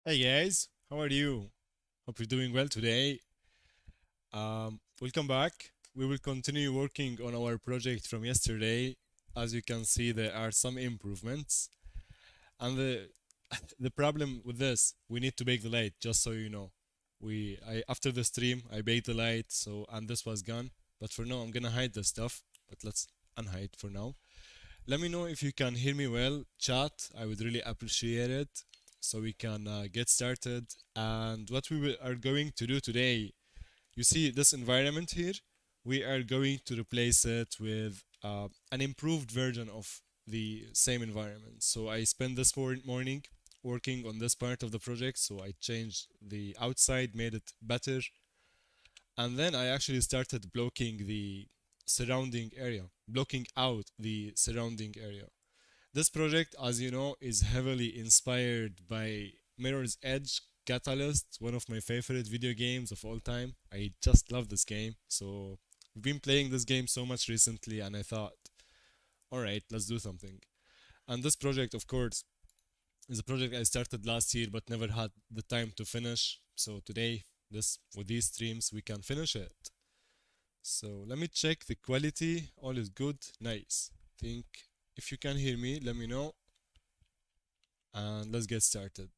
Hey guys, how are you? Hope you're doing well today. Welcome back. We will continue working on our project from yesterday. As you can see, there are some improvements. And the problem with this, we need to bake the light, just so you know. I after the stream, I baked the light, and this was gone. But for now, I'm gonna hide the stuff. But let's unhide for now. Let me know if you can hear me well, chat. I would really appreciate it so we can get started. And what are going to do today, you see this environment here, we are going to replace it with an improved version of the same environment. So I spent this morning working on this part of the project. So I changed the outside, made it better, and then I actually started blocking out the surrounding area. This project, as you know, is heavily inspired by Mirror's Edge Catalyst, one of my favorite video games of all time. I just love this game. So I've been playing this game so much recently, and I thought, all right, let's do something. And this project, of course, is a project I started last year but never had the time to finish. So today, this with these streams, we can finish it. So let me check the quality. All is good. Nice. Think if you can hear me, let me know. And let's get started.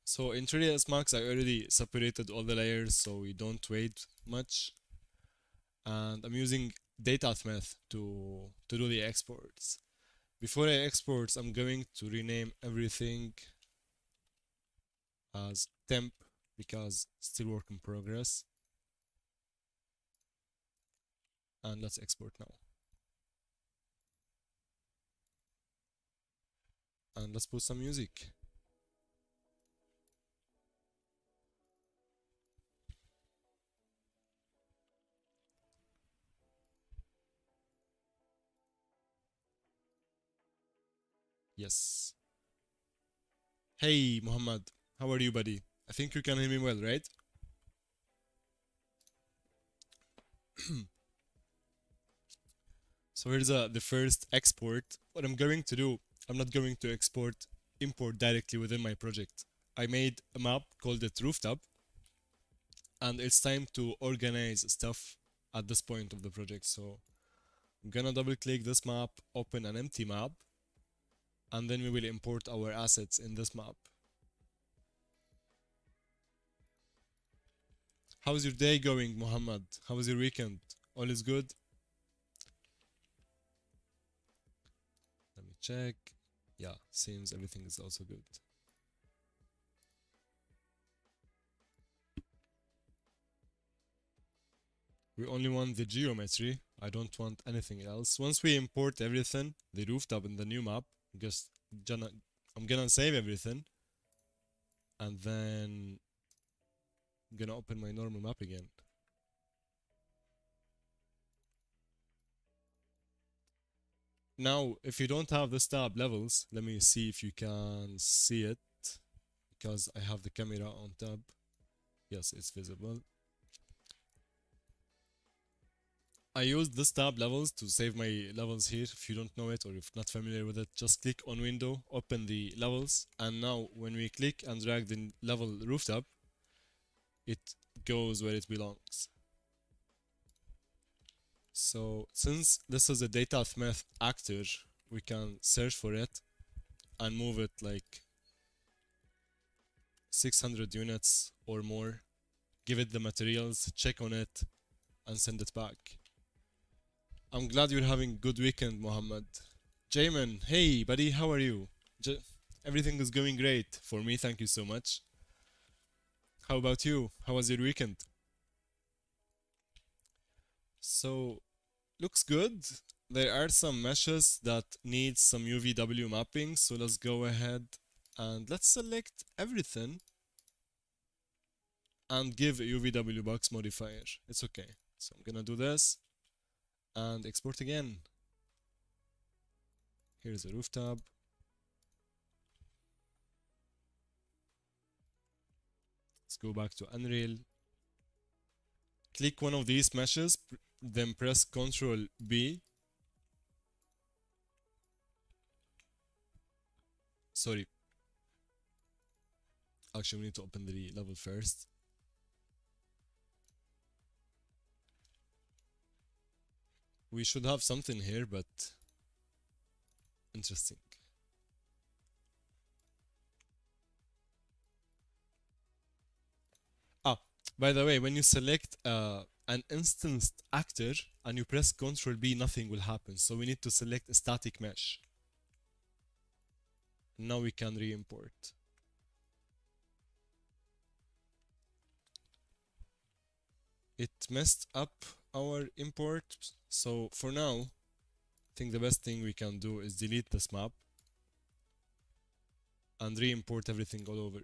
So in 3ds Max, I already separated all the layers so we don't wait much. And I'm using DataSmith to do the exports. Before I export, I'm going to rename everything as temp because still work in progress. And let's export now. And let's put some music. Yes. Hey, Muhammad. How are you, buddy? I think you can hear me well, right? So here's the first export. What I'm going to do, I'm not going to import directly within my project. I made a map called it rooftop, and it's time to organize stuff at this point of the project. So I'm gonna double click this map, open an empty map, and then we will import our assets in this map. How's your day going, Muhammad? How was your weekend? All is good? Let me check. Yeah, seems everything is also good. We only want the geometry. I don't want anything else. Once we import everything, the rooftop in the new map, just gonna, I'm gonna save everything, and then I'm gonna open my normal map again. Now, if you don't have this tab levels, let me see if you can see it because I have the camera on tab. Yes, it's visible. I use this tab levels to save my levels here. If you don't know it or if not familiar with it, just click on window, open the levels, and now when we click and drag the level rooftop, it goes where it belongs. So since this is a DataSmith actor, we can search for it and move it like 600 units or more, give it the materials, check on it, and send it back. I'm glad you're having a good weekend, Mohammed. Jamin, hey buddy, how are you? Everything is going great for me, thank you so much. How about you? How was your weekend? So, looks good. There are some meshes that need some UVW mapping, so let's go ahead and let's select everything and give a UVW box modifier. It's okay. So I'm gonna do this and export again. Here's a rooftop. Let's go back to Unreal. Click one of these meshes, then press Ctrl B. Sorry. Actually, we need to open the level first. We should have something here, but interesting. Ah, by the way, when you select an instanced actor and you press Ctrl B, nothing will happen. So we need to select a static mesh. Now we can re-import. It messed up our import. So for now, I think the best thing we can do is delete this map and re-import everything all over.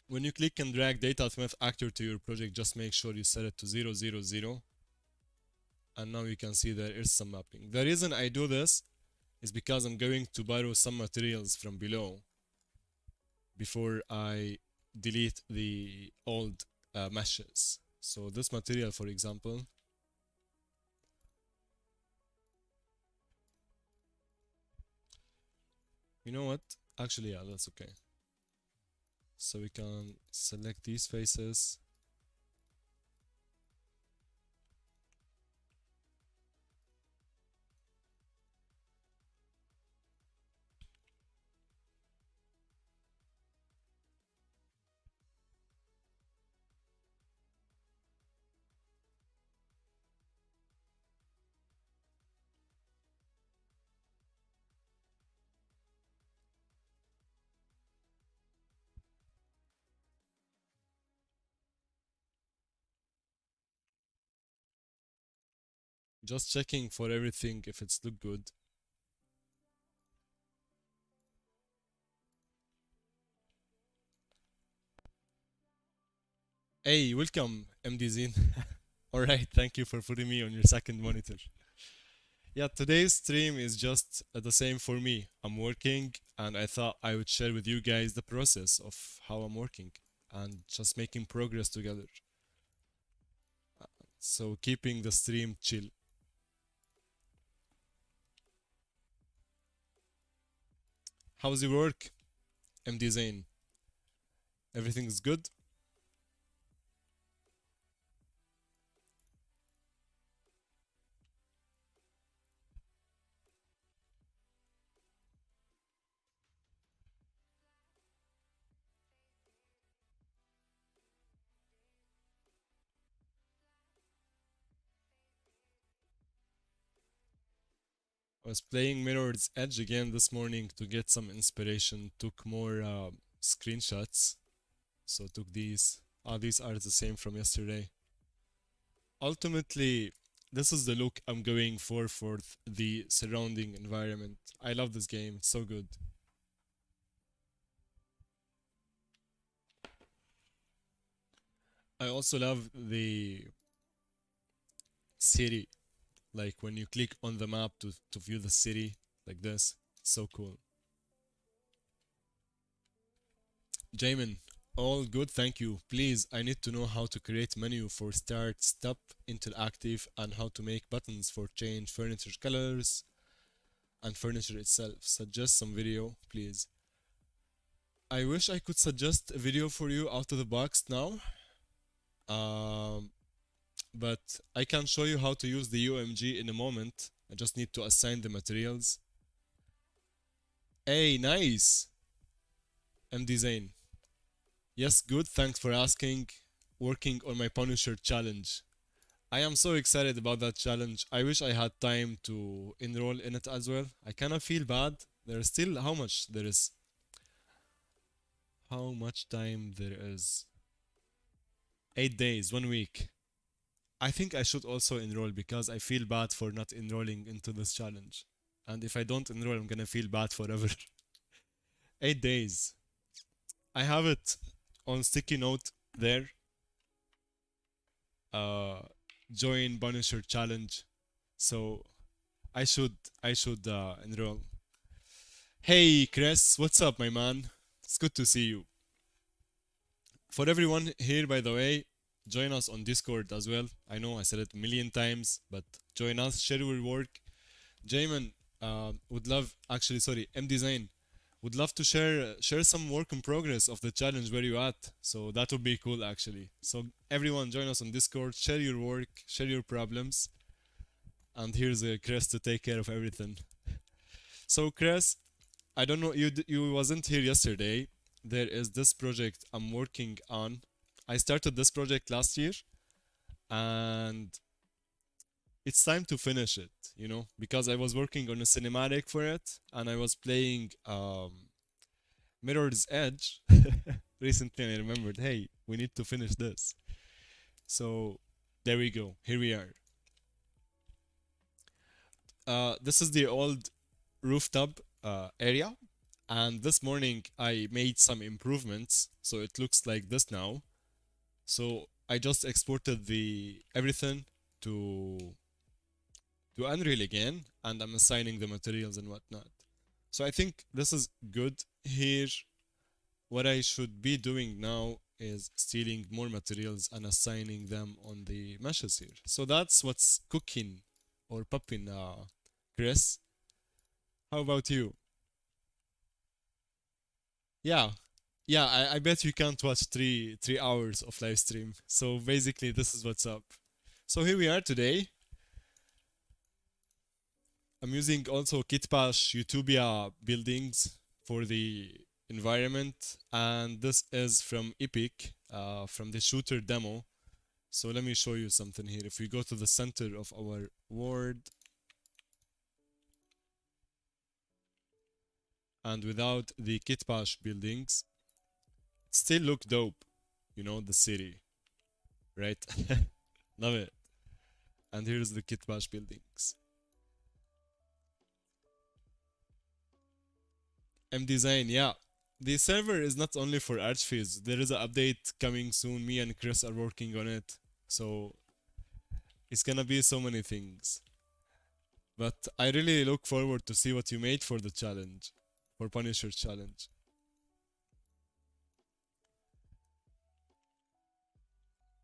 When you click and drag data math actor to your project, just make sure you set it to 0, 0, 0. And now you can see there is some mapping. The reason I do this is because I'm going to borrow some materials from below before I delete the old meshes. So this material, for example, you know what? Actually, yeah, that's okay. So we can select these faces. Just checking for everything if it's look good. Hey, welcome, MD Zine. Alright, thank you for putting me on your second monitor. Yeah, today's stream is just the same for me. I'm working and I thought I would share with you guys the process of how I'm working and just making progress together. So keeping the stream chill. How's your work, MD Zain? Everything's good? I was playing Mirror's Edge again this morning to get some inspiration. Took more screenshots. So took these. Ah, these are the same from yesterday. Ultimately, this is the look I'm going for the surrounding environment. I love this game. It's so good. I also love the city. Like when you click on the map to view the city like this. So cool. Jamin, all good, thank you. Please, I need to know how to create menu for start, stop, interactive, and how to make buttons for change furniture colors and furniture itself. Suggest some video, please. I wish I could suggest a video for you out of the box now. Um, but I can show you how to use the UMG in a moment. I just need to assign the materials. Hey, nice! MD Zain. Yes, good, thanks for asking. Working on my Punisher challenge. I am so excited about that challenge. I wish I had time to enroll in it as well. I kind of feel bad. There's still how much there is? How much time there is? 8 days, 1 week. I think I should also enroll because I feel bad for not enrolling into this challenge. And if I don't enroll, I'm gonna feel bad forever. 8 days. I have it on sticky note there. Uh, join Punisher challenge. So I should enroll. Hey Chris, what's up, my man? It's good to see you. For everyone here, by the way, join us on Discord as well. I know I said it a million times, but join us, share your work. Jamin would love, actually, sorry, M Design would love to share some work in progress of the challenge where you at. So that would be cool, actually. So everyone, join us on Discord, share your work, share your problems, and here's Chris to take care of everything. So Chris, I don't know, you wasn't here yesterday. There is this project I'm working on. I started this project last year, and it's time to finish it, because I was working on a cinematic for it, and I was playing Mirror's Edge. Recently, I remembered, hey, we need to finish this. So there we go. Here we are. This is the old rooftop area, and this morning I made some improvements, so it looks like this now. So I just exported the everything to Unreal again, and I'm assigning the materials and whatnot. So I think this is good here. What I should be doing now is stealing more materials and assigning them on the meshes here. So that's what's cooking or popping, Chris. How about you? Yeah, yeah. I bet you can't watch three hours of live stream. So basically, this is what's up. So here we are today. I'm using also Kitbash Utopia buildings for the environment, and this is from Epic, from the shooter demo. So let me show you something here. If we go to the center of our world, and without the Kitbash buildings, it still look dope. The city, right? Love it. And here's the Kitbash buildings. M Design, yeah. The server is not only for Archviz. There is an update coming soon. Me and Chris are working on it. So it's gonna be so many things. But I really look forward to see what you made for the challenge. For Punisher challenge.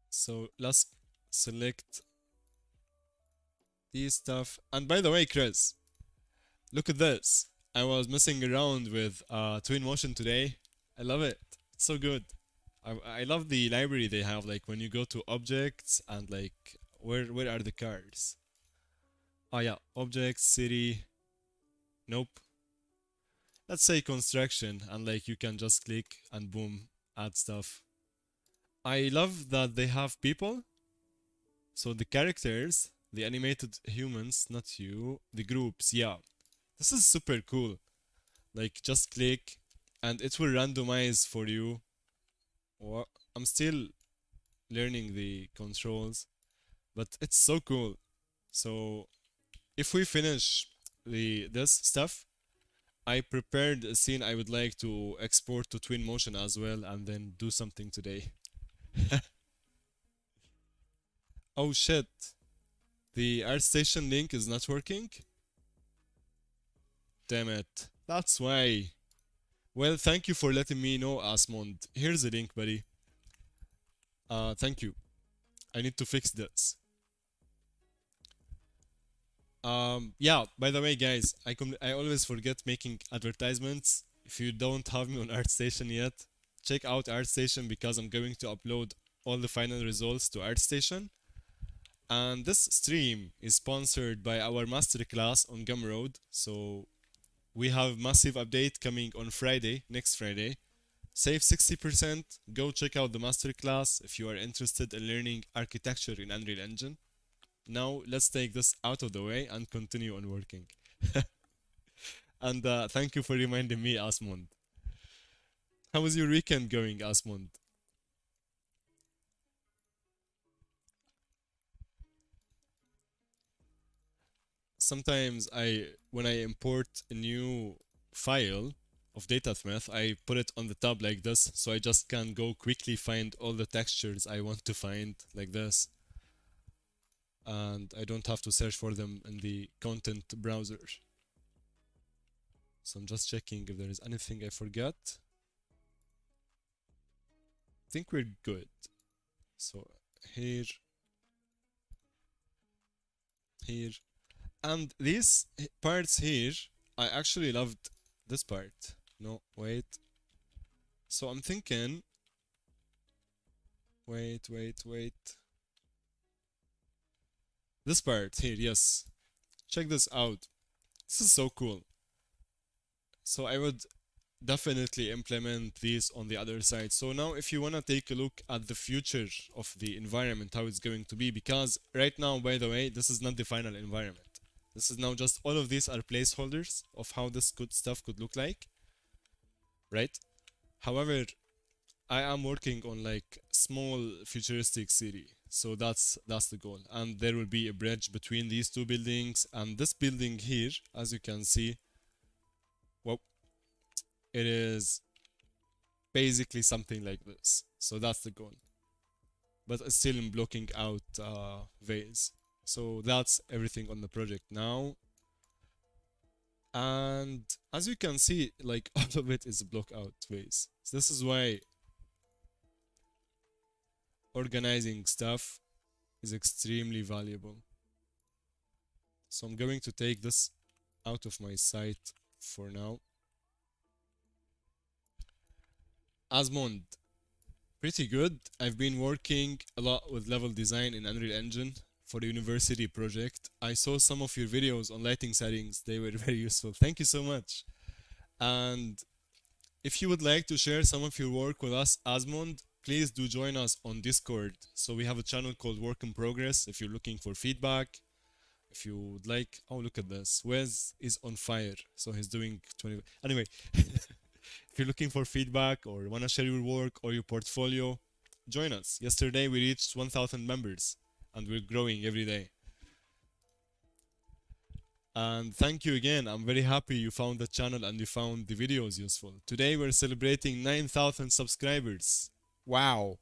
So let's select these stuff. And by the way, Chris, look at this. I was messing around with Twinmotion today. I love it. It's so good. I love the library they have, like when you go to objects and like where are the cars? Oh yeah, objects, city. Nope. Let's say construction, and like you can just click and boom, add stuff. I love that they have people. So the characters, the animated humans, not you, the groups, yeah. This is super cool. Like just click and it will randomize for you. I'm still learning the controls, but it's so cool. So if we finish the this stuff, I prepared a scene I would like to export to Twinmotion as well and then do something today. Oh shit. The ArtStation link is not working? Damn it. That's why. Well, thank you for letting me know, Asmond. Here's the link, buddy. Thank you. I need to fix this. Yeah, by the way, guys, I always forget making advertisements. If you don't have me on ArtStation yet, check out ArtStation because I'm going to upload all the final results to ArtStation. And this stream is sponsored by our masterclass on Gumroad. So we have massive update coming on Friday, next Friday. Save 60%. Go check out the masterclass if you are interested in learning architecture in Unreal Engine. Now let's take this out of the way and continue on working. And thank you for reminding me, Asmund. How was your weekend going, Asmund? Sometimes when I import a new file of DataSmith, I put it on the tab like this, so I just can go quickly find all the textures I want to find like this. And I don't have to search for them in the content browser. So I'm just checking if there is anything I forgot. I think we're good. So here, here. And these parts here, I actually loved this part. No, wait. So I'm thinking, wait. This part here, yes. Check this out. This is so cool. So I would definitely implement these on the other side. So now if you want to take a look at the future of the environment, how it's going to be, because right now, by the way, this is not the final environment. This is now just all of these are placeholders of how this good stuff could look like, right? However, I am working on like small futuristic city. So that's the goal. And there will be a bridge between these two buildings and this building here, as you can see, well, it is basically something like this. So that's the goal. But it's still in blocking out vase. So that's everything on the project now. And as you can see, like all of it is block out vase. So this is why organizing stuff is extremely valuable. So I'm going to take this out of my site for now. Asmond, pretty good. I've been working a lot with level design in Unreal Engine for the university project. I saw some of your videos on lighting settings. They were very useful. Thank you so much. And if you would like to share some of your work with us, Asmond, please do join us on Discord. So we have a channel called Work in Progress if you're looking for feedback. If you would like, oh, look at this. Wes is on fire. So he's doing 20. Anyway, if you're looking for feedback or want to share your work or your portfolio, join us. Yesterday we reached 1,000 members and we're growing every day. And thank you again. I'm very happy you found the channel and you found the videos useful. Today we're celebrating 9,000 subscribers. Wow.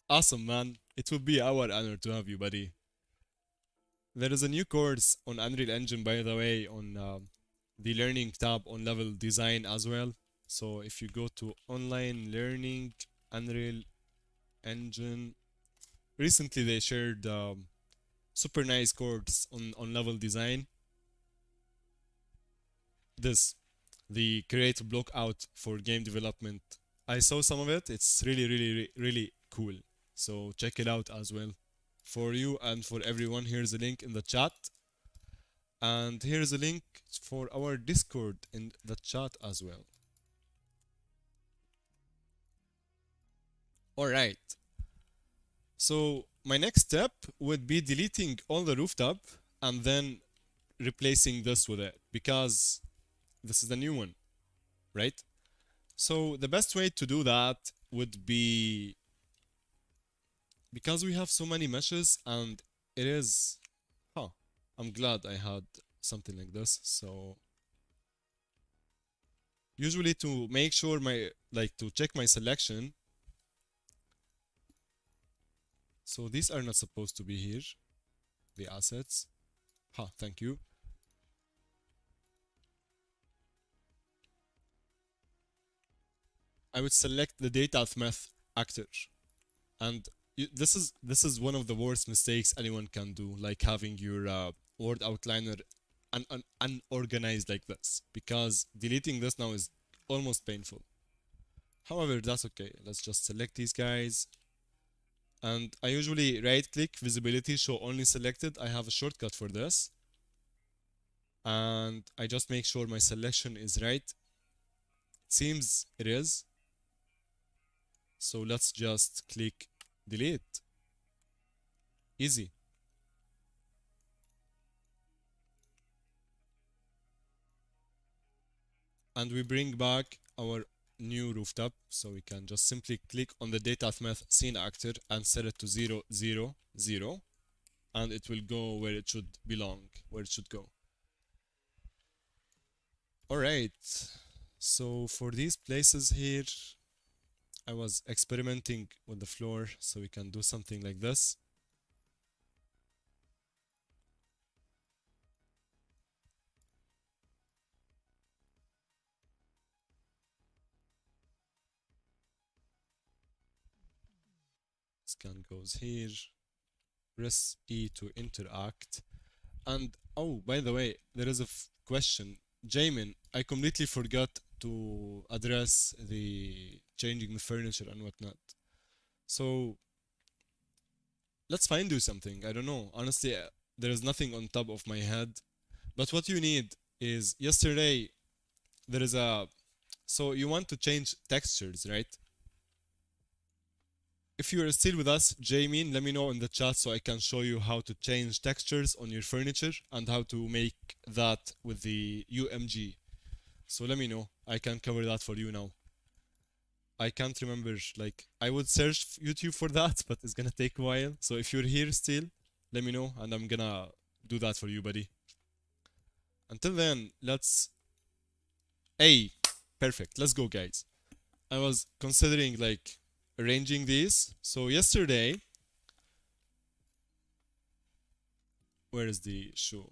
Awesome, man. It would be our honor to have you, buddy. There is a new course on Unreal Engine, by the way, on the learning tab on level design as well. So if you go to online learning, Unreal Engine, recently they shared super nice course on level design. This, the create block out for game development. I saw some of it. It's really cool. So check it out as well. For you and for everyone, here's a link in the chat. And here's a link for our Discord in the chat as well. Alright. So my next step would be deleting all the rooftop and then replacing this with it because this is the new one, right? So the best way to do that would be because we have so many meshes and it is, huh, I'm glad I had something like this. So usually to make sure my, like to check my selection. So these are not supposed to be here, the assets. Ha, thank you. I would select the data math actor. And this is one of the worst mistakes anyone can do, like having your word outliner unorganized like this, because deleting this now is almost painful. However, that's okay. Let's just select these guys. And I usually right click visibility, show only selected. I have a shortcut for this. And I just make sure my selection is right. It seems it is. So let's just click delete. Easy. And we bring back our new rooftop, so we can just simply click on the data math scene actor and set it to 0 0 0, and it will go where it should belong, where it should go. All right, so for these places here I was experimenting with the floor, so we can do something like this. Scan goes here. Press E to interact. And oh, by the way, there is a question. Jamin, I completely forgot to address the changing the furniture and whatnot. So let's find you something. I don't know. Honestly, there is nothing on top of my head. But what you need is yesterday there is a. So you want to change textures, right? If you are still with us, Jamin, let me know in the chat so I can show you how to change textures on your furniture and how to make that with the UMG. So let me know. I can cover that for you now. I can't remember, like, I would search YouTube for that, but it's gonna take a while. So if you're here still, let me know and I'm gonna do that for you, buddy. Until then, let's. Hey, perfect. Let's go, guys. I was considering, like, arranging these. So yesterday, where is the shoe?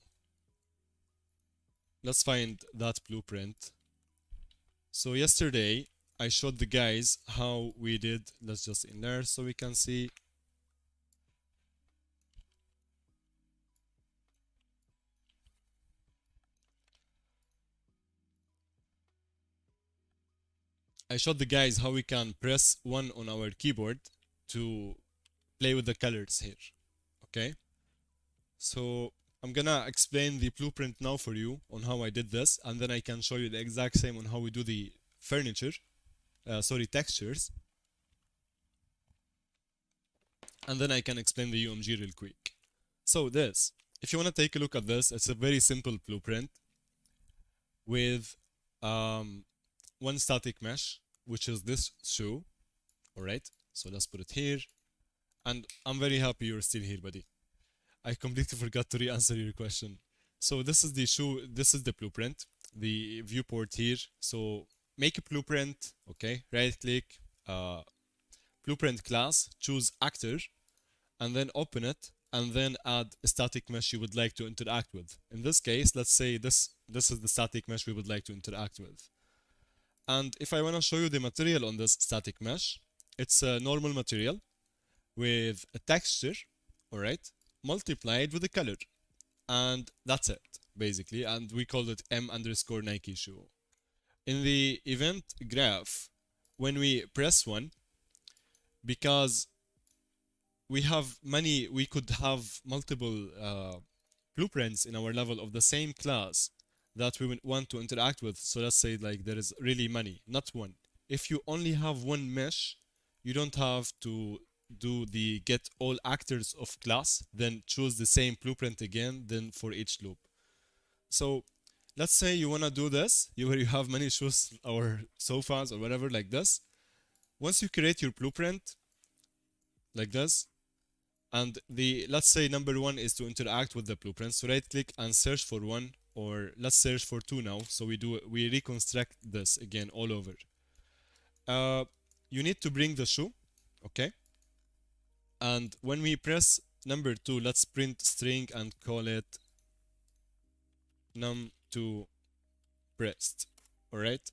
Let's find that blueprint. So yesterday, I showed the guys how we did. Let's just in there so we can see. I showed the guys how we can press 1 on our keyboard to play with the colors here. Okay? So I'm gonna explain the blueprint now for you on how I did this, and then I can show you the exact same on how we do the furniture, textures, and then I can explain the UMG real quick. So this, if you wanna take a look at this, it's a very simple blueprint with one static mesh, which is this shoe. Alright, so let's put it here. And I'm very happy you're still here, buddy. I completely forgot to re-answer your question. So this is the shoe, this is the blueprint, the viewport here. So make a blueprint, okay, right click, blueprint class, choose actor, and then open it, and then add a static mesh you would like to interact with. In this case, let's say this is the static mesh we would like to interact with. And if I want to show you the material on this static mesh, it's a normal material with a texture, alright, multiplied with a color. And that's it, basically. And we call it M underscore Nike shoe. In the event graph, when we press 1, because we could have multiple blueprints in our level of the same class that we want to interact with. So let's say like there is really many, not one. If you only have one mesh, you don't have to do the get all actors of class, then choose the same blueprint again, then for each loop. So let's say you want to do this, you have many shoes or sofas or whatever like this. Once you create your blueprint like this, and let's say number 1 is to interact with the blueprint, so right click and search for 1, or let's search for 2 now. So we reconstruct this again all over. You need to bring the shoe, okay? And when we press number 2, let's print string and call it num2 pressed. Alright?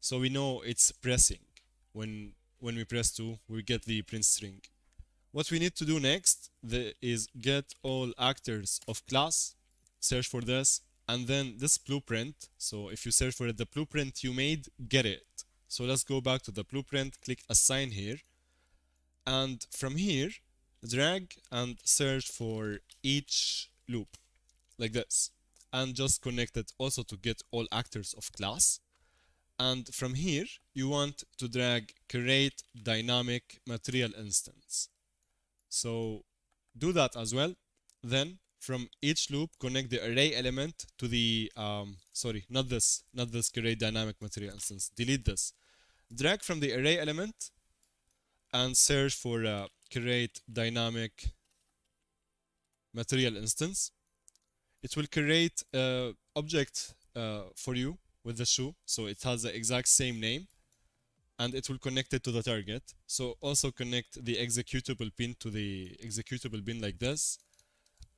So we know it's pressing. When we press 2, we get the print string. What we need to do next is get all actors of class, search for this, and then this blueprint. So if you search for it, the blueprint you made, get it. So let's go back to the blueprint, click assign here, and from here, drag and search for each loop, like this, and just connect it also to get all actors of class. And from here, you want to drag create dynamic material instance. So do that as well. Then from each loop, connect the array element to the, not this create dynamic material instance, delete this. Drag from the array element and search for create dynamic material instance. It will create an object for you with the shoe, so it has the exact same name, and it will connect it to the target. So also connect the executable pin to the executable bin like this.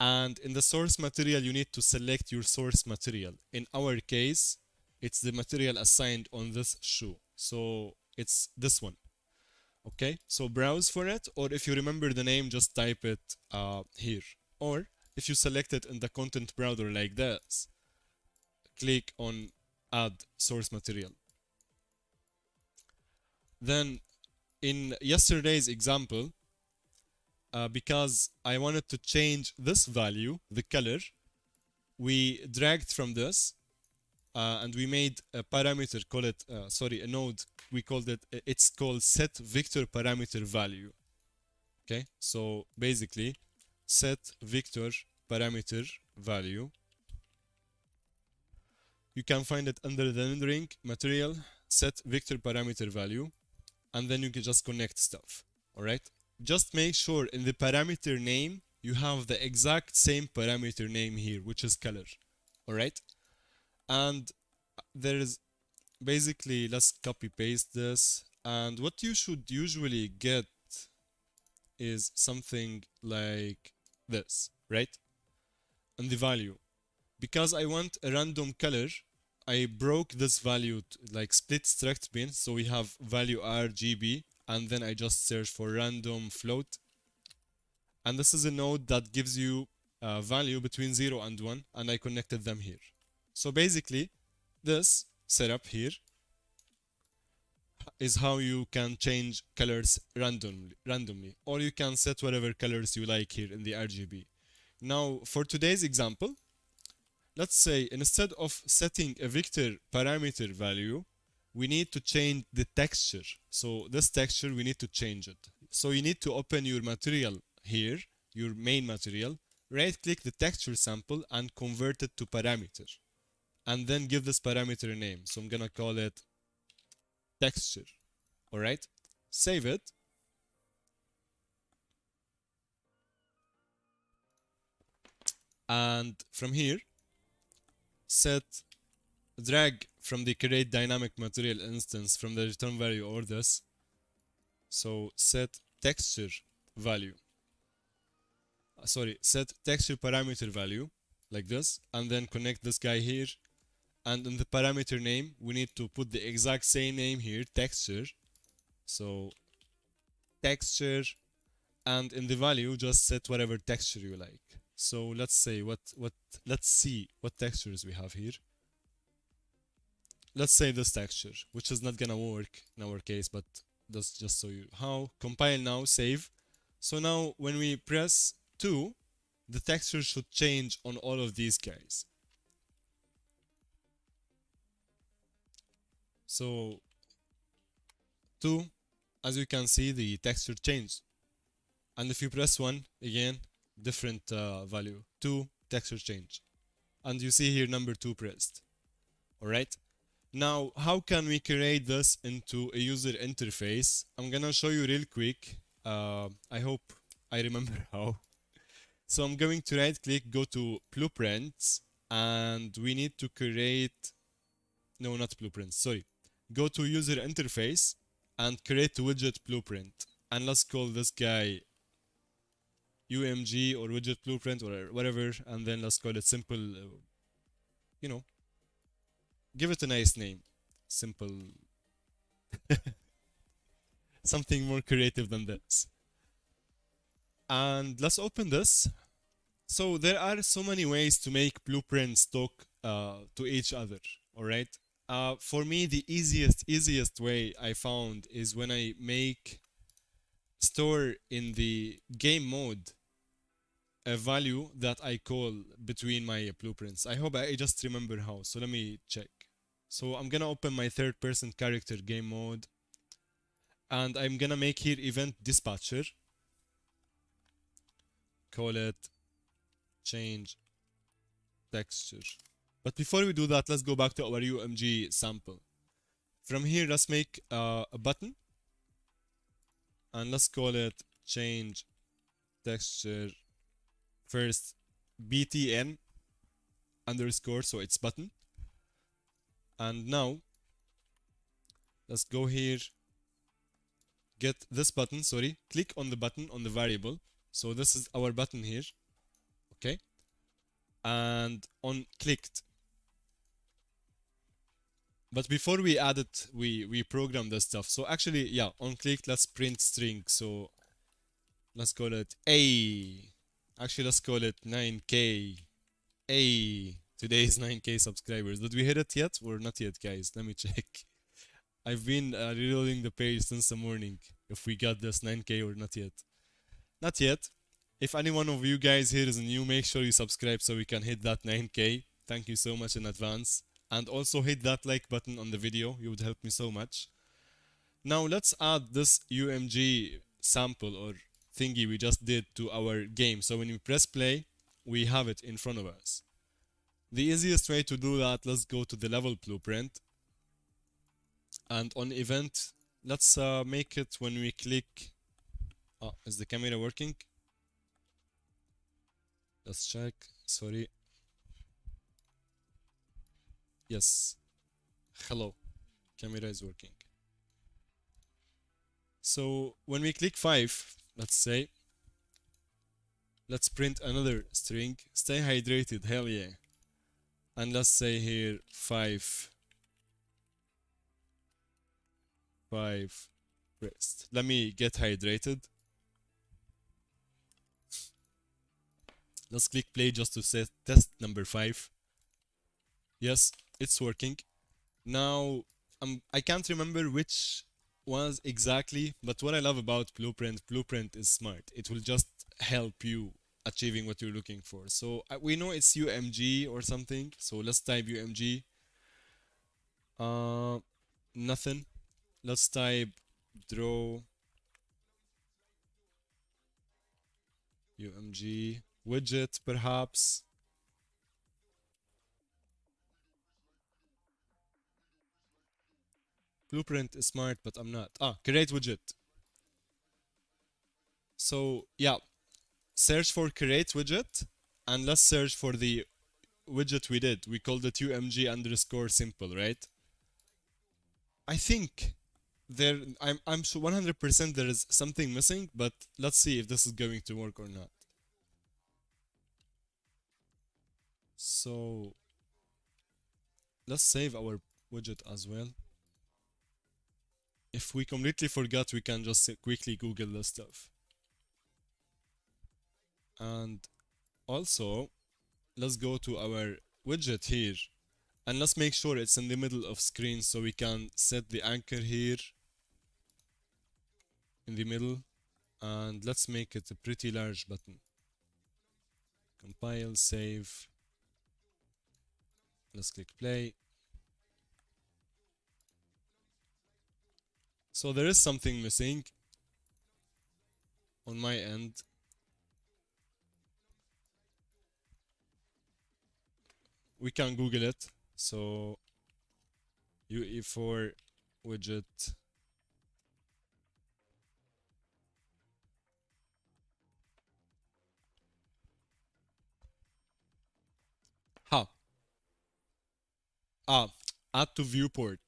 And in the source material, you need to select your source material. In our case, it's the material assigned on this shoe. So it's this one. Okay, so browse for it, or if you remember the name, just type it here. Or if you select it in the content browser like this, click on add source material. Then in yesterday's example, because I wanted to change this value, the color, we dragged from this and we made a parameter, call it, a node, we called it, it's called set vector parameter value. Okay, so basically, set vector parameter value. You can find it under the rendering material, set vector parameter value, and then you can just connect stuff. All right, just make sure in the parameter name you have the exact same parameter name here, which is color. All right, and there is basically, let's copy paste this, and what you should usually get is something like this, right? And the value, because I want a random color, I broke this value like split struct bin, so we have value RGB, and then I just search for random float, and this is a node that gives you a value between 0 and 1, and I connected them here. So basically, this setup here is how you can change colors randomly, or you can set whatever colors you like here in the RGB. Now, for today's example, let's say instead of setting a vector parameter value, we need to change the texture. So this texture, we need to change it. So you need to open your material here, your main material, right click the texture sample and convert it to parameter. And then give this parameter a name. So I'm gonna call it texture. All right, save it. And from here, drag from the create dynamic material instance from the return value or this. So set texture value. Set texture parameter value like this, and then connect this guy here. And in the parameter name, we need to put the exact same name here, texture. So texture, and in the value, just set whatever texture you like. So let's say let's see what textures we have here. Let's say this texture, which is not gonna work in our case, but that's just so you how. Compile now, save. So now when we press 2, the texture should change on all of these guys. So 2, as you can see, the texture changed. And if you press 1 again, different value, 2, texture change. And you see here number 2 pressed. Alright, now how can we create this into a user interface? I'm gonna show you real quick. I hope I remember how. So I'm going to right click, go to blueprints, and we need to create, no, not blueprints, sorry. Go to user interface and create a widget blueprint. And let's call this guy UMG or widget blueprint or whatever, and then let's call it simple, give it a nice name. Simple. Something more creative than this. And let's open this. So there are so many ways to make blueprints talk to each other, all right? For me, the easiest way I found is when I store in the game mode a value that I call between my blueprints. I hope I just remember how. So let me check. So I'm gonna open my third person character game mode, and I'm gonna make here event dispatcher. Call it change texture. But before we do that, let's go back to our UMG sample. From here, let's make a button, and let's call it change texture first btn underscore, so it's button. And now let's go here, get this button, click on the button on the variable. So this is our button here, okay? And on clicked, But before we add it, we program the stuff. So actually, yeah, on click, let's print string. So let's call it A. Actually, let's call it 9K. A. Today is 9K subscribers. Did we hit it yet or not yet, guys? Let me check. I've been reloading the page since the morning. If we got this 9K or not yet. Not yet. If any one of you guys here is new, make sure you subscribe so we can hit that 9K. Thank you so much in advance. And also hit that like button on the video. You would help me so much. Now let's add this UMG sample or thingy we just did to our game. So when we press play, we have it in front of us. The easiest way to do that, let's go to the level blueprint. And on event, let's make it when we click. Oh, is the camera working? Let's check. Sorry. Yes. Hello. Camera is working. So when we click 5, let's say, let's print another string. Stay hydrated. Hell yeah. And let's say here 5 rest. Let me get hydrated. Let's click play just to set test number 5. Yes, it's working. Now, I can't remember which was exactly, but what I love about Blueprint is smart. It will just help you achieving what you're looking for. So we know it's UMG or something. So let's type UMG. Uh, Nothing. Let's type draw UMG widget perhaps. Blueprint is smart, but I'm not. Create widget. So yeah, search for create widget and let's search for the widget we did. We called it UMG underscore simple, right? I think I'm sure 100% there is something missing, but let's see if this is going to work or not. So let's save our widget as well. If we completely forgot, we can just quickly Google the stuff. And also, let's go to our widget here and let's make sure it's in the middle of screen so we can set the anchor here in the middle, and let's make it a pretty large button. Compile, save. Let's click play. So there is something missing on my end. We can Google it. So UE4 widget. Ha. Add to viewport.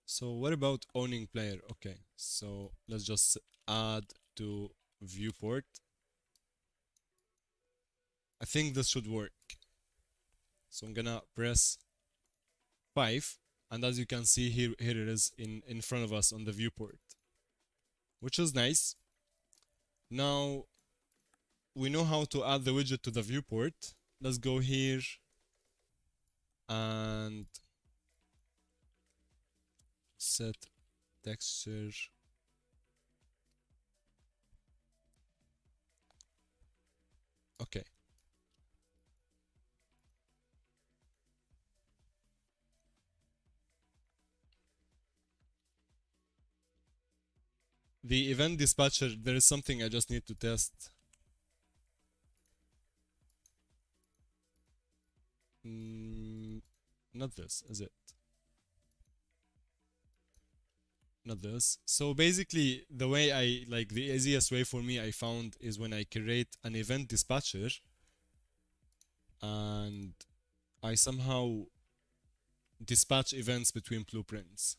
So what about owning player? Okay, so let's just add to viewport. I think this should work. So I'm gonna press 5, and as you can see here it is in front of us on the viewport, which is nice. Now we know how to add the widget to the viewport. Let's go here and set texture. Okay. The event dispatcher, there is something I just need to test. Not this, is it? Not this. So basically, the way the easiest way for me I found is when I create an event dispatcher and I somehow dispatch events between blueprints.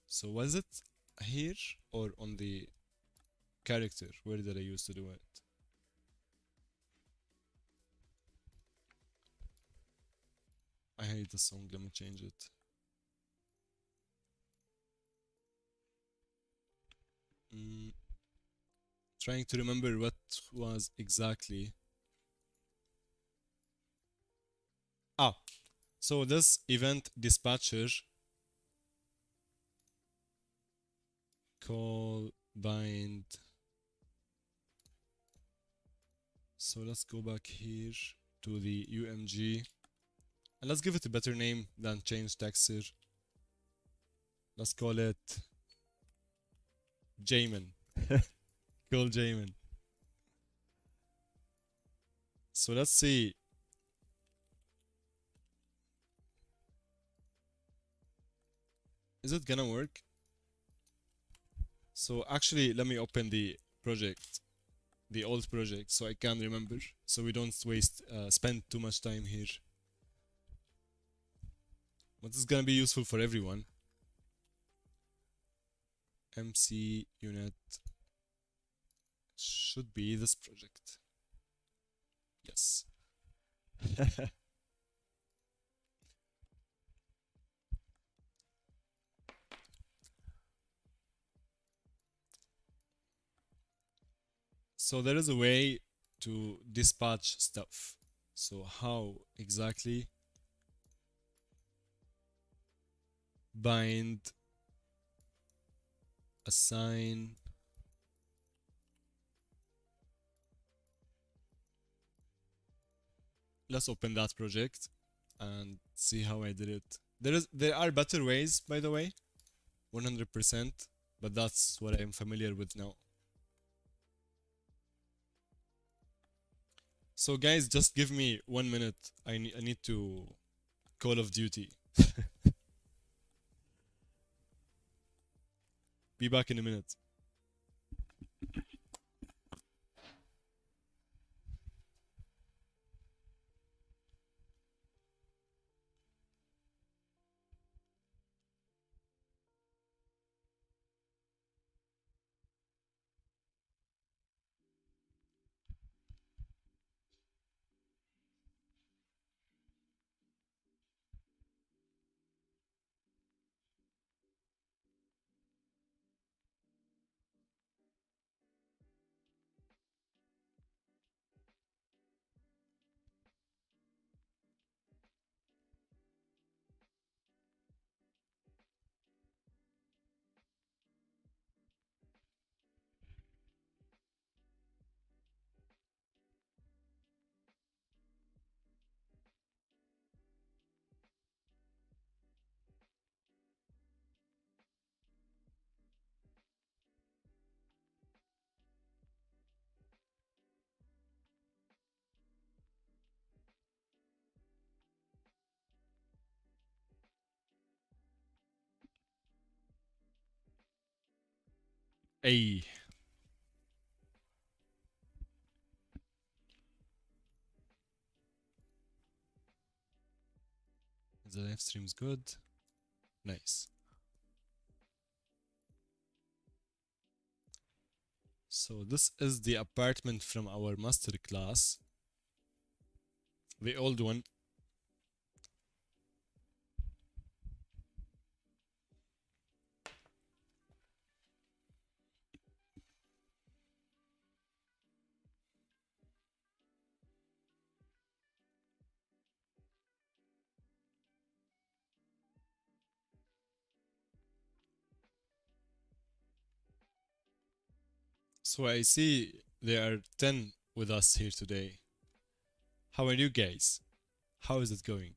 So was it here or on the character? Where did I used to do it? hate the song. Let me change it. Trying to remember what was exactly. Ah, so this event dispatcher call bind. So let's go back here to the UMG and let's give it a better name than change texture. Let's call it Jamin. Call Jamin. So let's see. Is it gonna work? So actually, let me open the project, the old project, so I can remember, so we don't spend too much time here. But it's gonna be useful for everyone. MC unit should be this project. Yes. So there is a way to dispatch stuff. So how exactly? Bind, assign. Let's open that project and see how I did it. There are better ways, by the way, 100%, but that's what I'm familiar with now. So guys, just give me 1 minute. I need to Call of Duty. Be back in a minute. Hey, the live stream's good. Nice. So this is the apartment from our master class. The old one. So I see there are 10 with us here today. How are you guys? How is it going?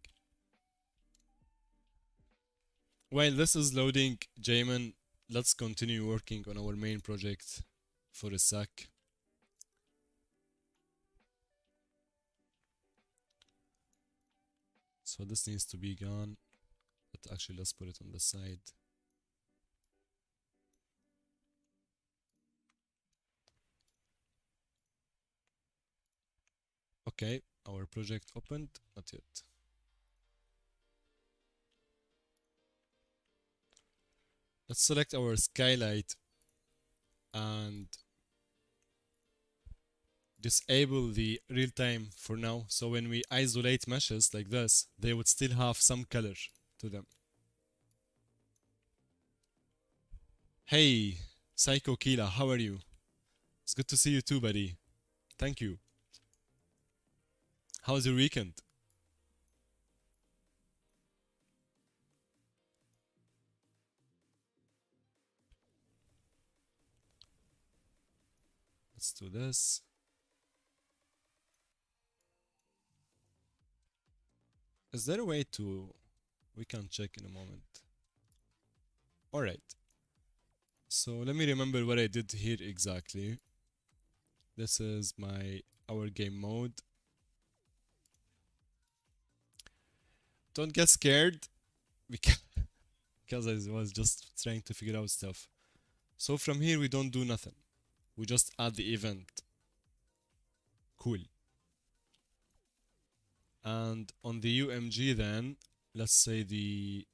While this is loading, Jamin, let's continue working on our main project for a sec. So this needs to be gone, but actually let's put it on the side. Okay, our project opened, not yet. Let's select our skylight and disable the real time for now. So when we isolate meshes like this, they would still have some color to them. Hey, Psycho Kila, how are you? It's good to see you too, buddy. Thank you. How was your weekend? Let's do this. Is there a way to... We can check in a moment. Alright. So let me remember what I did here exactly. This is our game mode. Don't get scared because I was just trying to figure out stuff. So from here we don't do nothing. We just add the event. Cool. And on the UMG then, let's say the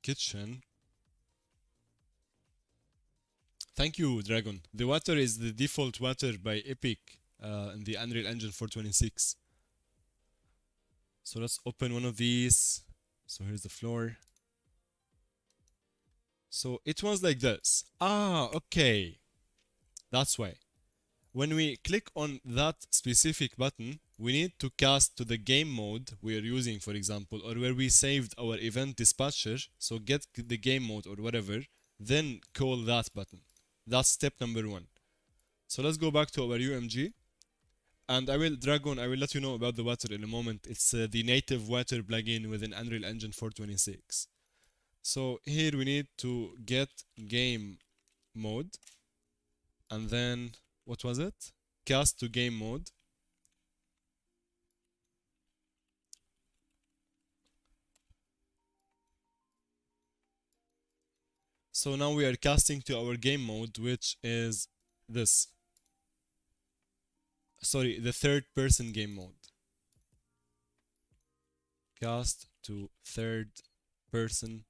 kitchen. Thank you, Dragon. The water is the default water by Epic in the Unreal Engine 426. So let's open one of these. So here's the floor. So it was like this. Ah, okay. That's why. When we click on that specific button, we need to cast to the game mode we are using, for example, or where we saved our event dispatcher. So get the game mode or whatever, then call that button. That's step number 1. So let's go back to our UMG. And Dragon, I will let you know about the water in a moment. It's the native water plugin within Unreal Engine 426. So here we need to get game mode. And then, what was it? Cast to game mode. So now we are casting to our game mode, which is this. Sorry, the third person game mode. Cast to third person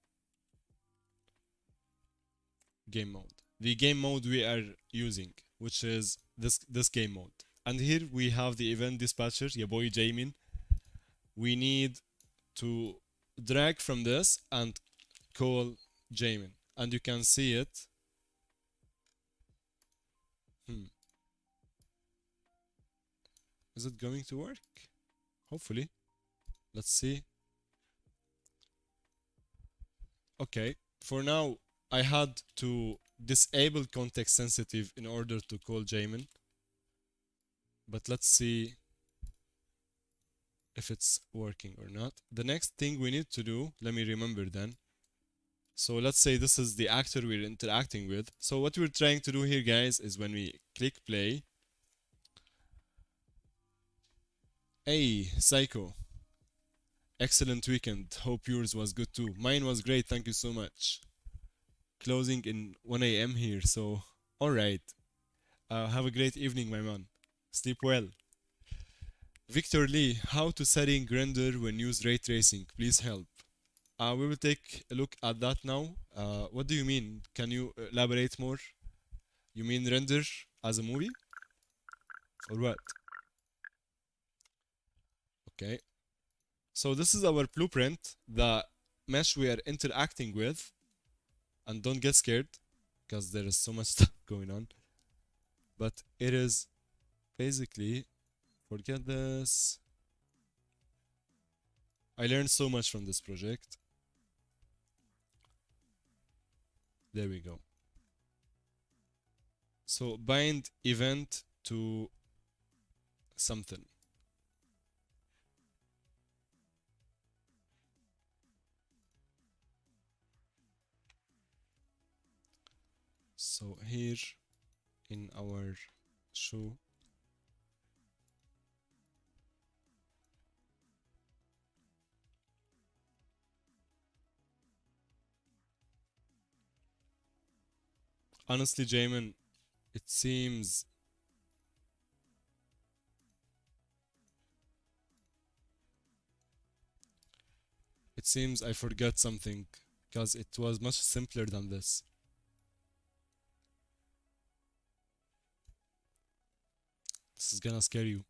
game mode. The game mode we are using, which is this game mode. And here we have the event dispatcher, your boy Jamin. We need to drag from this and call Jamin. And you can see it. Is it going to work? Hopefully. Let's see. Okay. For now, I had to disable context sensitive in order to call Jamin. But let's see if it's working or not. The next thing we need to do, let me remember then. So let's say this is the actor we're interacting with. So what we're trying to do here, guys, is when we click play. Hey, Psycho. Excellent weekend. Hope yours was good too. Mine was great. Thank you so much. Closing in 1 a.m. here, so alright. Have a great evening, my man. Sleep well. Victor Lee, how to setting render when use ray tracing? Please help. We will take a look at that now. What do you mean? Can you elaborate more? You mean render as a movie? Or what? Okay. So this is our blueprint, the mesh we are interacting with. And don't get scared, because there is so much stuff going on. But it is basically, forget this. I learned so much from this project. There we go. So bind event to something. So here in our show, honestly, Jamin, it seems I forgot something, because it was much simpler than this. This is gonna scare you.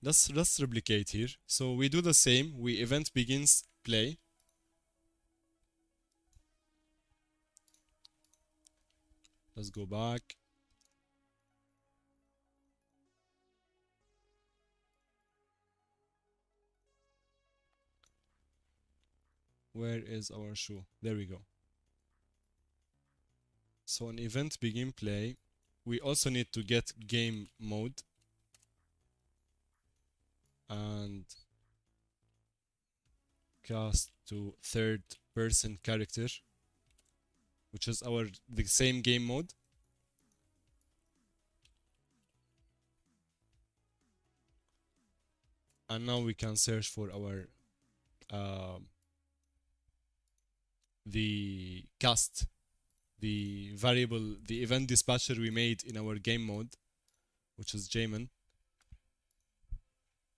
Let's replicate here. So we do the same. We event begins play. Let's go back. Where is our shoe? There we go. So an event begin play. We also need to get game mode and cast to third person character, which is the same game mode. And now we can search for our the cast, the variable, the event dispatcher we made in our game mode, which is Jamin.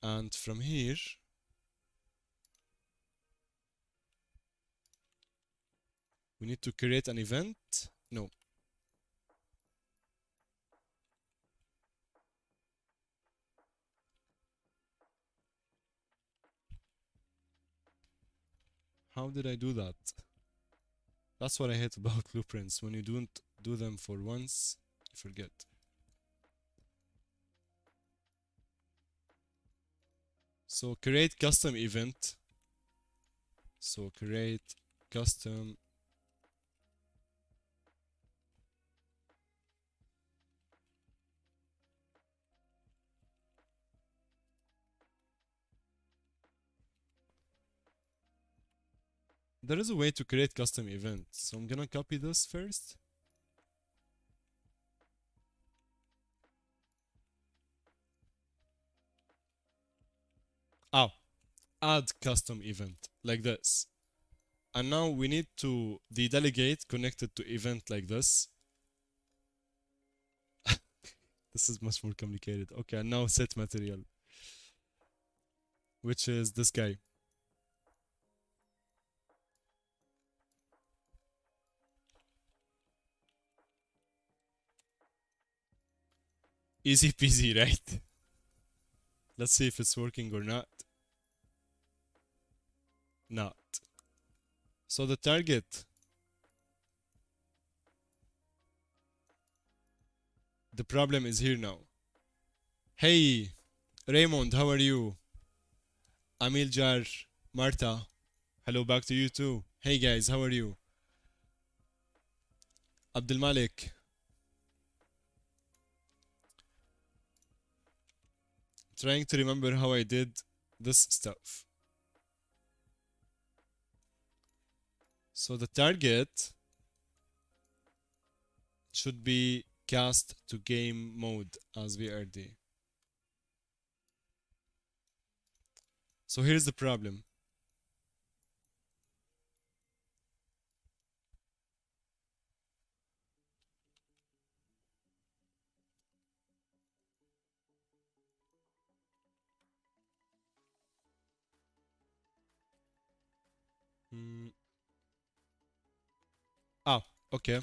And from here, we need to create an event. No. How did I do that? That's what I hate about blueprints. When you don't do them for once, you forget. So create custom event. So create custom there is a way to create custom events. So I'm gonna copy this first. Oh, add custom event like this. And now we need to the delegate connected to event like this. This is much more complicated. Okay, and now set material, which is this guy. Easy peasy, right? Let's see if it's working or not. Not. So the target. The problem is here now. Hey, Raymond, how are you? Amil Jar, Marta. Hello back to you too. Hey guys, how are you? Abdul Malik. Trying to remember how I did this stuff. So the target should be cast to game mode as VRD. So here's the problem. Ah, okay.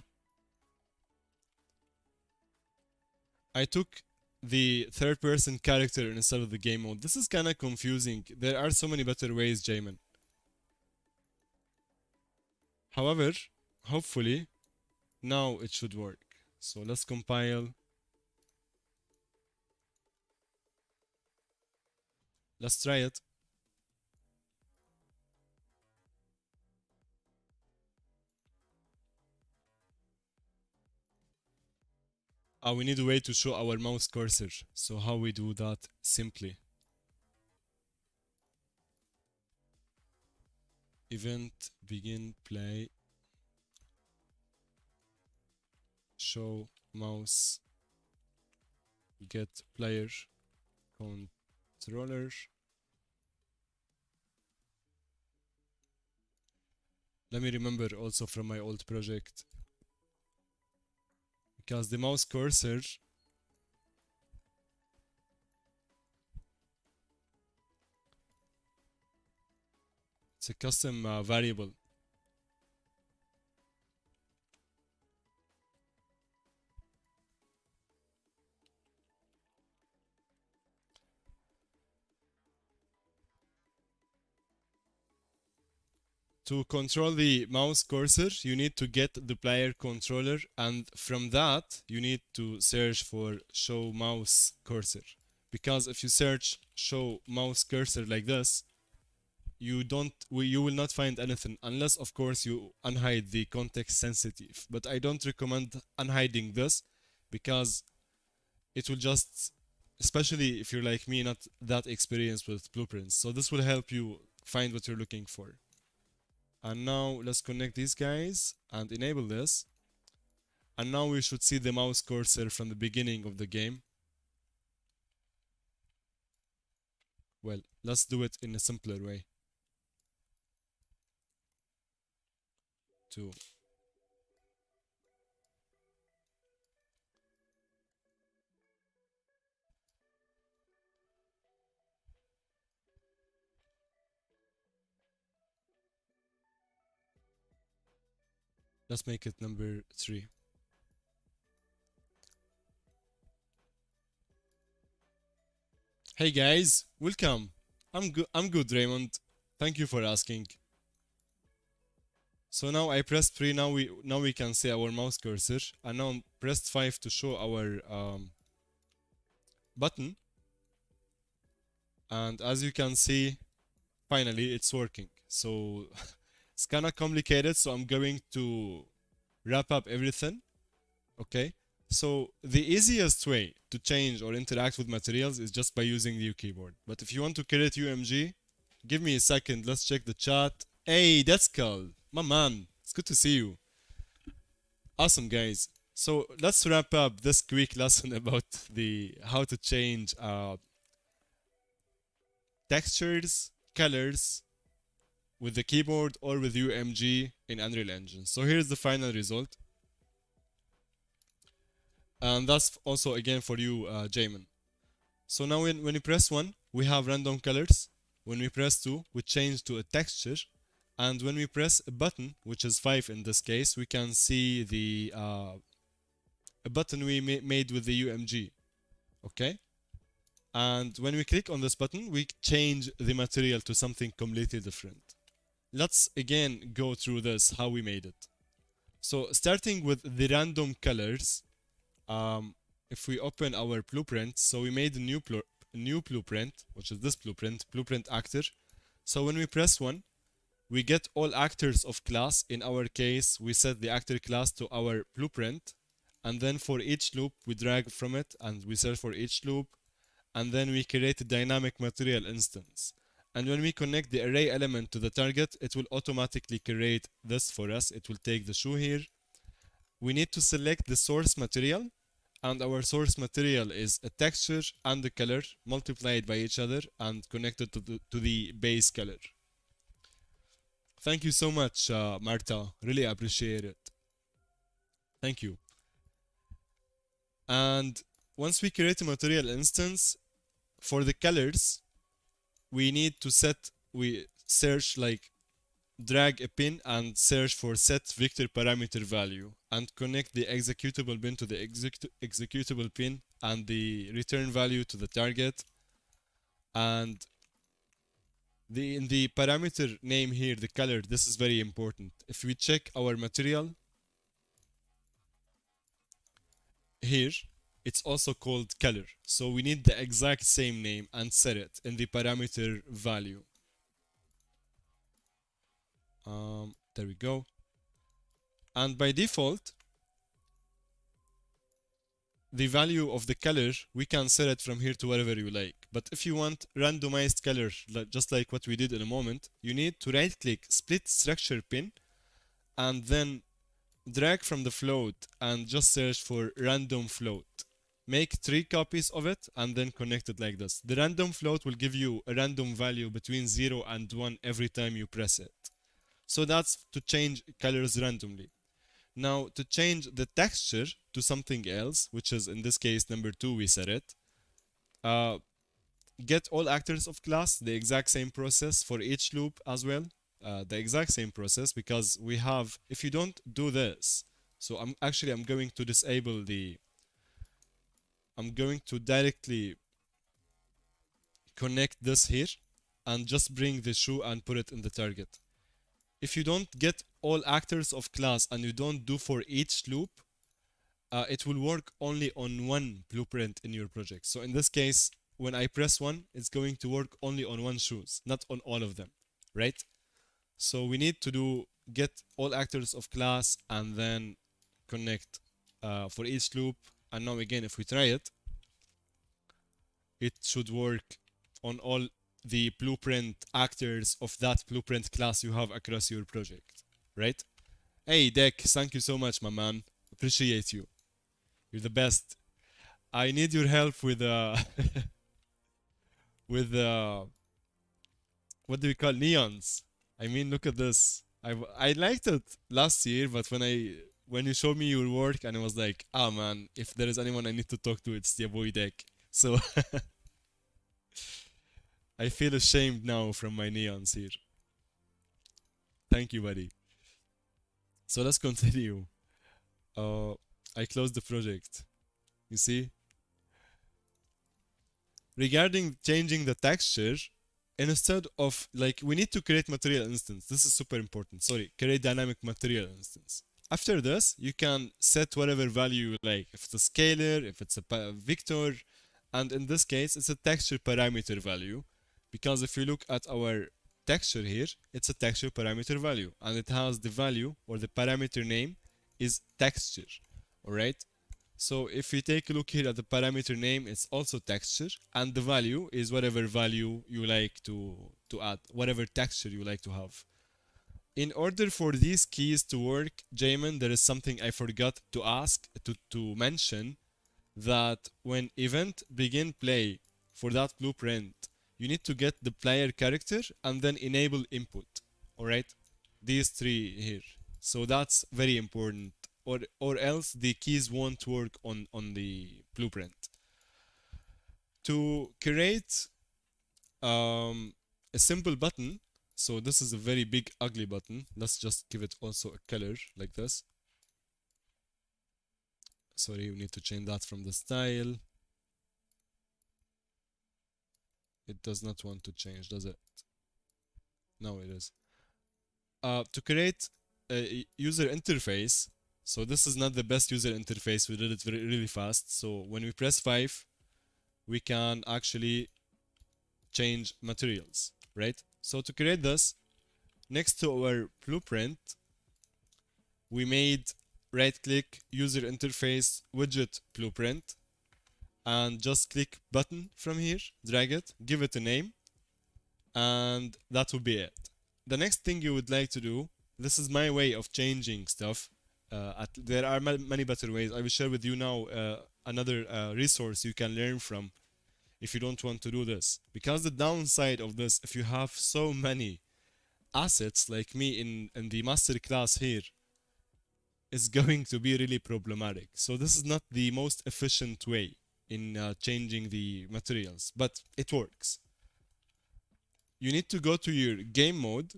I took the third person character instead of the game mode. This is kind of confusing. There are so many better ways, Jamin. However, hopefully, now it should work. So let's compile. Let's try it. We need a way to show our mouse cursor. So how we do that simply. Event begin play. Show mouse get player controller. Let me remember also from my old project. Because the mouse cursor it's a custom variable. To control the mouse cursor, you need to get the player controller, and from that, you need to search for show mouse cursor. Because if you search show mouse cursor like this, you will not find anything unless, of course, you unhide the context sensitive. But I don't recommend unhiding this because it will just, especially if you're like me, not that experienced with blueprints. So this will help you find what you're looking for. And now let's connect these guys and enable this. And now we should see the mouse cursor from the beginning of the game. Well, let's do it in a simpler way. Two. Let's make it number 3. Hey guys, welcome. I'm good, Raymond. Thank you for asking. So now I pressed 3. Now we can see our mouse cursor, and now I pressed 5 to show our button. And as you can see, finally it's working. So it's kind of complicated, so I'm going to wrap up everything. Okay, so the easiest way to change or interact with materials is just by using the keyboard. But if you want to create UMG, give me a second. Let's check the chat. Hey, that's Skull, my man. It's good to see you. Awesome, guys. So let's wrap up this quick lesson about the how to change textures, colors with the keyboard or with UMG in Unreal Engine. So here's the final result. And that's also again for you, Jamin. So now when you press 1, we have random colors. When we press 2, we change to a texture. And when we press a button, which is 5 in this case, we can see the a button we made with the UMG. Okay? And when we click on this button, we change the material to something completely different. Let's again go through this, how we made it. So starting with the random colors, if we open our blueprint, so we made a new blueprint, which is this blueprint actor. So when we press 1, we get all actors of class. In our case, we set the actor class to our blueprint, and then for each loop, we drag from it and we search for each loop, and then we create a dynamic material instance. And when we connect the array element to the target, it will automatically create this for us. It will take the shoe here. We need to select the source material, and our source material is a texture and a color multiplied by each other and connected to the base color. Thank you so much, Marta. Really appreciate it. Thank you. And once we create a material instance, for the colors, we need to we search, like drag a pin and search for set vector parameter value and connect the executable pin to the executable pin and the return value to the target. And in the parameter name here, the color, this is very important. If we check our material here, it's also called color. So we need the exact same name and set it in the parameter value. There we go. And by default, the value of the color, we can set it from here to wherever you like. But if you want randomized color, just like what we did in a moment, you need to right click, split structure pin, and then drag from the float and just search for random float. Make 3 copies of it and then connect it like this. The random float will give you a random value between 0 and 1 every time you press it. So that's to change colors randomly. Now to change the texture to something else, which is in this case number 2, we set it. Get all actors of class, the exact same process for each loop as well. The exact same process, because we have, if you don't do this, so I'm going to disable I'm going to directly connect this here and just bring the shoe and put it in the target. if you don't get all actors of class and you don't do for each loop, it will work only on one blueprint in your project. So in this case, when I press one, it's going to work only on one shoes, not on all of them, right? So we need to do get all actors of class and then connect for each loop. And now again, if we try it, it should work on all the blueprint actors of that blueprint class you have across your project, right? Hey, Deck, thank you so much, my man. Appreciate you. You're the best. I need your help with with what do we call neons? I mean, look at this. I liked it last year, but when you showed me your work, and I was like, ah man, if there is anyone I need to talk to, it's the boy Deck. So I feel ashamed now from my neons here. Thank you, buddy. So let's continue. Uh, I closed the project. You see? Regarding changing the texture, instead of like we need to create material instance. This is super important. Sorry, create dynamic material instance. After this, you can set whatever value you like. If it's a scalar, if it's a vector, and in this case, it's a texture parameter value. Because if you look at our texture here, it's a texture parameter value, and it has the value or the parameter name is texture. All right. So if you take a look here at the parameter name, it's also texture, and the value is whatever value you like to add, whatever texture you like to have. In order for these keys to work, Jamin, there is something I forgot to ask, to mention, that when event begin play for that blueprint, you need to get the player character and then enable input. Alright? These three here. So that's very important. Or else the keys won't work on the blueprint. To create a simple button, so this is a very big ugly button. Let's just give it also a color like this. Sorry, we need to change that from the style. It does not want to change, does it? No, it is. To create a user interface, so this is not the best user interface. We did it really fast. So when we press 5, we can actually change materials, right? So to create this, next to our blueprint, we made right-click user interface widget blueprint, and just click button from here, drag it, give it a name, and that will be it. The next thing you would like to do, this is my way of changing stuff. There are many better ways. I will share with you now another resource you can learn from if you don't want to do this. Because the downside of this, if you have so many assets like me in the master class here, is going to be really problematic. So this is not the most efficient way in changing the materials, but it works. You need to go to your game mode,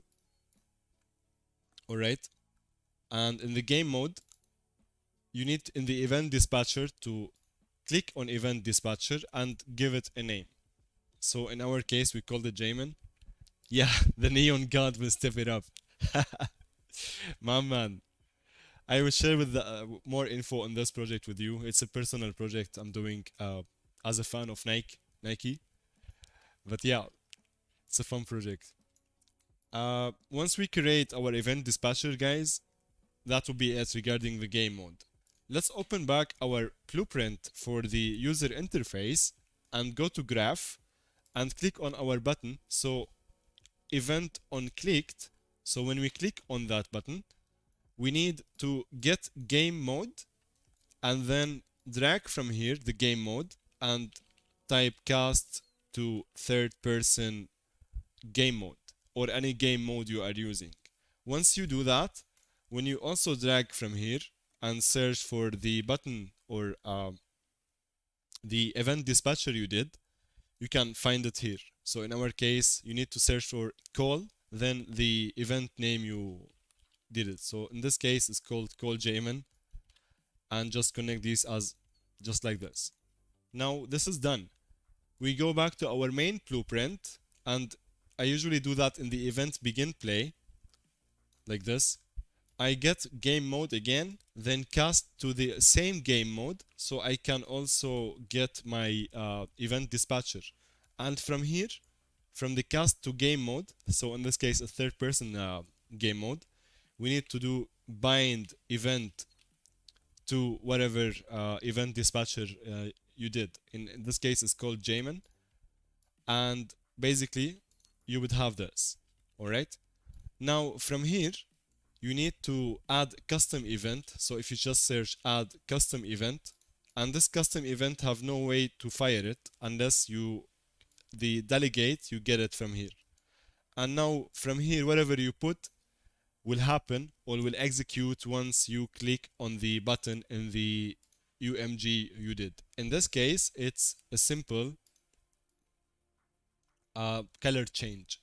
all right? And in the game mode, you need in the event dispatcher to click on event dispatcher and give it a name. So in our case, we called it Jamin. Yeah, the neon god will step it up. My man. I will share with more info on this project with you. It's a personal project I'm doing as a fan of Nike. But yeah, it's a fun project. Once we create our event dispatcher, guys, that will be it regarding the game mode. Let's open back our blueprint for the user interface and go to graph and click on our button. So event on clicked. So when we click on that button, we need to get game mode and then drag from here the game mode and type cast to third person game mode or any game mode you are using. Once you do that, when you also drag from here and search for the button or the event dispatcher you did, you can find it here. So in our case, you need to search for call, then the event name you did it. So in this case, it's called call Jamin, and just connect these as just like this. Now this is done. We go back to our main blueprint, and I usually do that in the event begin play. like this. I get game mode again, then cast to the same game mode, so I can also get my event dispatcher. And from here, from the cast to game mode, so in this case a third person game mode, we need to do bind event to whatever event dispatcher you did. In this case, it's called Jamin, and basically you would have this. All right. Now from here, you need to add custom event. So if you just search add custom event, and this custom event have no way to fire it unless you the delegate you get it from here. And now from here, whatever you put will happen or will execute once you click on the button in the UMG you did. In this case, it's a simple color change.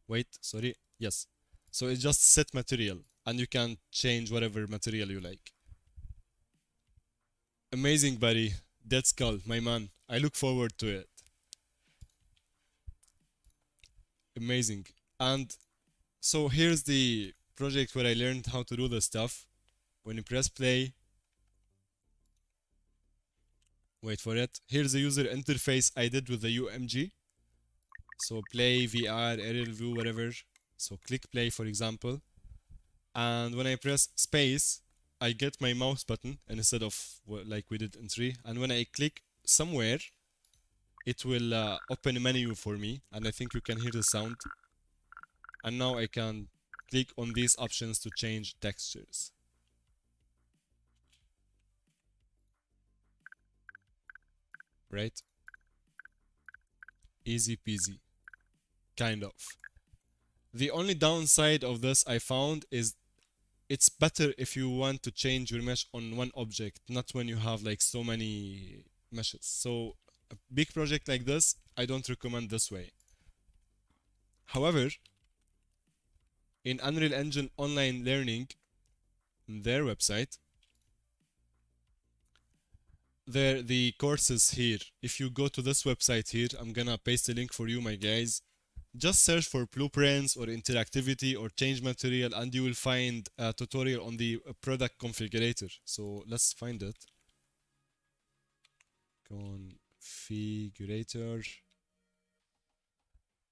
Wait, sorry. Yes. So it's just set material and you can change whatever material you like. Amazing, buddy. Dead Skull, my man. I look forward to it. Amazing. And so here's the project where I learned how to do this stuff. When you press play, wait for it. Here's the user interface I did with the UMG. So play, VR, aerial view, whatever. So click play, for example. And when I press space, I get my mouse button instead of like we did in 3. And when I click somewhere, it will open a menu for me. And I think you can hear the sound. And now I can click on these options to change textures. Right? Easy peasy. Kind of. The only downside of this I found is it's better if you want to change your mesh on one object, not when you have like so many meshes. So a big project like this, I don't recommend this way. However, in Unreal Engine Online Learning, their website, the courses here. If you go to this website here, I'm gonna paste a link for you, my guys. Just search for blueprints or interactivity or change material and you will find a tutorial on the product configurator. So let's find it. Configurator.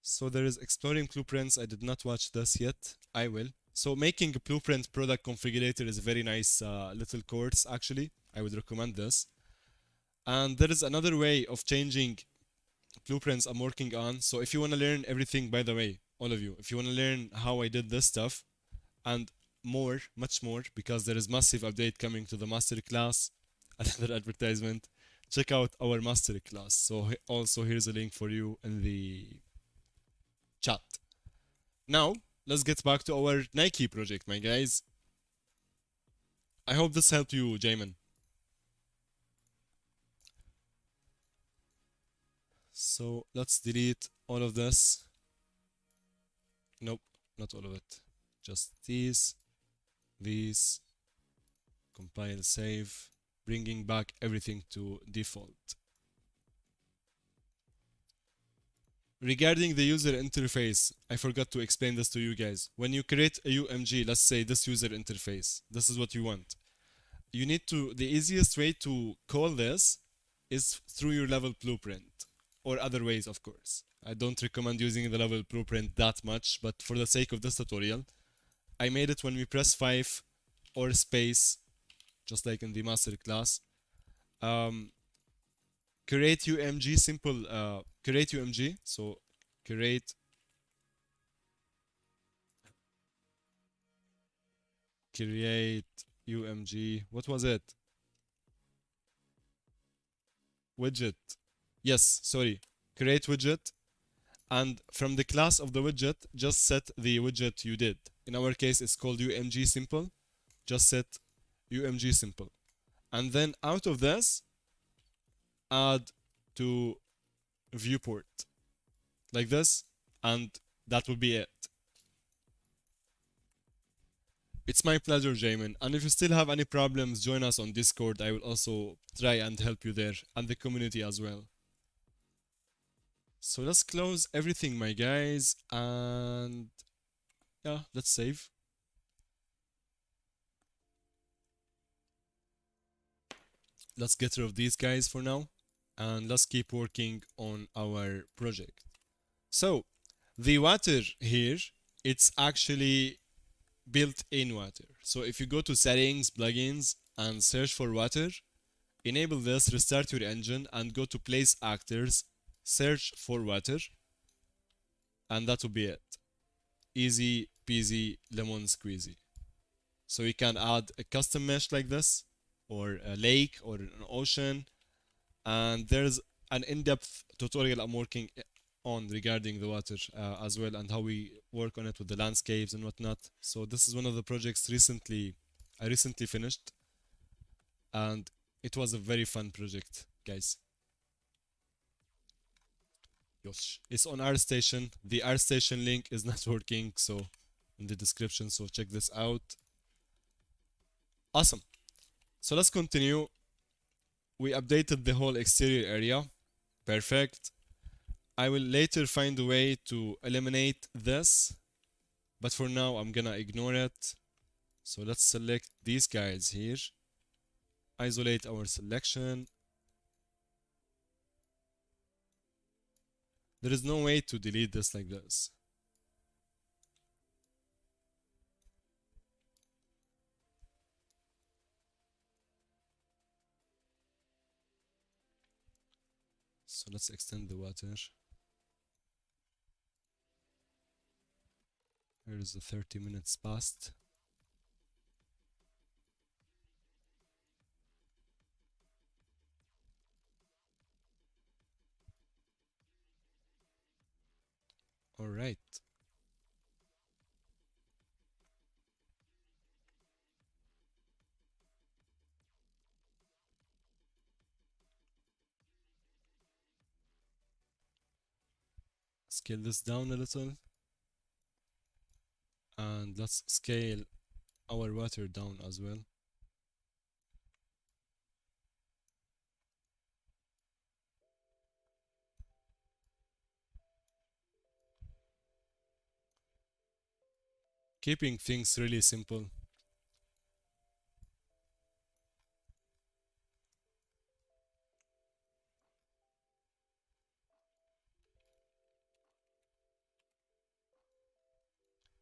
So there is exploring blueprints. I did not watch this yet. I will. So making a blueprint product configurator is a very nice little course actually. I would recommend this. And there is another way of changing blueprints I'm working on. So if you want to learn everything, by the way, all of you, if you want to learn how I did this stuff and more, much more, because there is massive update coming to the masterclass, another advertisement, check out our masterclass. So also here's a link for you in the chat. Now, let's get back to our Nike project, my guys. I hope this helped you, Jamin. So let's delete all of this. Nope, not all of it. Just these, compile, save, bringing back everything to default. Regarding the user interface, I forgot to explain this to you guys. When you create a UMG, let's say this user interface, this is what you want. You need to, the easiest way to call this is through your level blueprint. Or other ways, of course. I don't recommend using the level blueprint that much, but for the sake of this tutorial, I made it when we press 5 or space, just like in the master class. Create UMG, simple, create UMG, so create UMG, what was it? Widget. Yes, sorry. Create widget. And from the class of the widget, just set the widget you did. In our case, it's called UMG simple. Just set UMG simple. And then out of this, add to viewport. Like this. And that will be it. It's my pleasure, Jamin. And if you still have any problems, join us on Discord. I will also try and help you there. And the community as well. So let's close everything, my guys, and Yeah, let's save. Let's get rid of these guys for now, and let's keep working on our project. So the water here, it's actually built-in water. So if you go to settings, plugins, and search for water, enable this, restart your engine, and go to place actors, search for water, and that will be it. Easy peasy lemon squeezy. So you can add a custom mesh like this, or a lake, or an ocean, and there's an in-depth tutorial I'm working on regarding the water as well, and how we work on it with the landscapes and whatnot. So this is one of the projects I recently finished, and it was a very fun project, guys. Yosh. It's on ArtStation. The ArtStation link is not working, so in the description, so check this out. Awesome. So let's continue. We updated the whole exterior area. Perfect. I will later find a way to eliminate this, but for now I'm gonna ignore it. So let's select these guys here. Isolate our selection. There is no way to delete this like this. So let's extend the water. Here is the 30 minutes past. All right. Scale this down a little. And let's scale our water down as well. Keeping things really simple.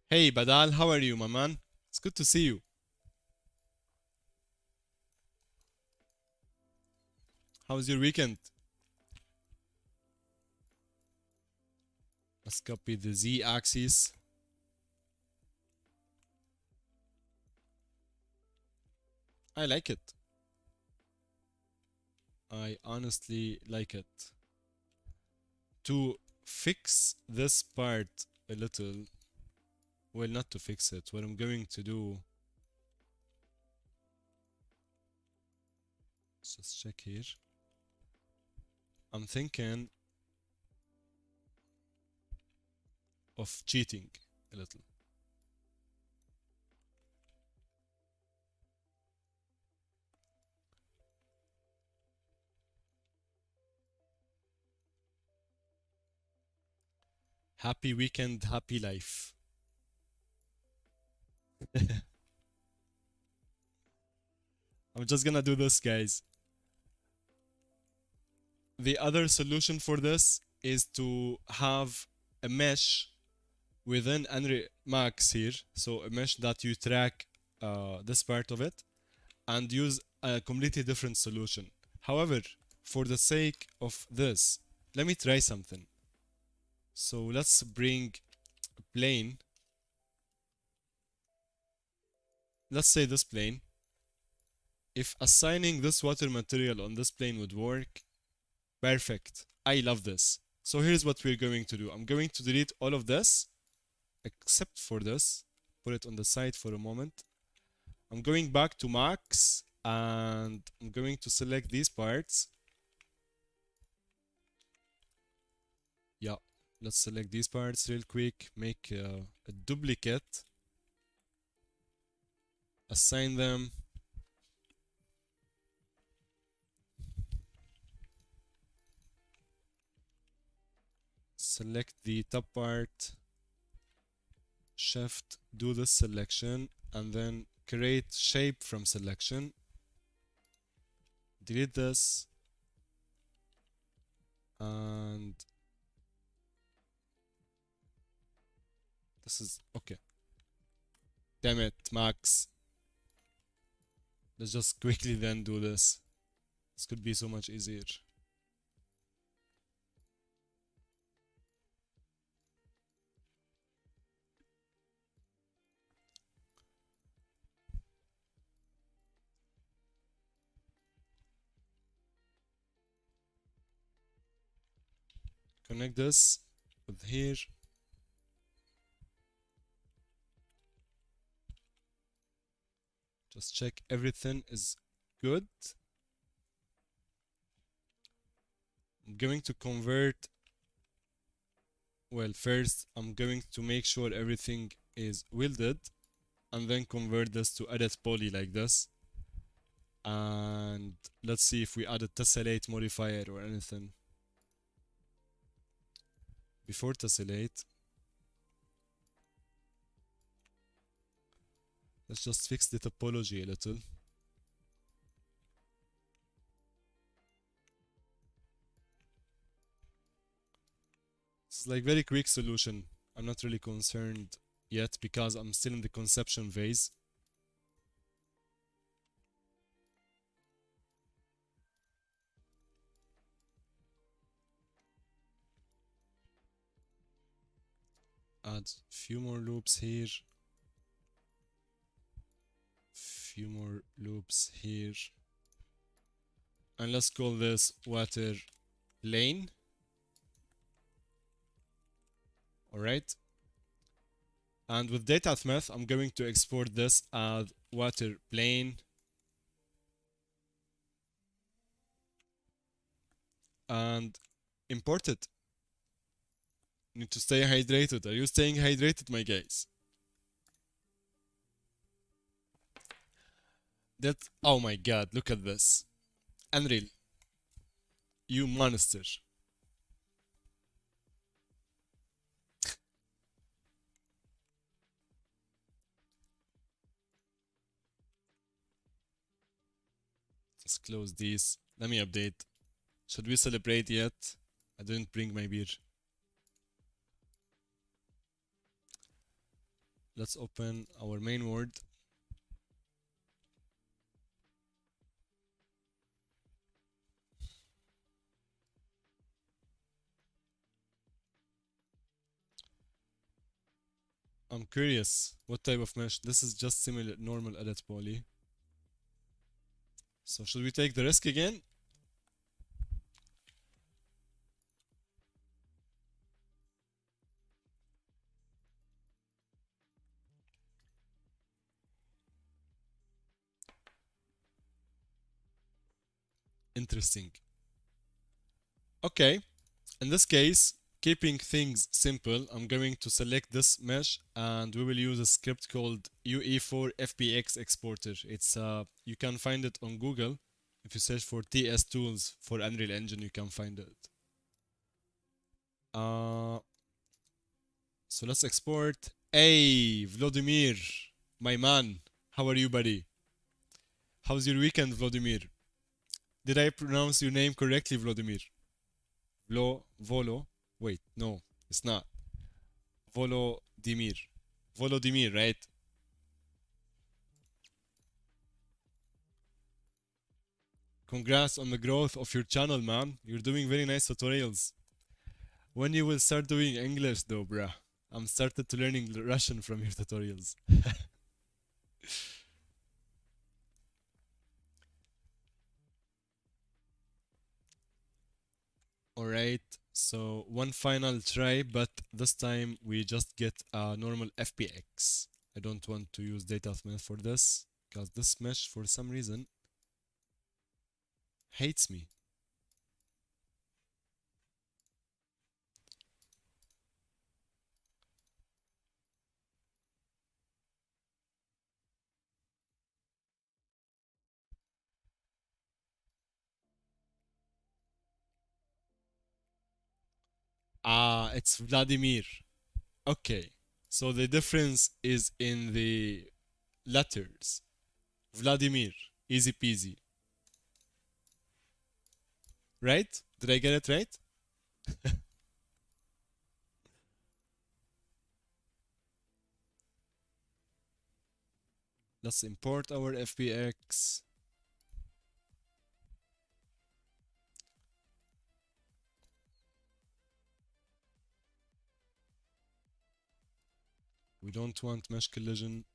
Hey Badal, how are you, my man? It's good to see you. How was your weekend? Let's copy the Z axis. I like it. I honestly like it. To fix this part a little, well, not to fix it, what I'm going to do, let's just check here. I'm thinking of cheating a little. Happy weekend, happy life. I'm just gonna do this, guys. The other solution for this is to have a mesh within Unreal Max here. So a mesh that you track this part of it, and use a completely different solution. However, for the sake of this, let me try something. So let's bring a plane. Let's say this plane. If assigning this water material on this plane would work, perfect. I love this. So here's what we're going to do. I'm going to delete all of this, except for this. Put it on the side for a moment. I'm going back to Max, and I'm going to select these parts. Yeah, let's select these parts real quick. Make a duplicate. Assign them. Select the top part. shift, do this selection, and then create shape from selection. Delete this, and this is okay. Damn it, Max. Let's just quickly then do this. This could be so much easier. Connect this with here. Just check everything is good. I'm going to convert. Well, first I'm going to make sure everything is welded, and then convert this to edit poly like this. And let's see if we add a tessellate modifier or anything. Before tessellate, let's just fix the topology a little. It's like very quick solution. I'm not really concerned yet because I'm still in the conception phase. Add few more loops here. Few more loops here. And let's call this water lane. Alright. And with data.math, I'm going to export this as water plane. And import it. Need to stay hydrated. Are you staying hydrated, my guys? That, oh my god, look at this. Unreal. You monster. Let's close these. Let me update. Should we celebrate yet? I didn't bring my beer. Let's open our main word. I'm curious what type of mesh. This is just similar normal edit poly. So should we take the risk again? Interesting. Okay, in this case, keeping things simple, I'm going to select this mesh and we will use a script called UE4FBX exporter. It's you can find it on Google. If you search for TS tools for Unreal Engine, you can find it. So let's export. Hey, Vladimir, my man, how are you, buddy? How's your weekend, Vladimir? Did I pronounce your name correctly, Vladimir? Volo? Wait, no, it's not. Volodymyr. Volodymyr, right? Congrats on the growth of your channel, man. You're doing very nice tutorials. When you will start doing English, though, bruh? I'm started to learning Russian from your tutorials. Alright, so one final try, but this time we just get a normal FPX. I don't want to use data math for this, because this mesh, for some reason, hates me. Ah, it's Vladimir. Okay, So the difference is in the letters. Vladimir, easy peasy. Right? Did I get it right? Let's import our FBX. We don't want mesh collision.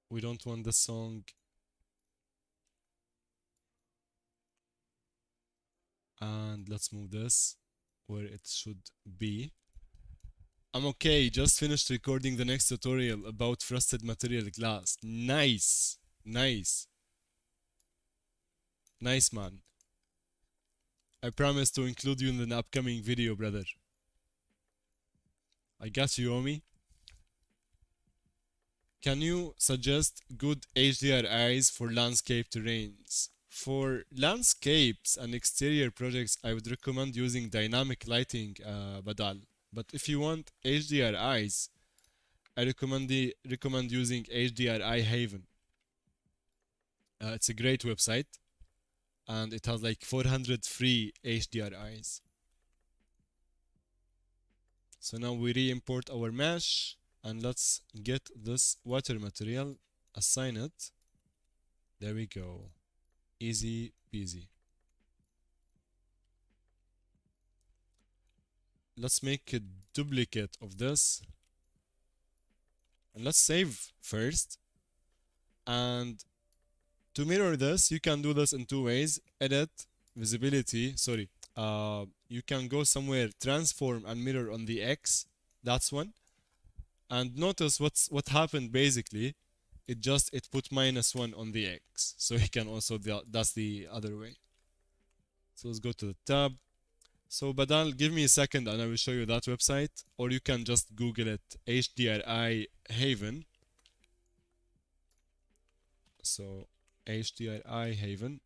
We don't want the song. And let's move this where it should be. I'm okay, just finished recording the next tutorial about frosted material glass. Nice, nice, nice man. I promise to include you in the upcoming video, brother. I got you, Omi. Can you suggest good HDRIs for landscape terrains? For landscapes and exterior projects, I would recommend using dynamic lighting, Badal. But if you want HDRIs, I recommend using HDRI Haven. It's a great website, and it has like 400 free HDRIs. So now we re-import our mesh, and let's get this water material, assign it. There we go. Easy peasy. Let's make a duplicate of this. And let's save first. And to mirror this, you can do this in two ways. Edit, visibility, sorry. You can go somewhere, transform and mirror on the X. That's one. And notice what happened basically. It put -1 on the X. So you can also, that's the other way. So let's go to the tab. So Badal, give me a second and I will show you that website. Or you can just Google it, HDRI Haven. So HDRI Haven.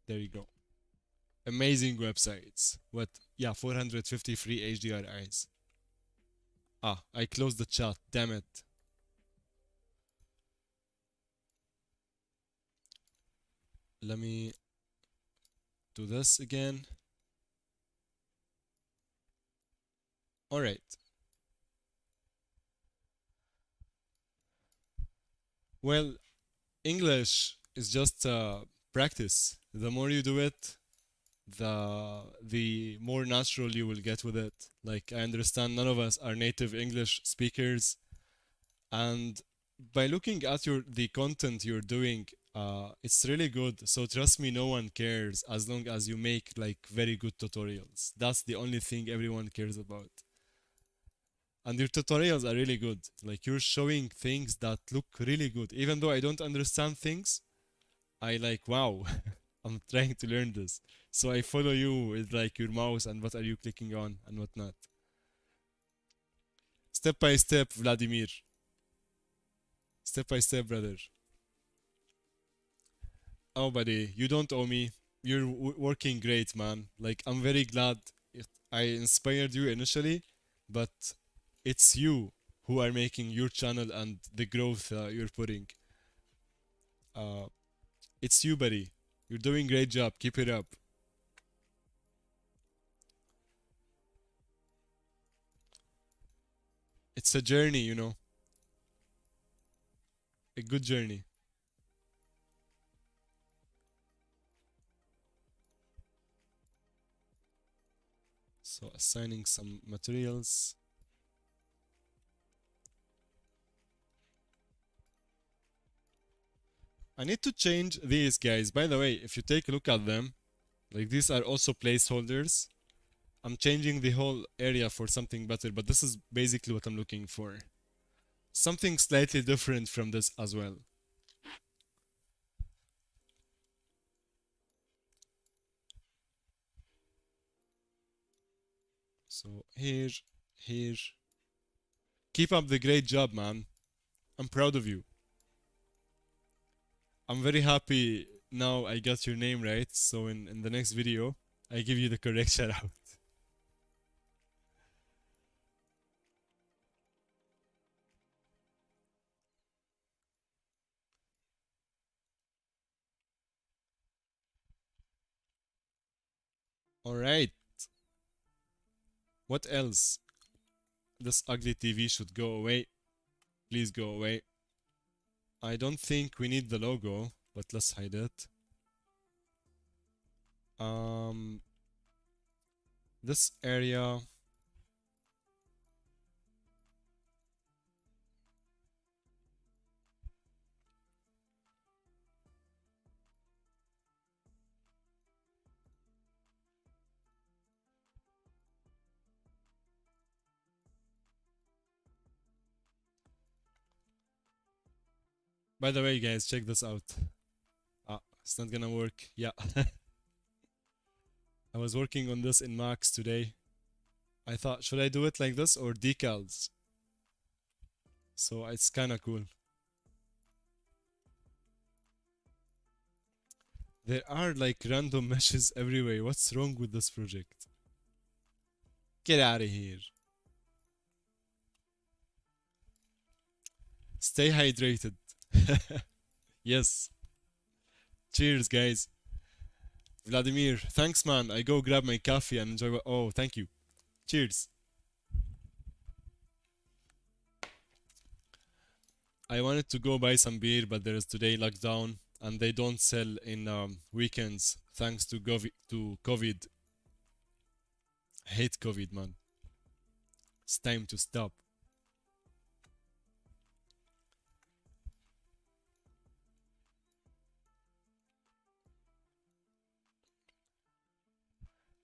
There you go. Amazing websites. What? Yeah, 450 free HDRIs. Ah, I closed the chat. Damn it. Let me do this again. All right. Well, English is just practice. The more you do it, the more natural you will get with it. Like, I understand none of us are native English speakers, and by looking at the content you're doing, it's really good. So trust me, no one cares as long as you make like very good tutorials. That's the only thing everyone cares about. And your tutorials are really good. Like, you're showing things that look really good. Even though I don't understand things, I like, wow, I'm trying to learn this. So I follow you with like your mouse and what are you clicking on and whatnot. Step by step, Vladimir. Step by step, brother. Oh, buddy, you don't owe me. You're working great, man. Like, I'm very glad I inspired you initially, but it's you who are making your channel and the growth you're putting. Uh, it's you, buddy. You're doing great job. Keep it up. It's a journey, you know, a good journey. So assigning some materials. I need to change these guys. By the way, if you take a look at them, like these are also placeholders. I'm changing the whole area for something better, but this is basically what I'm looking for. Something slightly different from this as well. So here, here. Keep up the great job, man. I'm proud of you. I'm very happy now I got your name right. So in the next video, I give you the correct shout out. Alright, what else? This ugly TV should go away. Please go away. I don't think we need the logo, but let's hide it. Um, this area. By the way, guys, check this out. Ah, it's not gonna work. Yeah. I was working on this in Max today. I thought, should I do it like this or decals? So it's kind of cool. There are like random meshes everywhere. What's wrong with this project? Get out of here. Stay hydrated. Yes. Cheers, guys. Vladimir, thanks, man. I go grab my coffee and enjoy. Oh, thank you. Cheers. I wanted to go buy some beer, but there is today lockdown and they don't sell in weekends thanks to COVID. I hate COVID, man. It's time to stop.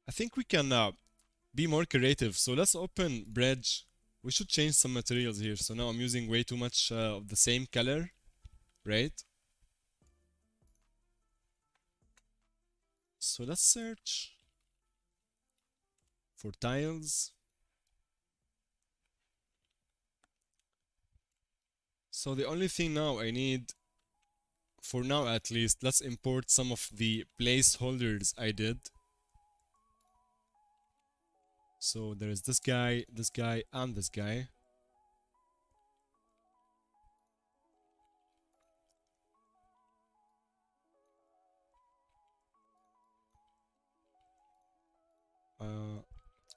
I think we can be more creative. So let's open bridge. We should change some materials here. So now I'm using way too much of the same color, right? So let's search for tiles. So the only thing now I need, for now at least, let's import some of the placeholders I did. So there is this guy, and this guy.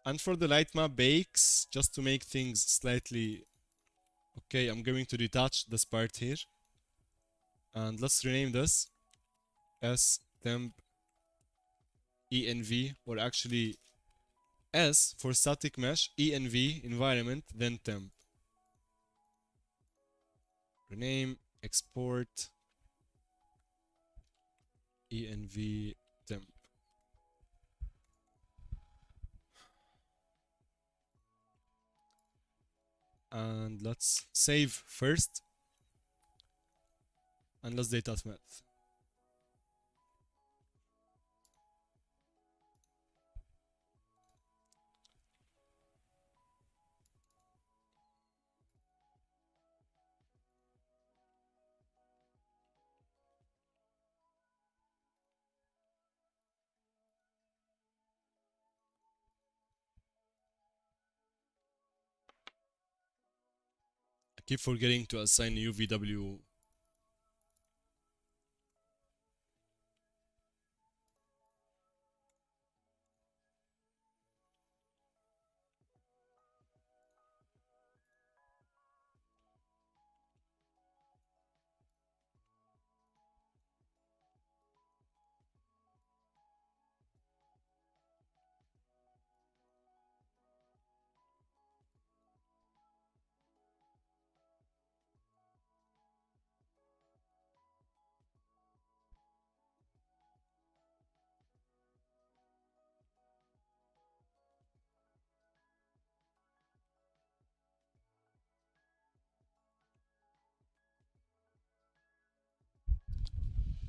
And for the light map bakes, just to make things slightly... Okay, I'm going to detach this part here. And let's rename this S temp env, or actually S for static mesh, env environment, then temp. Rename, export, env temp. And let's save first. And let's data math. I keep forgetting to assign UVW.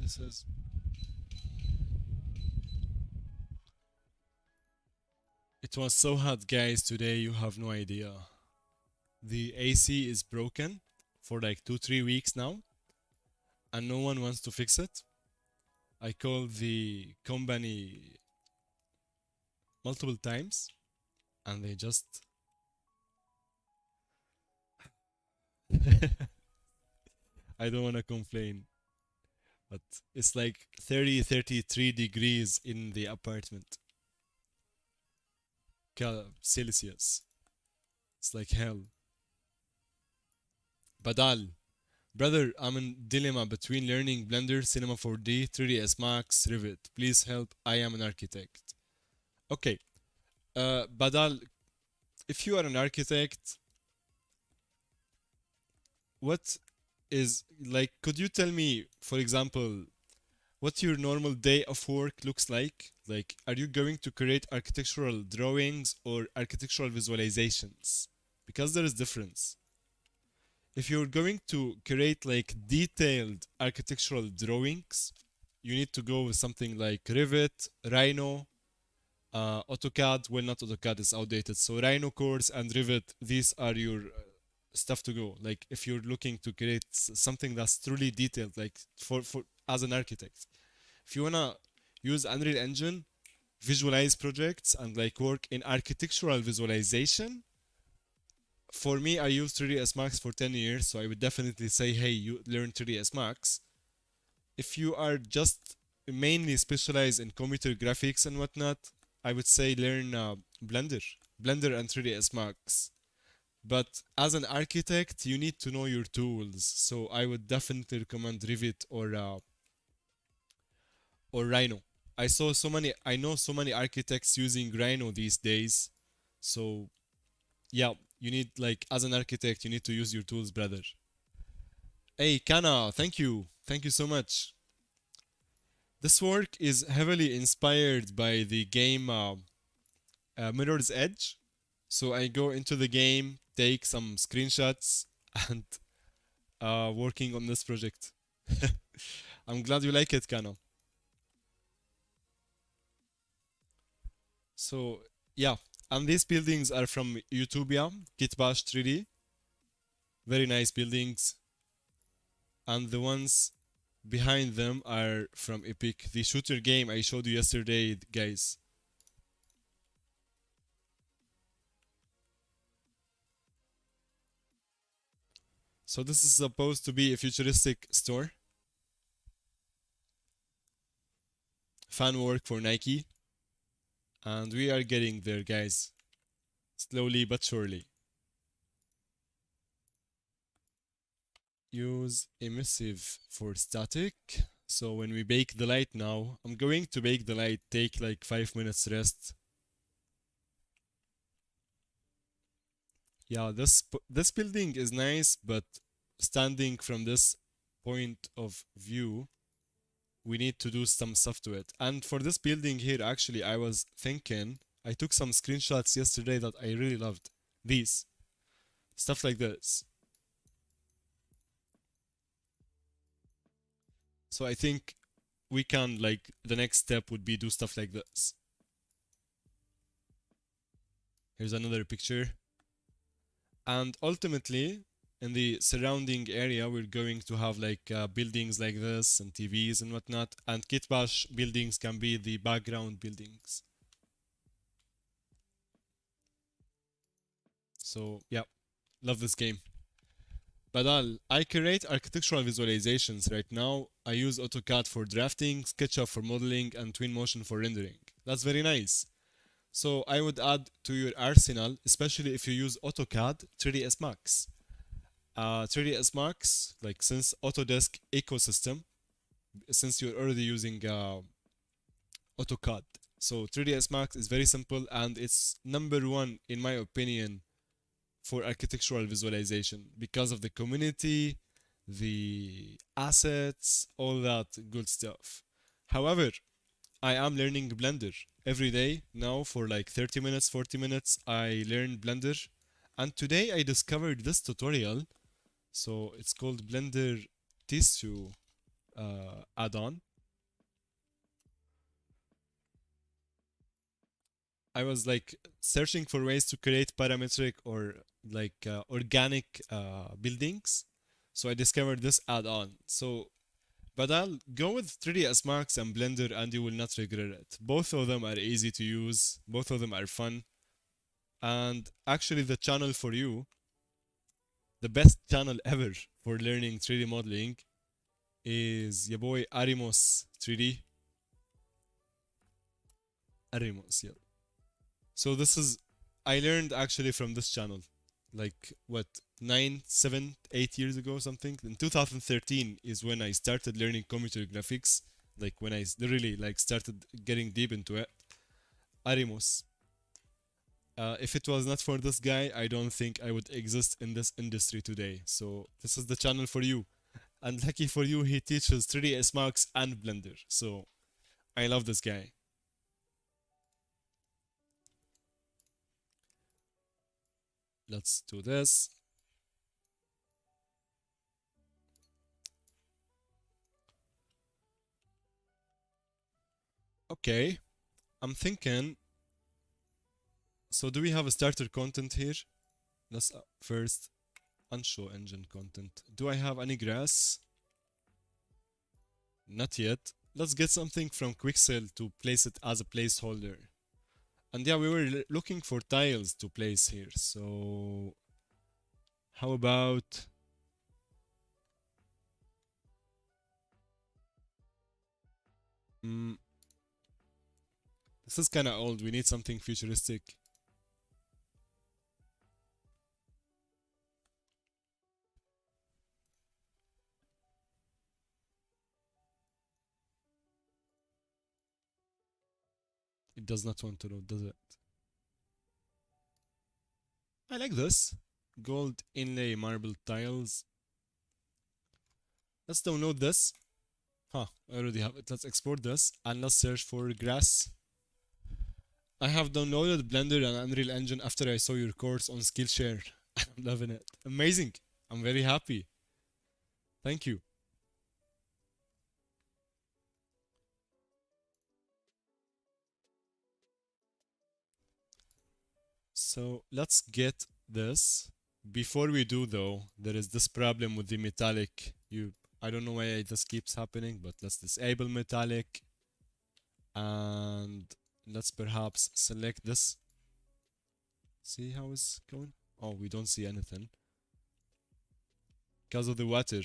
This is... It was so hot, guys, today, you have no idea. The AC is broken for like 2-3 weeks now, and no one wants to fix it. I called the company multiple times, and they just... I don't want to complain, but it's like 30, 33 degrees in the apartment. Celsius. It's like hell. Badal. Brother, I'm in dilemma between learning Blender, Cinema 4D, 3ds Max, Revit. Please help. I am an architect. Okay. Badal, if you are an architect, what is like, could you tell me, for example, what your normal day of work looks like? Like, are you going to create architectural drawings or architectural visualizations? Because there is difference. If you're going to create like detailed architectural drawings, you need to go with something like Revit, Rhino, AutoCAD. Well, not AutoCAD, is outdated. So Rhino course and Revit, these are your stuff to go. Like if you're looking to create something that's truly detailed, like for as an architect. If you wanna use Unreal Engine, visualize projects and like work in architectural visualization. For me, I used 3ds Max for 10 years, so I would definitely say, hey, you learn 3ds Max. If you are just mainly specialized in computer graphics and whatnot, I would say learn Blender and 3ds Max. But as an architect, you need to know your tools. So I would definitely recommend Revit or Rhino. I know so many architects using Rhino these days. So yeah, you need like as an architect, you need to use your tools, brother. Hey, Kana, thank you. Thank you so much. This work is heavily inspired by the game Mirror's Edge. So I go into the game, take some screenshots, and working on this project. I'm glad you like it, Kana. So yeah, and these buildings are from Utopia, Kitbash 3D. Very nice buildings. And the ones behind them are from Epic, the shooter game I showed you yesterday, guys. So this is supposed to be a futuristic store. Fan work for Nike. And we are getting there, guys. Slowly but surely. Use emissive for static. So when we bake the light now, I'm going to bake the light, take like 5 minutes rest. Yeah, this building is nice, but standing from this point of view, we need to do some stuff to it. And for this building here, actually, I was thinking, I took some screenshots yesterday that I really loved. These. Stuff like this. So I think we can, like, the next step would be do stuff like this. Here's another picture. And ultimately, in the surrounding area, we're going to have like buildings like this and TVs and whatnot. And Kitbash buildings can be the background buildings. So yeah, love this game. Badal, I create architectural visualizations right now. I use AutoCAD for drafting, SketchUp for modeling, and Twinmotion for rendering. That's very nice. So I would add to your arsenal, especially if you use AutoCAD, 3ds Max. 3ds Max, like since Autodesk ecosystem, since you're already using AutoCAD. So 3ds Max is very simple and it's number one, in my opinion, for architectural visualization because of the community, the assets, all that good stuff. However, I am learning Blender every day now for like 30 minutes, 40 minutes. I learn Blender. And today I discovered this tutorial. So it's called Blender Tissue add-on. I was like searching for ways to create parametric or like organic buildings. So I discovered this add-on. So, but I'll go with 3ds Max and Blender and you will not regret it. Both of them are easy to use. Both of them are fun. And actually the channel for you, the best channel ever for learning 3D modeling is your boy Arimos 3D. Arimos, yeah. So this is I learned actually from this channel, like what, 9, 7, 8 years ago, something. In 2013 is when I started learning computer graphics, like when I really like started getting deep into it. Arimus. If it was not for this guy, I don't think I would exist in this industry today. So this is the channel for you. And lucky for you, he teaches 3ds Max and Blender. So I love this guy. Let's do this. Okay, I'm thinking. So do we have a starter content here? Let's first unshow engine content. Do I have any grass? Not yet. Let's get something from Quixel to place it as a placeholder. And yeah, we were looking for tiles to place here. So how about mm, this is kind of old. We need something futuristic. It does not want to load, does it? I like this. Gold inlay marble tiles. Let's download this. Huh, I already have it. Let's export this and let's search for grass. I have downloaded Blender and Unreal Engine after I saw your course on Skillshare. I'm loving it. Amazing. I'm very happy. Thank you. So let's get this. Before we do though, there is this problem with the metallic. I don't know why this keeps happening, but let's disable metallic and let's perhaps select this. See how it's going? Oh, we don't see anything because of the water.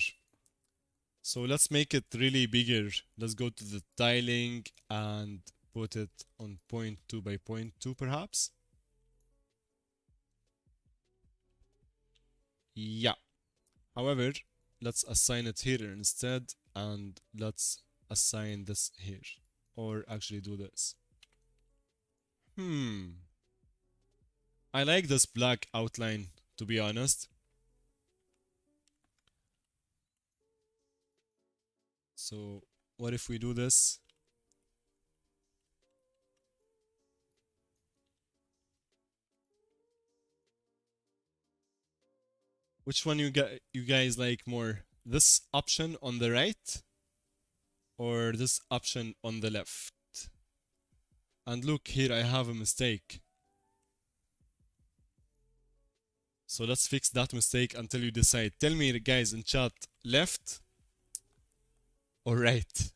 So let's make it really bigger. Let's go to the tiling and put it on 0.2 by 0.2 perhaps. Yeah. However, let's assign it here instead and let's assign this here. Or actually do this. I like this black outline, to be honest. So what if we do this? Which one you guys like more? This option on the right or this option on the left? And look here, I have a mistake. So let's fix that mistake until you decide. Tell me guys in chat, left or right?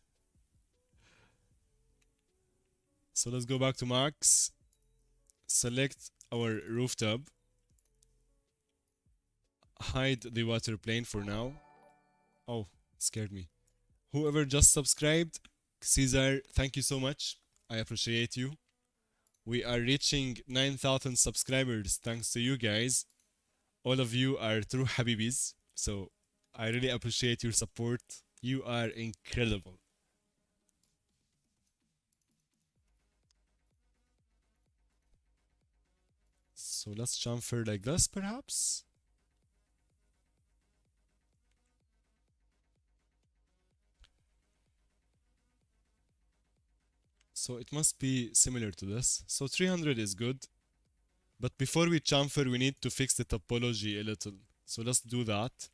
So let's go back to Max. Select our rooftop. Hide the water plane for now. Oh, it scared me. Whoever just subscribed, Caesar, thank you so much. I appreciate you. We are reaching 9,000 subscribers thanks to you guys. All of you are true Habibis. So I really appreciate your support. You are incredible. So let's chamfer like this perhaps. So it must be similar to this. So 300 is good. But before we chamfer, we need to fix the topology a little. So let's do that.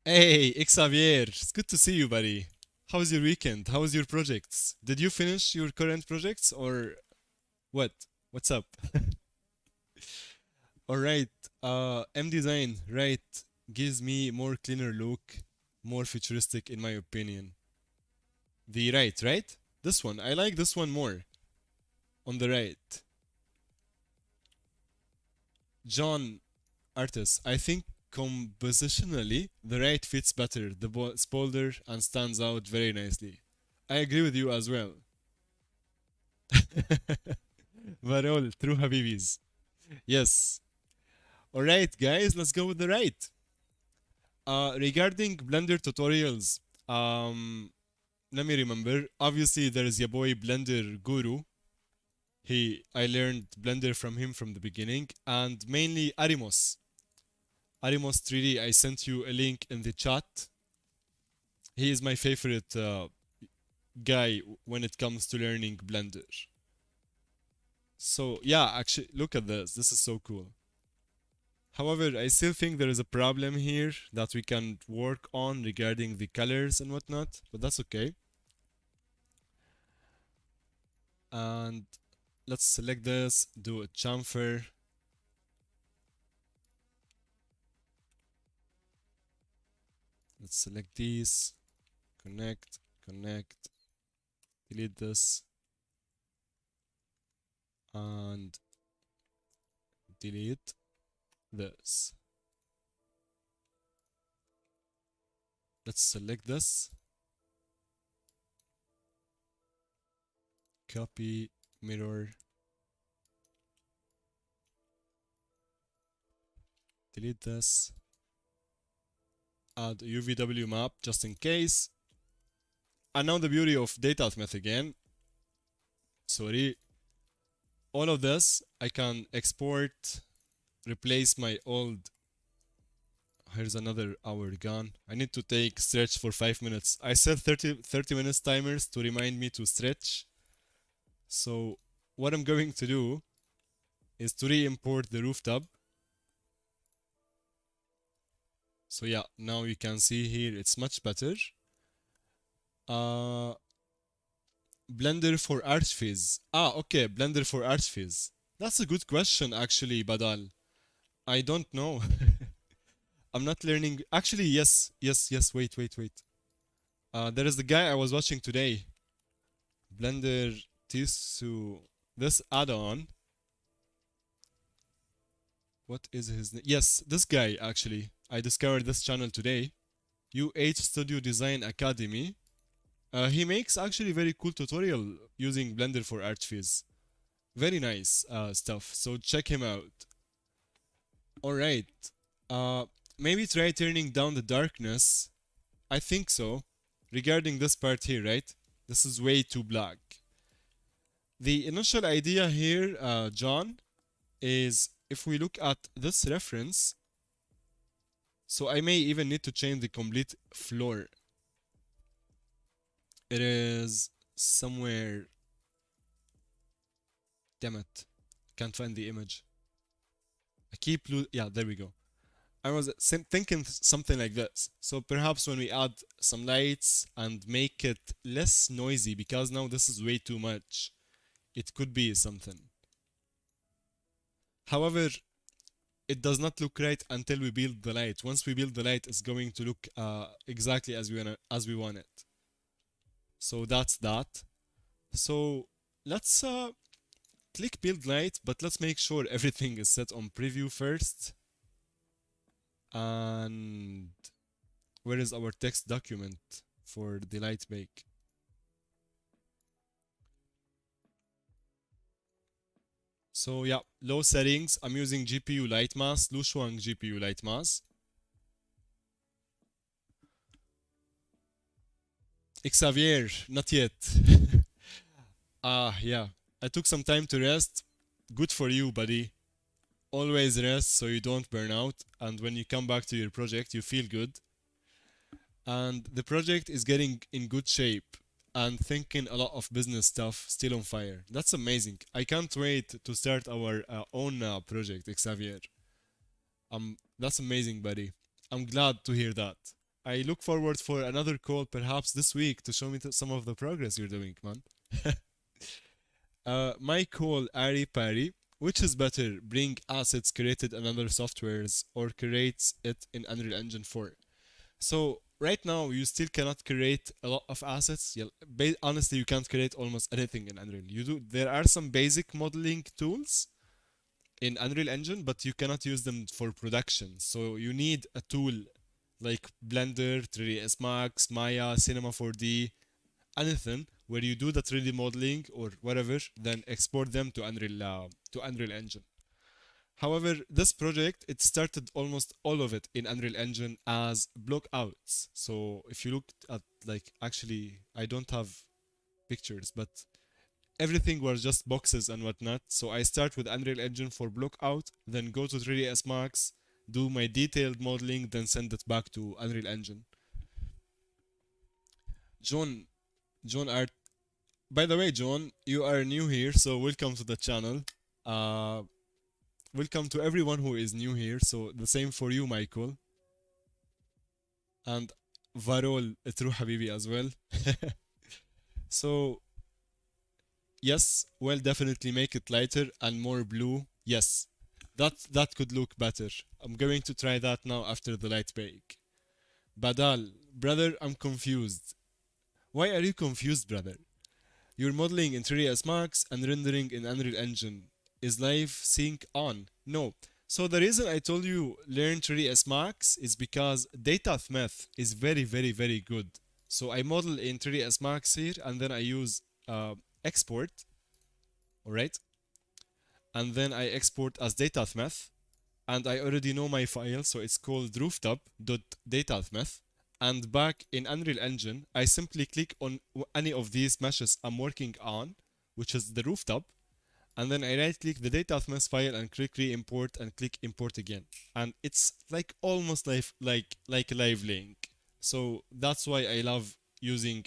Hey, Xavier, it's good to see you, buddy. How was your weekend? How was your projects? Did you finish your current projects or what? What's up? All right. M design, right, gives me more cleaner look, more futuristic in my opinion. The right? This one. I like this one more. On the right. John Artis, I think compositionally the right fits better. The spolder and stands out very nicely. I agree with you as well. Varol, true Habibis. Yes. Alright, guys, let's go with the right. Regarding Blender tutorials, um, let me remember. Obviously, there is your boy Blender Guru. I learned Blender from him from the beginning, and mainly Arimos. Arimos 3D. I sent you a link in the chat. He is my favorite guy when it comes to learning Blender. So yeah, actually, look at this. This is so cool. However, I still think there is a problem here that we can work on regarding the colors and whatnot, but that's okay. And let's select this, do a chamfer. Let's select these, connect, connect, delete this, and delete this. Let's select this, copy, mirror, delete this, add a UVW map just in case. And now the beauty of data.math again. Sorry. All of this, I can export, replace my old. Here's another hour gone. I need to take stretch for 5 minutes. I set 30 minutes timers to remind me to stretch. So what I'm going to do is to re-import the rooftop. So yeah, now you can see here it's much better. Blender for Archviz. Okay, Blender for Archviz. That's a good question actually, Badal. I don't know. I'm not learning. Actually, yes, yes, yes. Wait, wait, wait. There is the guy I was watching today. Blender Tisu. This add-on. What is his name? Yes, this guy actually. I discovered this channel today. UH Studio Design Academy. He makes actually very cool tutorial using Blender for Archviz. Very nice stuff. So check him out. Alright. Uh, maybe try turning down the darkness. I think so. Regarding this part here, right? This is way too black. The initial idea here, John, is if we look at this reference, so I may even need to change the complete floor. It is somewhere. Damn it. Can't find the image. I keep yeah, there we go. I was thinking something like this. So perhaps when we add some lights and make it less noisy, because now this is way too much, it could be something. However, it does not look right until we build the light. Once we build the light, it's going to look exactly as we want it. So that's that. So let's click build light, but let's make sure everything is set on preview first. And where is our text document for the light bake? So yeah, low settings. I'm using GPU light mask, Lushuang GPU light mask. Xavier, not yet. Yeah. I took some time to rest. Good for you, buddy. Always rest so you don't burn out. And when you come back to your project, you feel good. And the project is getting in good shape and thinking a lot of business stuff still on fire. That's amazing. I can't wait to start our own project, Xavier. That's amazing, buddy. I'm glad to hear that. I look forward for another call perhaps this week to show me some of the progress you're doing, man. My call, Ari Pari, which is better, bring assets created in other softwares or creates it in Unreal Engine 4? So right now you still cannot create a lot of assets. Honestly, you can't create almost anything in Unreal. There are some basic modeling tools in Unreal Engine, but you cannot use them for production. So you need a tool like Blender, 3ds Max, Maya, Cinema 4D, anything where you do the 3D modeling or whatever, then export them to Unreal Engine. However, this project, it started almost all of it in Unreal Engine as block outs. So if you look at, like, actually, I don't have pictures, but everything was just boxes and whatnot. So I start with Unreal Engine for block out, then go to 3ds Max, do my detailed modeling, then send it back to Unreal Engine. John, John Art. By the way, John, you are new here, so welcome to the channel. Uh, Welcome to everyone who is new here. So the same for you, Michael, and Varol True Habibi as well. So yes, well, definitely make it lighter and more blue. Yes, that could look better. I'm going to try that now after the light bake. Badal, brother, I'm confused. Why are you confused, brother? You're modeling in 3ds Max and rendering in Unreal Engine. Is live sync on? No. So the reason I told you learn 3ds Max is because data math is very, very, very good. So I model in 3ds Max here and then I use export, alright? And then I export as datathmath, and I already know my file, so it's called rooftop.datathmath. And back in Unreal Engine, I simply click on any of these meshes I'm working on, which is the rooftop, and then I right click the datathmath file and click re-import and click import again. And it's like almost like a live link. So that's why I love using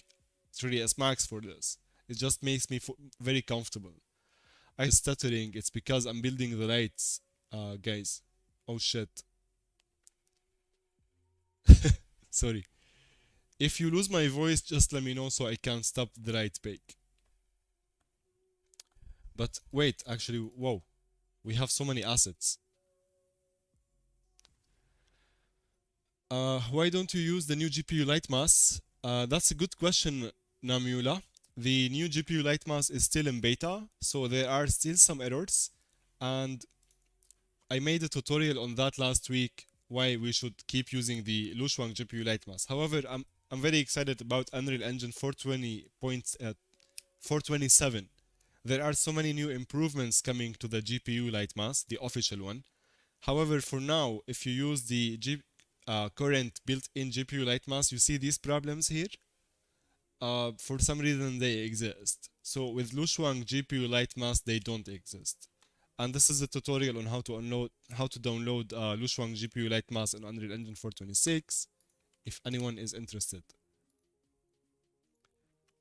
3ds Max for this. It just makes me very comfortable. I stuttering. It's because I'm building the lights, guys. Oh shit. Sorry. If you lose my voice, just let me know so I can stop the light bake. But wait, actually, whoa. We have so many assets. Why don't you use the new GPU Lightmass? That's a good question, Namula. The new GPU Lightmass is still in beta, so there are still some errors. And I made a tutorial on that last week, why we should keep using the Lushuang GPU Lightmass. However, I'm very excited about Unreal Engine 427. There are so many new improvements coming to the GPU Lightmass, the official one. However, for now, if you use the current built-in GPU Lightmass, you see these problems here. For some reason, they exist. So with Lushuang GPU Lightmass, they don't exist. And this is a tutorial on how to download Lushuang GPU Lightmass in Unreal Engine 426, if anyone is interested.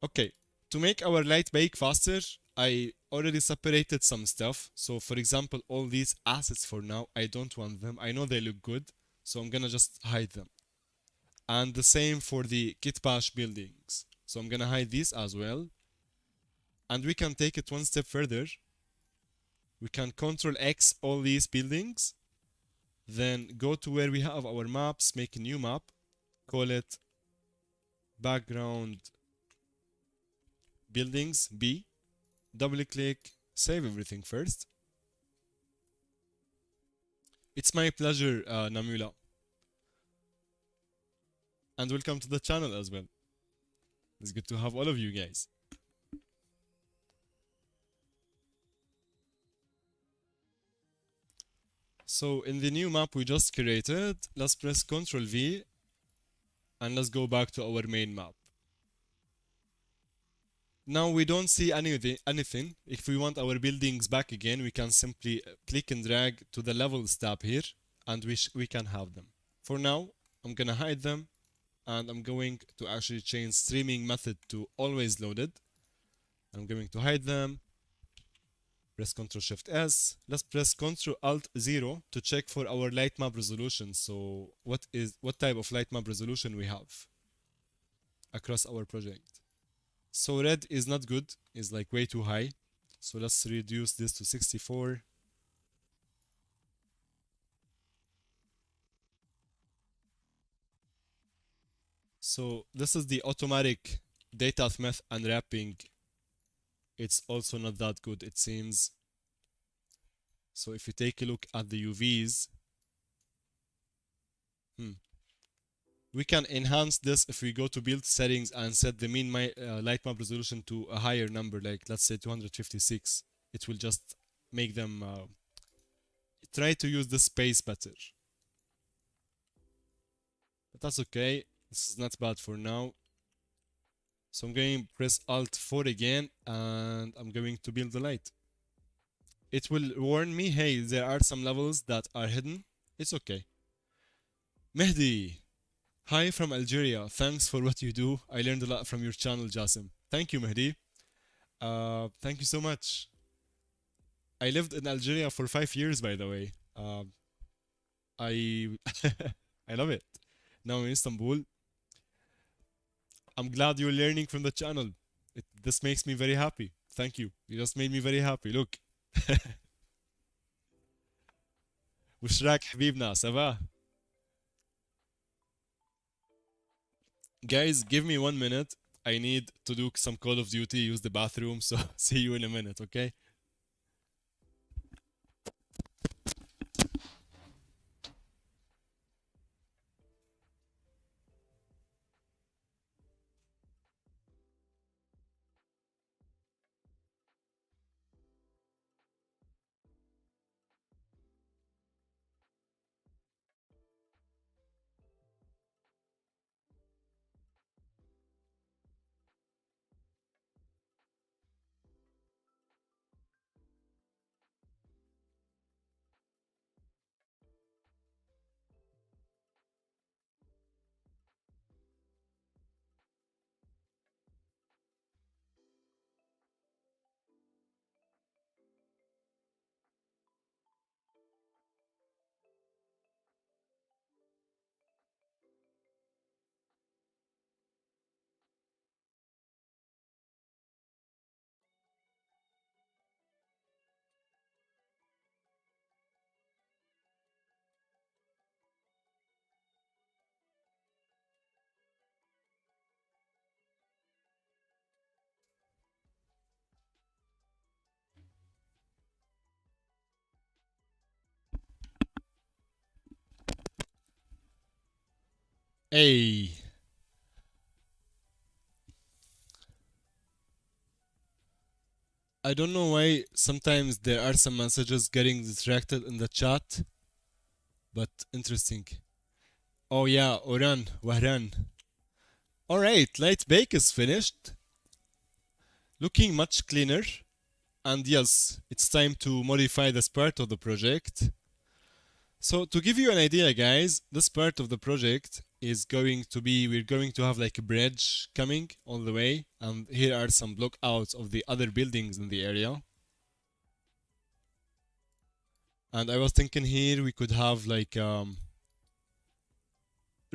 Okay, to make our light bake faster, I already separated some stuff. So for example, all these assets for now, I don't want them. I know they look good, so I'm gonna just hide them. And the same for the Kitbash buildings. So I'm gonna hide these as well. And we can take it one step further. We can Control X all these buildings, then go to where we have our maps, make a new map, call it background buildings B, double click, save everything first. It's my pleasure, Namula. And welcome to the channel as well. It's good to have all of you guys. So in the new map we just created, let's press Ctrl V and let's go back to our main map. Now we don't see anything. If we want our buildings back again, we can simply click and drag to the levels tab here and we can have them. For now, I'm gonna hide them and I'm going to actually change streaming method to always loaded. I'm going to hide them. Press Ctrl Shift S. Let's press Ctrl Alt 0 to check for our light map resolution. So what type of light map resolution we have across our project. So red is not good, is like way too high. So let's reduce this to 64. So this is the automatic data math unwrapping. It's also not that good, it seems. So if you take a look at the UVs, We can enhance this if we go to build settings and set the mean light map resolution to a higher number, like let's say 256. It will just make them try to use the space better. But that's okay. This is not bad for now. So I'm going to press Alt 4 again and I'm going to build the light. It will warn me, hey, there are some levels that are hidden. It's okay. Mehdi, hi from Algeria. Thanks for what you do. I learned a lot from your channel, Jasim. Thank you, Mehdi. Thank you so much. I lived in Algeria for 5 years, by the way. I I love it. Now in Istanbul. I'm glad you're learning from the channel. This makes me very happy. Thank you. You just made me very happy. Look. وش راك حبيبنا سافا. Guys, give me 1 minute. I need to do some Call of Duty, use the bathroom, so see you in a minute, okay? Hey, I don't know why sometimes there are some messages getting distracted in the chat, but interesting. Oh yeah, Oran, Wahran. Alright, light bake is finished. Looking much cleaner. And yes, it's time to modify this part of the project. So to give you an idea, guys, this part of the project is going to be, we're going to have like a bridge coming all the way, and here are some block outs of the other buildings in the area. And I was thinking here we could have like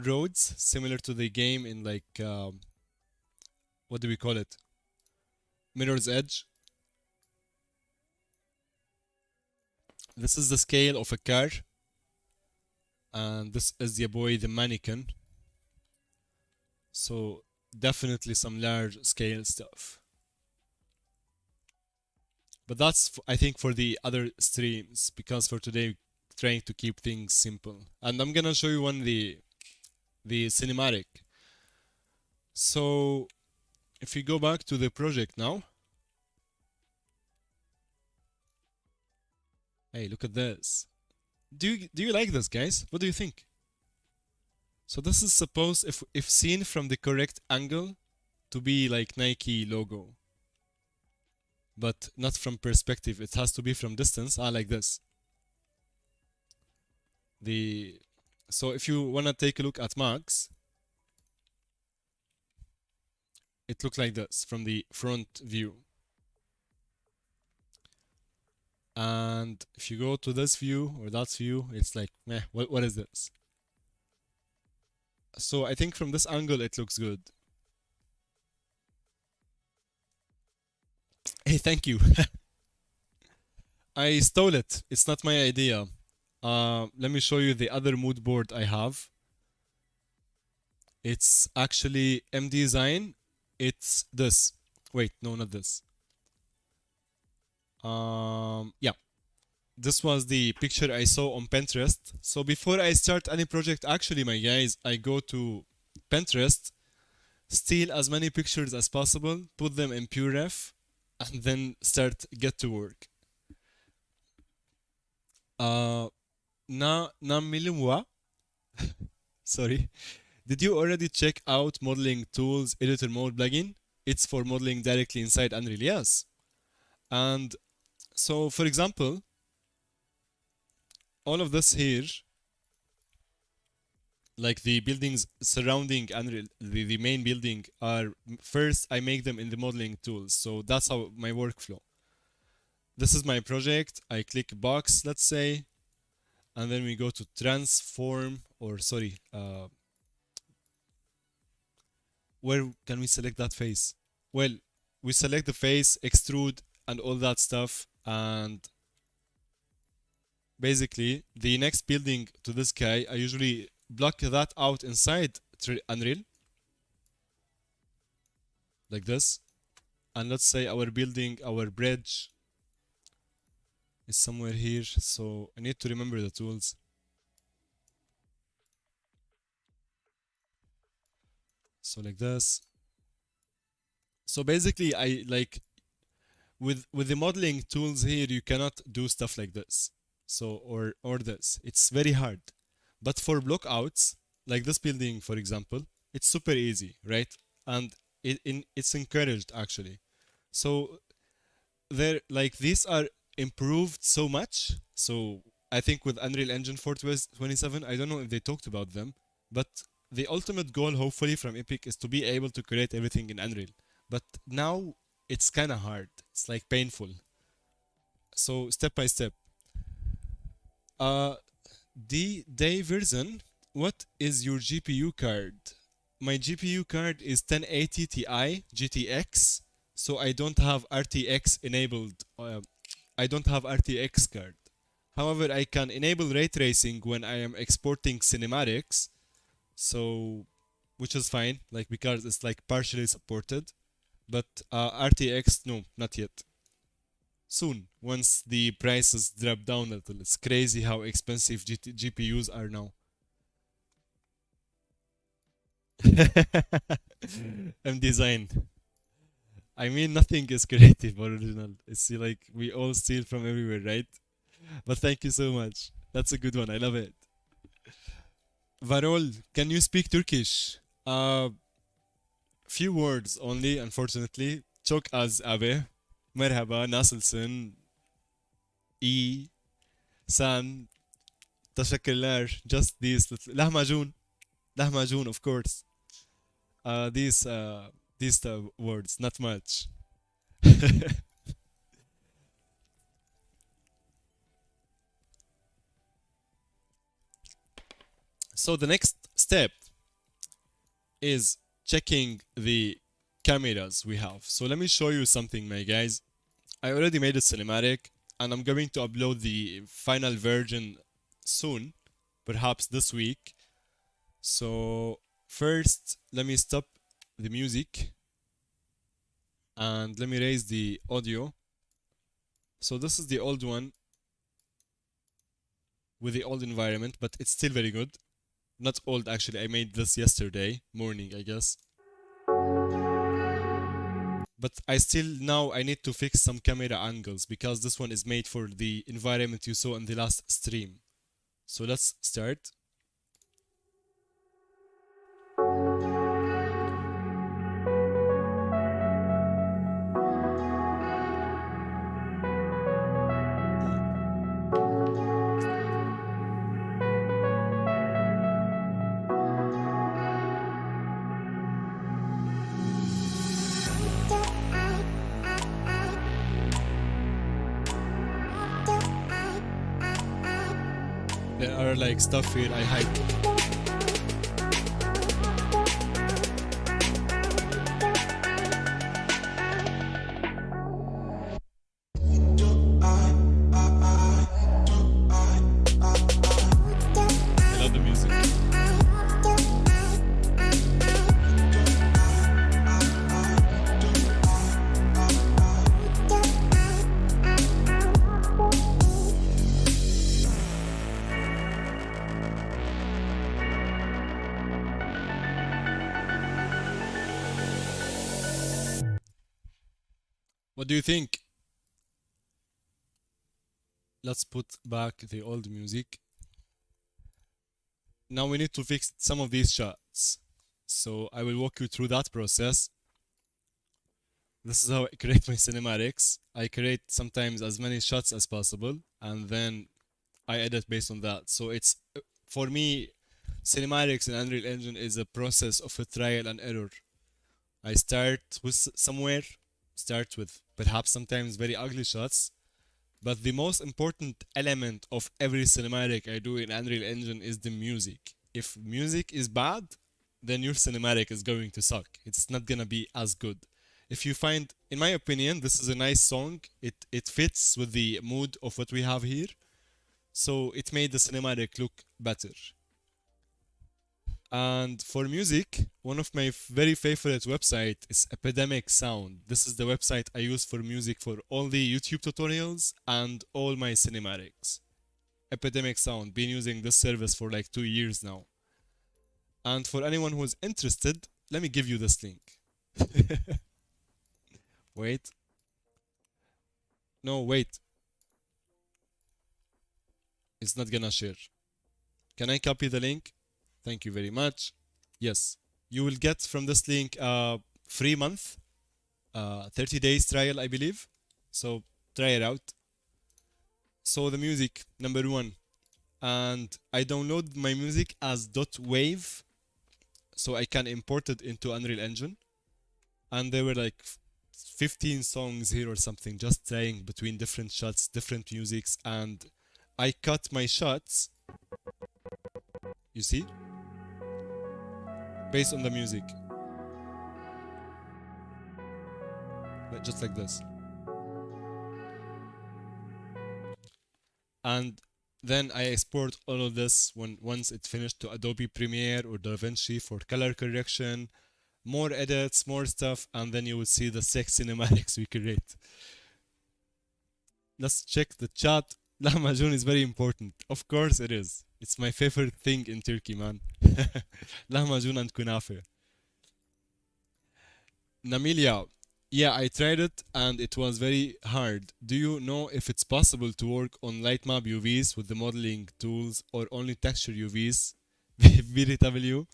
roads similar to the game in like what do we call it? Mirror's Edge. This is the scale of a car, and this is the boy, the mannequin. So definitely some large scale stuff. But that's I think for the other streams, because for today trying to keep things simple. And I'm gonna show you one the cinematic. So if we go back to the project now. Hey, look at this. Do you like this, guys? What do you think? So this is supposed, if seen from the correct angle, to be like Nike logo. But not from perspective. It has to be from distance. Like this. So if you wanna take a look at Max, it looks like this from the front view. And if you go to this view or that view, it's like, meh, what is this? So I think from this angle it looks good. Hey, thank you. I stole it. It's not my idea. Let me show you the other mood board I have. It's actually MDesign. It's this. Wait, no, not this. Yeah. This was the picture I saw on Pinterest. So before I start any project, actually, my guys, I go to Pinterest, steal as many pictures as possible, put them in PureRef, and then get to work. Na milimwa. Sorry. Did you already check out Modeling Tools Editor Mode plugin? It's for modeling directly inside Unreal, yes. And so, for example, all of this here, like the buildings surrounding Unreal, the main building are, first I make them in the modeling tools. So that's how my workflow. This is my project. I click box, let's say, and then we go to transform, or sorry, where can we select that face? Well, we select the face, extrude, and all that stuff, and basically the next building to this guy, I usually block that out inside Unreal, like this. And let's say our building, our bridge is somewhere here, so I need to remember the tools. So like this. So basically, I like with the modeling tools here, you cannot do stuff like this. So or this. It's very hard. But for blockouts, like this building, for example, it's super easy, right? And it's encouraged actually. So these are improved so much. So I think with Unreal Engine 4.27, I don't know if they talked about them, but the ultimate goal, hopefully, from Epic is to be able to create everything in Unreal. But now it's kind of hard. It's like painful. So step by step. Day version, what is your GPU card? My GPU card is 1080 Ti GTX, so I don't have RTX enabled. I don't have RTX card. However, I can enable ray tracing when I am exporting cinematics, so which is fine, like because it's like partially supported. But RTX, no, not yet. Soon, once the prices drop down a little. It's crazy how expensive GPUs are now. M design. I mean, nothing is creative or original. It's like we all steal from everywhere, right? But thank you so much. That's a good one. I love it. Varol, can you speak Turkish? Few words only, unfortunately. Çok az abi. Merhaba, nasılsın? İyi. Sen. Teşekkürler. Just these little. Lahmacun. Lahmacun, of course. These words, not much. So the next step is checking the cameras we have. So let me show you something, my guys. I already made a cinematic and I'm going to upload the final version soon, perhaps this week. So first, let me stop the music and let me raise the audio. So this is the old one with the old environment, but it's still very good. Not old, actually. I made this yesterday morning, I guess. But now I need to fix some camera angles because this one is made for the environment you saw in the last stream. So let's start. There are like stuff here I hide. I love the music. What do you think? Let's put back the old music. Now we need to fix some of these shots. So I will walk you through that process. This is how I create my cinematics. I create sometimes as many shots as possible, and then I edit based on that. So it's for me, cinematics in Unreal Engine is a process of a trial and error. I start with somewhere, start with perhaps sometimes very ugly shots, but the most important element of every cinematic I do in Unreal Engine is the music. If music is bad, then your cinematic is going to suck. It's not gonna be as good. If you find, in my opinion, this is a nice song, it fits with the mood of what we have here, so it made the cinematic look better. And for music, one of my very favorite website is Epidemic Sound. This is the website I use for music for all the YouTube tutorials and all my cinematics. Epidemic Sound, been using this service for like 2 years now. And for anyone who's interested, let me give you this link. Wait. No, wait. It's not gonna share. Can I copy the link? Thank you very much. Yes. You will get from this link a free month, 30 days trial, I believe. So try it out. So the music, number one. And I download my music as .wave, so I can import it into Unreal Engine. And there were like 15 songs here or something, just trying between different shots, different musics, and I cut my shots, you see, based on the music, just like this. And then I export all of this once it's finished to Adobe Premiere or DaVinci for color correction, more edits, more stuff, and then you will see the 6 cinematics we create. Let's check the chat. Lahmacun is very important. Of course it is. It's my favorite thing in Turkey, man. Lahmacun and kunafe. Namilia, yeah, I tried it and it was very hard. Do you know if it's possible to work on light map UVs with the modeling tools or only texture UVs? BTW.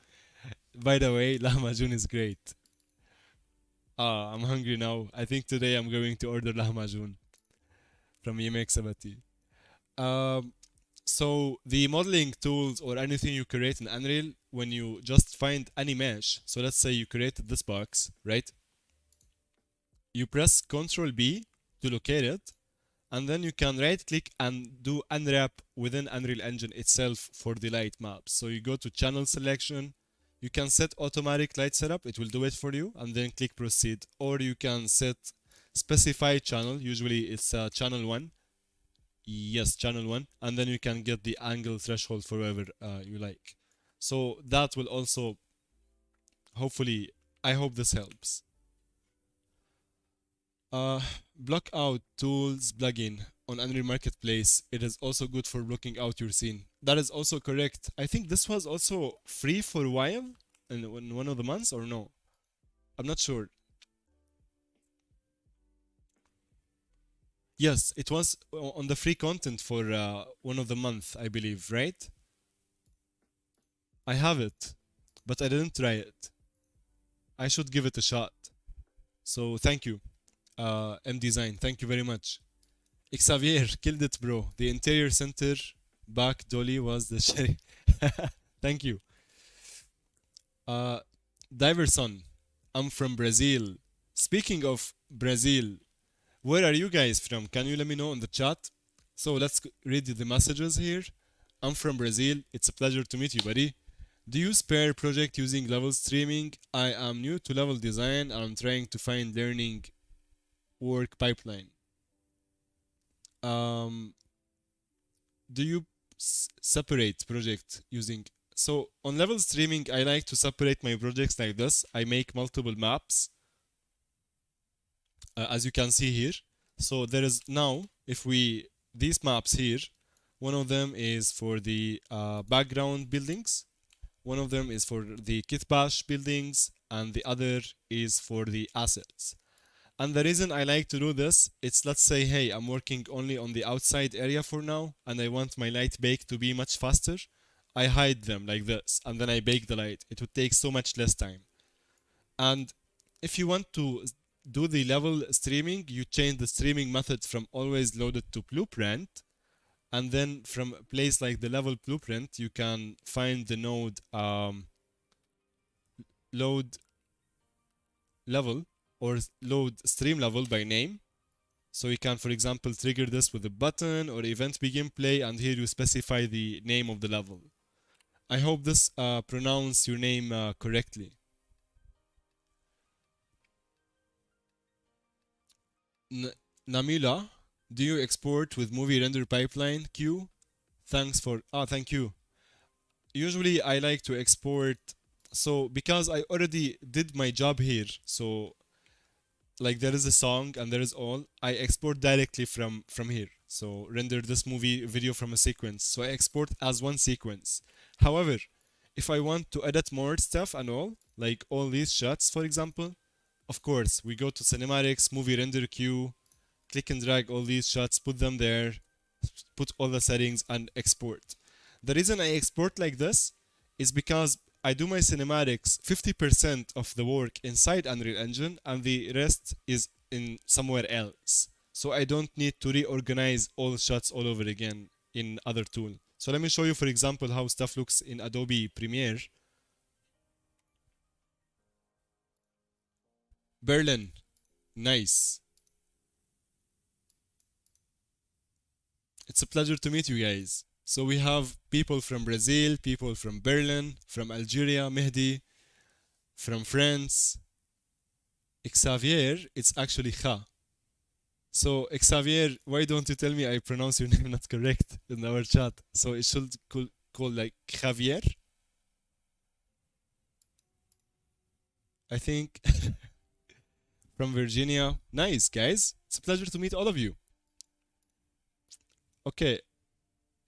By the way, lahmacun is great. Ah, I'm hungry now. I think today I'm going to order lahmacun from Yemek Sabati. Um, so the modeling tools or anything you create in Unreal, when you just find any mesh, so let's say you created this box, right? You press Ctrl B to locate it, and then you can right click and do unwrap within Unreal Engine itself for the light maps. So you go to channel selection, you can set automatic light setup, it will do it for you, and then click proceed. Or you can set specify channel, usually it's channel 1. Yes, channel 1, and then you can get the angle threshold for whatever you like. So that will also, hopefully, I hope this helps. Block out tools plugin on Unreal Marketplace. It is also good for blocking out your scene. That is also correct. I think this was also free for a while in one of the months, or no? I'm not sure. Yes, it was on the free content for one of the month, I believe, right? I have it, but I didn't try it. I should give it a shot. So thank you, M Design. Thank you very much. Xavier killed it, bro. The interior center back dolly was the cherry. Thank you. Diverson, I'm from Brazil. Speaking of Brazil, where are you guys from? Can you let me know in the chat? So let's read the messages here. I'm from Brazil. It's a pleasure to meet you, buddy. Do you spare project using level streaming? I am new to level design and I'm trying to find learning work pipeline. Do you separate project using... So on level streaming, I like to separate my projects like this. I make multiple maps, as you can see here. So there is now, if we, these maps here, one of them is for the background buildings, one of them is for the kit bash buildings, and the other is for the assets. And the reason I like to do this, it's let's say, hey, I'm working only on the outside area for now, and I want my light bake to be much faster. I hide them like this, and then I bake the light. It would take so much less time. And if you want to do the level streaming, you change the streaming method from always loaded to blueprint. And then from a place like the level blueprint, you can find the node load level or load stream level by name. So you can, for example, trigger this with a button or event begin play, and here you specify the name of the level. I hope this pronounce your name correctly. N Namila, do you export with movie render pipeline? Q? Thanks for, thank you. Usually I like to export, so because I already did my job here, so like there is a song and there is all, I export directly from here. So render this movie video from a sequence. So I export as one sequence. However, if I want to edit more stuff and all, like all these shots, for example, of course, we go to cinematics, movie render queue, click and drag all these shots, put them there, put all the settings and export. The reason I export like this is because I do my cinematics 50% of the work inside Unreal Engine and the rest is in somewhere else. So I don't need to reorganize all shots all over again in other tool. So let me show you, for example, how stuff looks in Adobe Premiere. Berlin. Nice. It's a pleasure to meet you guys. So we have people from Brazil, people from Berlin, from Algeria, Mehdi, from France. Xavier, it's actually Kha. So Xavier, why don't you tell me I pronounce your name not correct in our chat? So it should call like Javier. I think from Virginia. Nice, guys. It's a pleasure to meet all of you. Okay,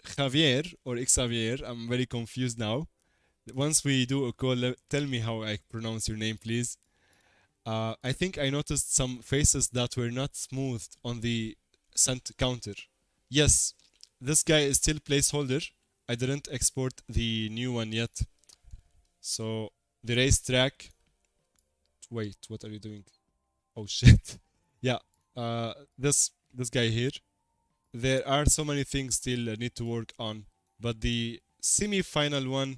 Javier or Xavier, I'm very confused now. Once we do a call, tell me how I pronounce your name, please. I think I noticed some faces that were not smoothed on the sent counter. Yes, this guy is still placeholder. I didn't export the new one yet. So the racetrack. Wait, what are you doing? Oh shit. Yeah, this guy here. There are so many things still need to work on, but the semi-final one,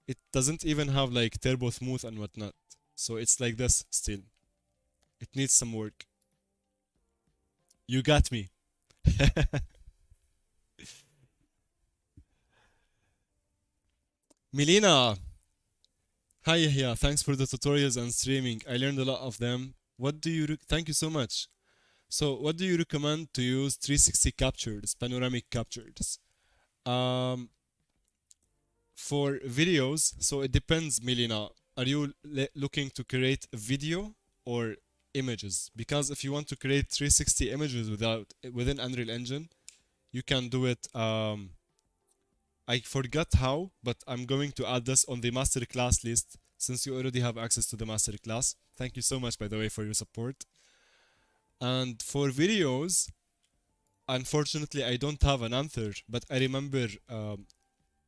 it doesn't even have like turbo smooth and whatnot. So it's like this still. It needs some work. You got me. Melina, hi Yahya. Thanks for the tutorials and streaming. I learned a lot of them. What do you thank you so much. So, what do you recommend to use 360 captures, panoramic captures? Um, for videos, so it depends, Melina. Are you looking to create a video or images? Because if you want to create 360 images within Unreal Engine, you can do it. I forgot how, but I'm going to add this on the masterclass list since you already have access to the masterclass. Thank you so much, by the way, for your support. And for videos, unfortunately, I don't have an answer, but I remember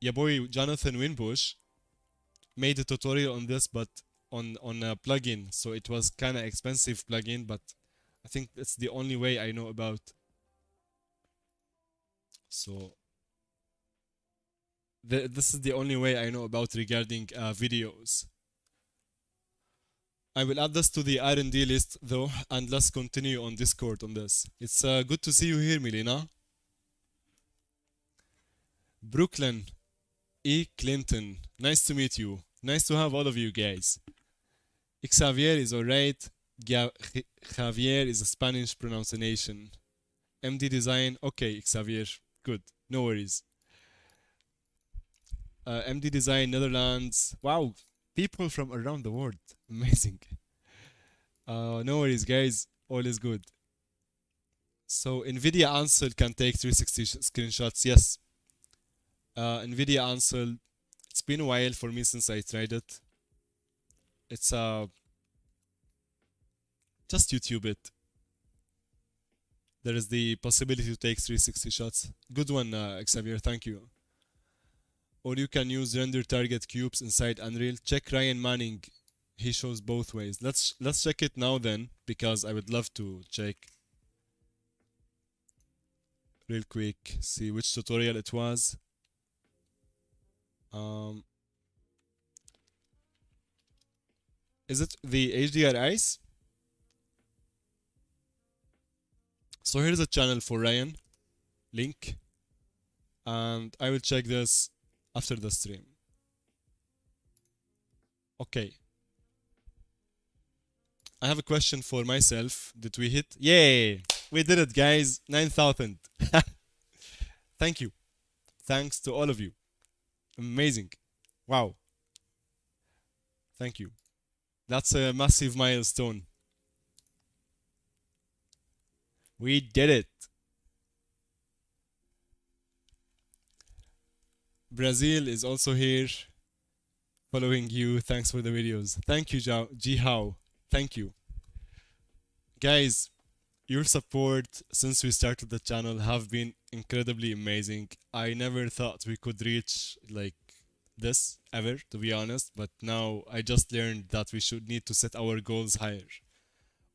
your boy Jonathan Winbush made a tutorial on this, but on a plugin, so it was kind of expensive plugin, but I think it's the only way I know about. So this is the only way I know about regarding videos. I will add this to the R&D list though, and let's continue on Discord on this. It's good to see you here, Melina. Brooklyn E. Clinton, nice to meet you. Nice to have all of you guys. Xavier is alright. Javier is a Spanish pronunciation. MD Design, okay, Xavier, good, no worries. MD Design, Netherlands. Wow, people from around the world. Amazing. No worries, guys. All is good. So, NVIDIA Ansel can take 360 screenshots. Yes. NVIDIA Ansel, it's been a while for me since I tried it. It's Just YouTube it. There is the possibility to take 360 shots. Good one, Xavier. Thank you. Or you can use render target cubes inside Unreal. Check Ryan Manning. He shows both ways. Let's check it now then, because I would love to check real quick. See which tutorial it was. Is it the HDR Ice? So here's a channel for Ryan. Link. And I will check this after the stream. Okay. I have a question for myself. Did we hit? Yay! We did it, guys. 9,000. Thank you. Thanks to all of you. Amazing. Wow. Thank you. That's a massive milestone. We did it. Brazil is also here. Following you. Thanks for the videos. Thank you, Jihao. Thank you. Guys, your support since we started the channel have been incredibly amazing. I never thought we could reach like this ever, to be honest, but now I just learned that we should need to set our goals higher.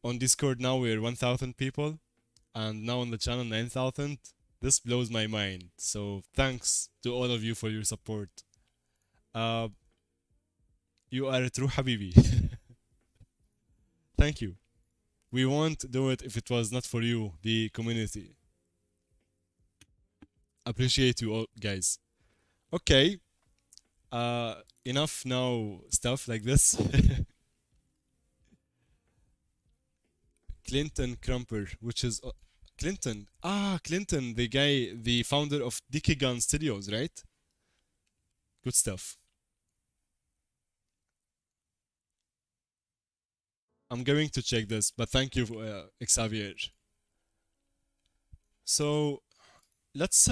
On Discord now we're 1,000 people, and now on the channel 9,000. This blows my mind. So thanks to all of you for your support. You are a true habibi. Thank you. We won't do it if it was not for you, the community. Appreciate you all, guys. Okay. Enough now stuff like this. Clinton Crumper, which is Clinton. Ah, Clinton, the guy, the founder of Dikigan Studios, right? Good stuff. I'm going to check this, but thank you, Xavier. So let's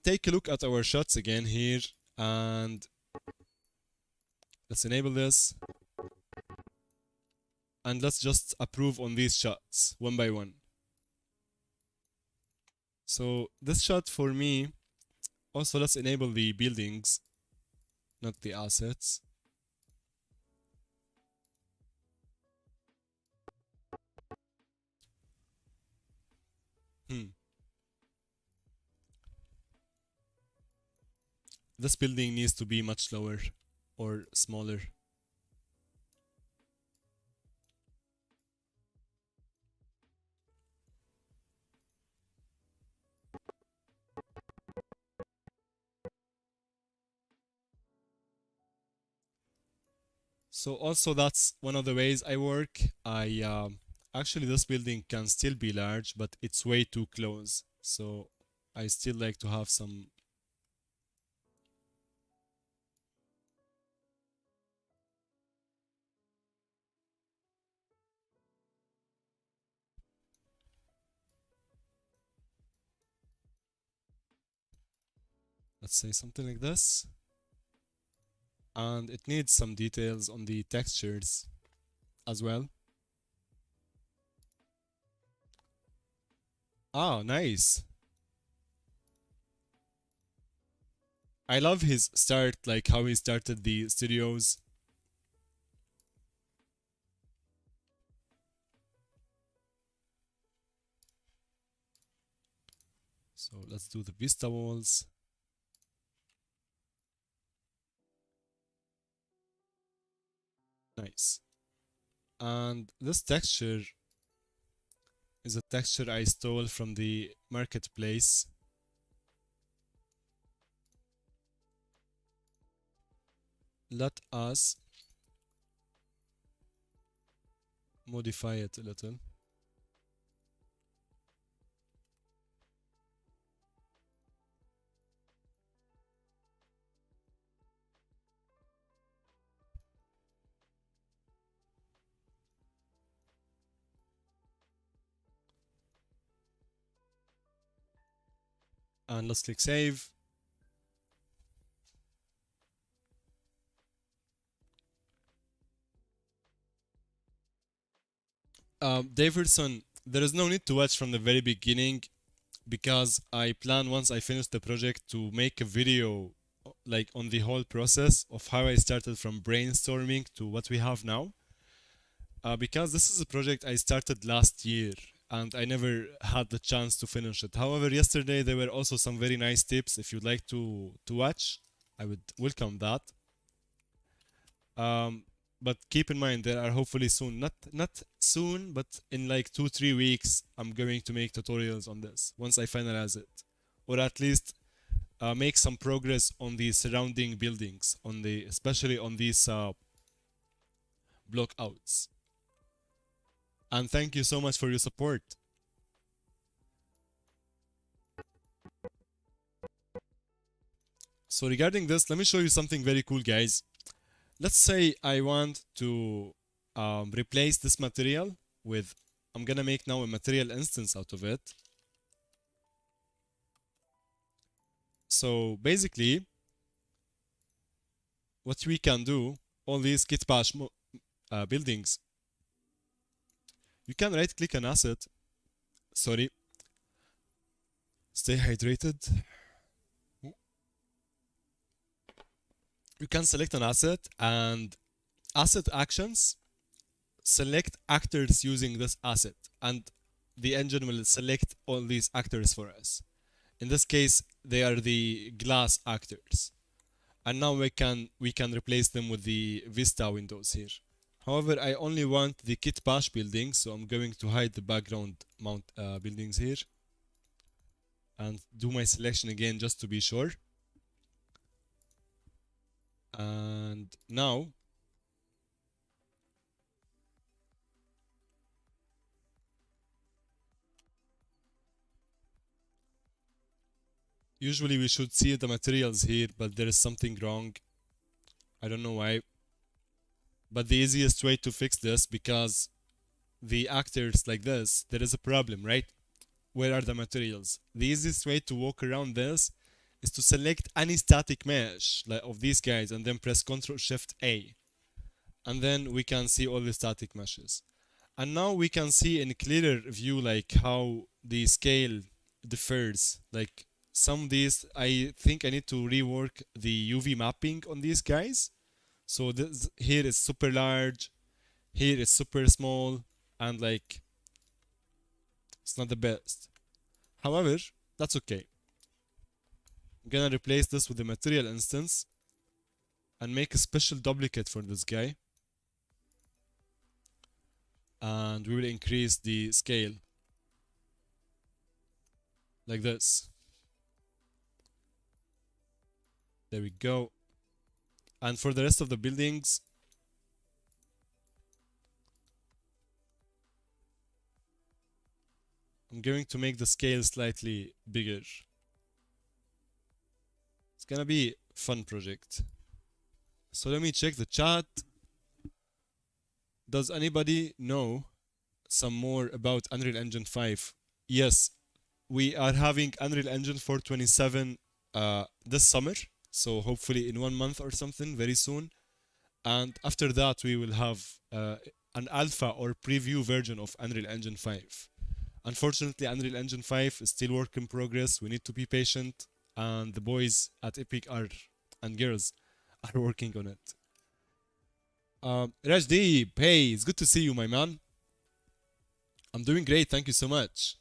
take a look at our shots again here, and let's enable this. And let's just approve on these shots one by one. So this shot for me, also let's enable the buildings, not the assets. This building needs to be much lower or smaller. So also that's one of the ways I work. Actually this building can still be large, but it's way too close. So I still like to have some. Let's say something like this. And it needs some details on the textures as well. Ah, nice. I love his start, like how he started the studios. So let's do the vista walls. Nice. And this texture is a texture I stole from the marketplace. Let us modify it a little. And let's click save. Davidson, there is no need to watch from the very beginning because I plan once I finish the project to make a video like on the whole process of how I started from brainstorming to what we have now. Because this is a project I started last year and I never had the chance to finish it. However, yesterday there were also some very nice tips. If you'd like to watch, I would welcome that. Um, but keep in mind there are hopefully soon, not soon, but in like 2 3 weeks, I'm going to make tutorials on this once I finalize it, or at least make some progress on the surrounding buildings, on the especially on these block outs. And thank you so much for your support. So regarding this, let me show you something very cool, guys. Let's say I want to replace this material with, I'm gonna make now a material instance out of it. So basically, what we can do, all these git bash buildings, you can right click an asset, sorry, stay hydrated. You can select an asset and asset actions, select actors using this asset, and the engine will select all these actors for us. In this case, they are the glass actors. And now we can replace them with the Vista windows here. However, I only want the kit bash building, so I'm going to hide the background mount buildings here and do my selection again just to be sure. And now usually we should see the materials here, but there is something wrong. I don't know why. But the easiest way to fix this, because the actors like this, there is a problem, right? Where are the materials? The easiest way to walk around this is to select any static mesh like of these guys and then press Ctrl Shift A. And then we can see all the static meshes. And now we can see in clearer view like how the scale differs. Like some of these, I think I need to rework the UV mapping on these guys. So this here is super large, here is super small, and like it's not the best. However, that's okay. I'm gonna replace this with the material instance and make a special duplicate for this guy. And we will increase the scale like this. There we go. And for the rest of the buildings, I'm going to make the scale slightly bigger. It's gonna be a fun project. So let me check the chat. Does anybody know some more about Unreal Engine 5? Yes, we are having Unreal Engine 427 this summer. So hopefully in 1 month or something, very soon. And after that, we will have an alpha or preview version of Unreal Engine 5. Unfortunately, Unreal Engine 5 is still work in progress. We need to be patient. And the boys at Epic are, and girls, are working on it. Rajdeep, hey, it's good to see you, my man. I'm doing great, thank you so much.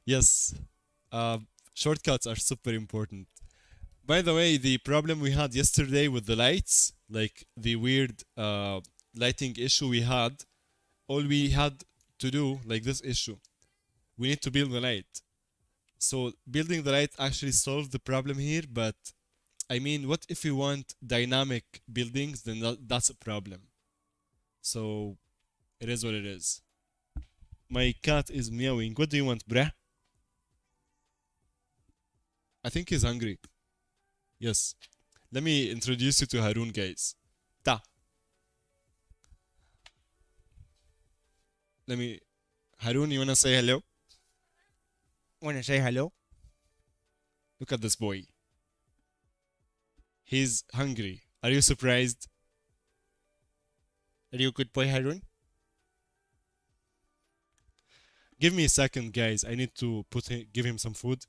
Yes, shortcuts are super important. By the way, the problem we had yesterday with the lights, like the weird lighting issue we had, all we had to do, like this issue, we need to build the light. So building the light actually solved the problem here, but I mean, what if you want dynamic buildings, then that's a problem. So it is what it is. My cat is meowing. What do you want, bruh? I think he's hungry. Yes. Let me introduce you to Harun, guys. Ta. Let me. Harun, you wanna say hello? Wanna say hello? Look at this boy. He's hungry. Are you surprised? Are you good boy, Harun? Give me a second, guys. I need to give him some food.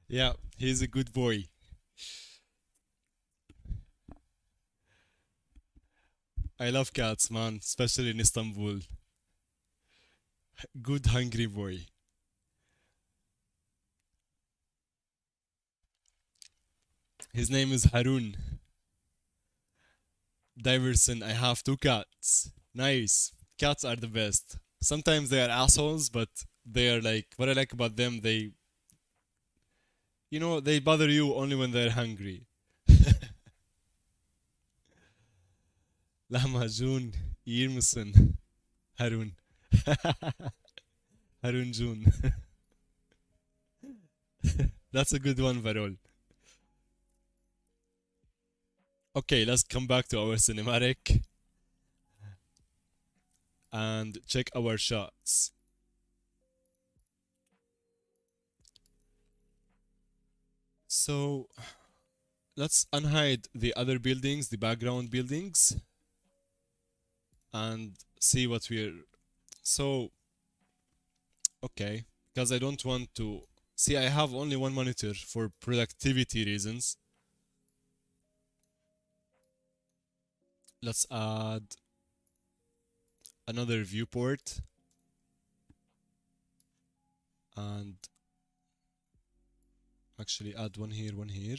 Yeah, he's a good boy. I love cats, man, especially in Istanbul. Good hungry boy. His name is Harun. Diverson, I have two cats. Nice. Cats are the best. Sometimes they are assholes, but they are like, what I like about them, they bother you only when they're hungry. Lahmacun yer misin? Harun. Harun Jun. That's a good one, Varol. Okay, let's come back to our cinematic and check our shots. So let's unhide the other buildings, the background buildings, and see what we're. So, okay, because I don't want to. See, I have only one monitor for productivity reasons. Let's add another viewport and actually add one here, one here.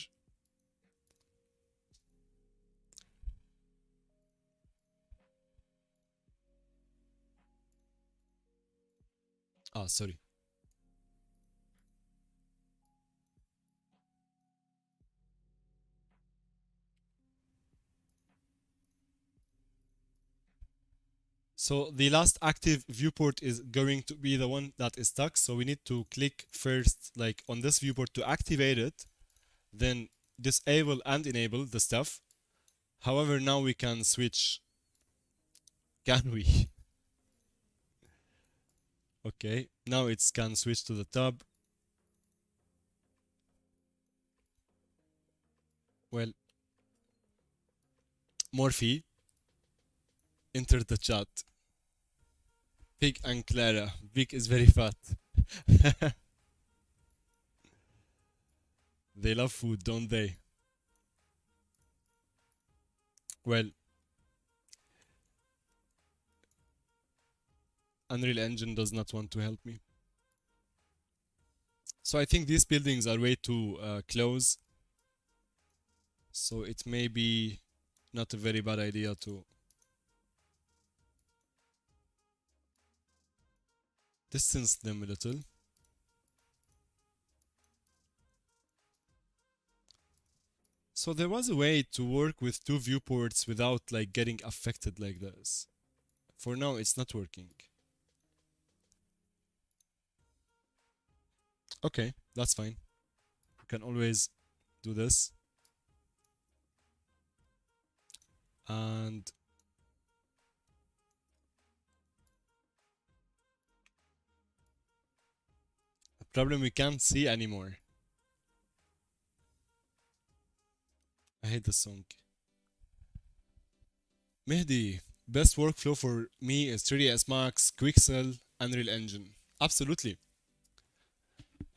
Ah, sorry. So the last active viewport is going to be the one that is stuck. So we need to click first, like on this viewport to activate it, then disable and enable the stuff. However, now we can switch. Can we? Okay, now it can switch to the tab. Well, Morphe, enter the chat. Pig and Clara. Pig is very fat. They love food, don't they? Well, Unreal Engine does not want to help me. So I think these buildings are way too close. So it may be not a very bad idea to distance them a little. So there was a way to work with two viewports without like getting affected like this. For now, it's not working. Okay, that's fine. You can always do this. And the problem we can't see anymore. I hate this song. Mehdi, best workflow for me is 3ds Max, Quixel, Unreal Engine. Absolutely.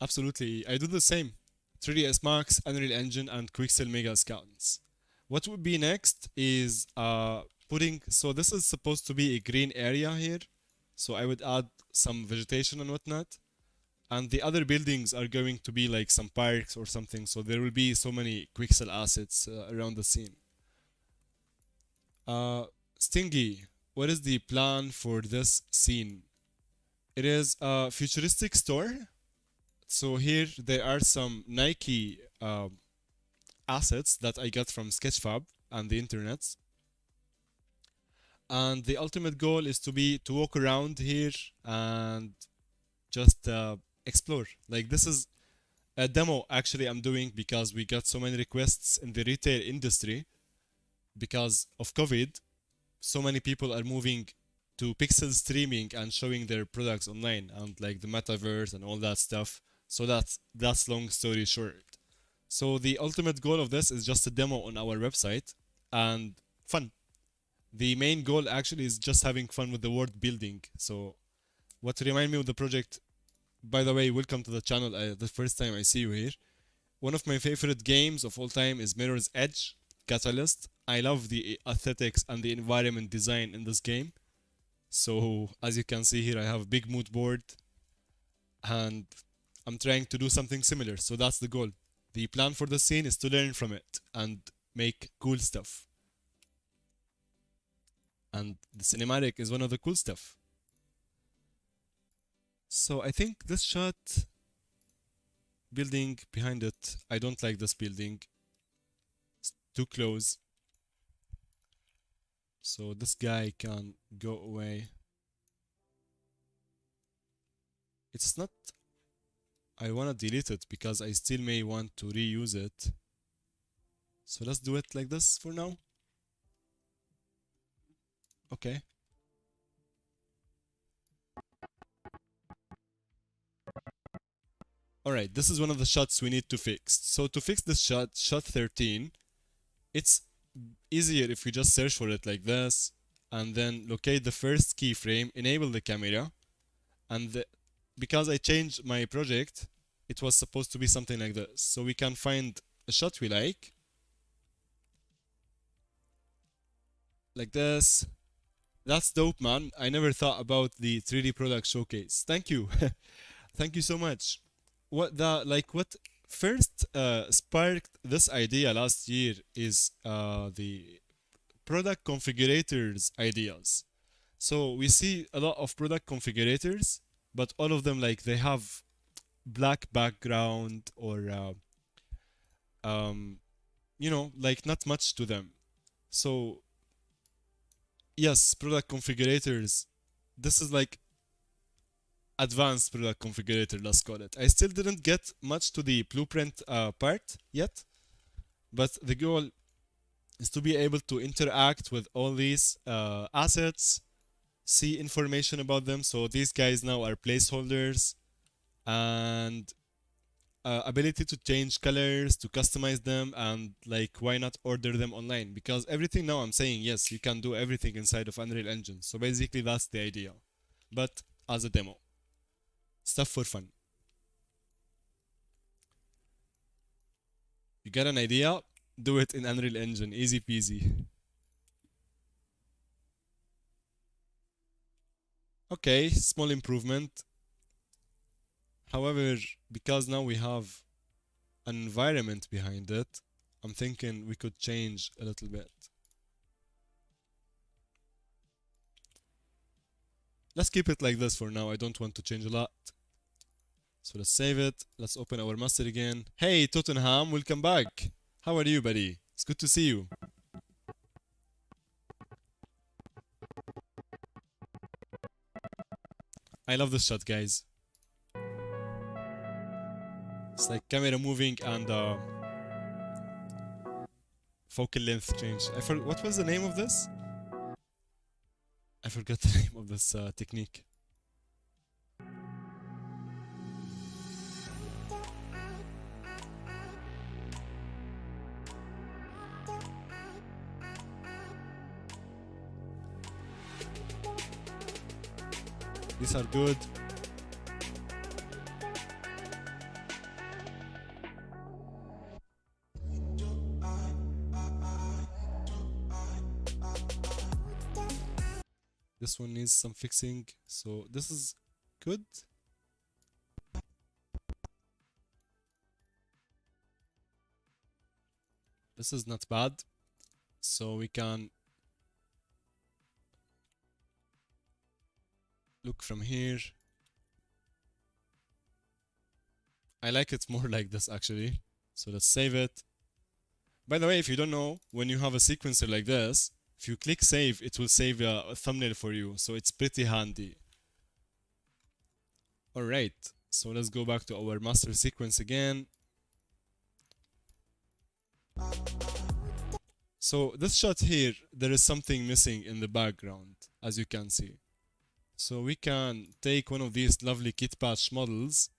Absolutely. I do the same. 3ds Max, Unreal Engine, and Quixel Mega Scans. What would be next is putting. So this is supposed to be a green area here. So I would add some vegetation and whatnot. And the other buildings are going to be like some parks or something. So there will be so many Quixel assets around the scene. Uh, Stingy, what is the plan for this scene? It is a futuristic store, So here there are some Nike assets that I got from Sketchfab and the internet. And the ultimate goal is to walk around here and just explore. Like this is a demo actually I'm doing because we got so many requests in the retail industry because of COVID. So many people are moving to pixel streaming and showing their products online and like the metaverse and all that stuff. So that's long story short. So the ultimate goal of this is just a demo on our website and fun. The main goal actually is just having fun with the word building. So what remind me of the project, by the way, welcome to the channel. The first time I see you here. One of my favorite games of all time is Mirror's Edge Catalyst. I love the aesthetics and the environment design in this game. So as you can see here, I have a big mood board and I'm trying to do something similar. So that's the goal. The plan for the scene is to learn from it and make cool stuff. And the cinematic is one of the cool stuff. So I think this shot building behind it, I don't like this building. It's too close. So this guy can go away. It's not, I want to delete it because I still may want to reuse it. So let's do it like this for now. Okay. Alright, this is one of the shots we need to fix. So to fix this shot, shot 13, it's easier if we just search for it like this and then locate the first keyframe, enable the camera, and because I changed my project, it was supposed to be something like this. So we can find a shot we like this. That's dope, man. I never thought about the 3D product showcase. Thank you. Thank you so much. What first sparked this idea last year is the product configurators ideas. So we see a lot of product configurators, but all of them like they have black background or like not much to them. So yes, product configurators. This is like advanced product configurator, let's call it. I still didn't get much to the blueprint part yet, but the goal is to be able to interact with all these assets, see information about them. So these guys now are placeholders, and ability to change colors, to customize them, and like why not order them online? Because everything now I'm saying yes, you can do everything inside of Unreal Engine. So basically that's the idea, but as a demo, stuff for fun. You got an idea? Do it in Unreal Engine, easy peasy. Okay, small improvement. However, because now we have an environment behind it, I'm thinking we could change a little bit. Let's keep it like this for now. I don't want to change a lot. So let's save it. Let's open our master again. Hey, Tottenham, welcome back. How are you, buddy? It's good to see you. I love this shot, guys. It's like camera moving and focal length change. What was the name of this? I forgot the name of this technique. These are good. This one needs some fixing, so this is good. This is not bad, so we can look from here. I like it more like this actually. So let's save it. By the way, if you don't know, when you have a sequencer like this, if you click save, it will save a thumbnail for you. So it's pretty handy. Alright, so let's go back to our master sequence again. So this shot here, there is something missing in the background, as you can see. So we can take one of these lovely kit patch models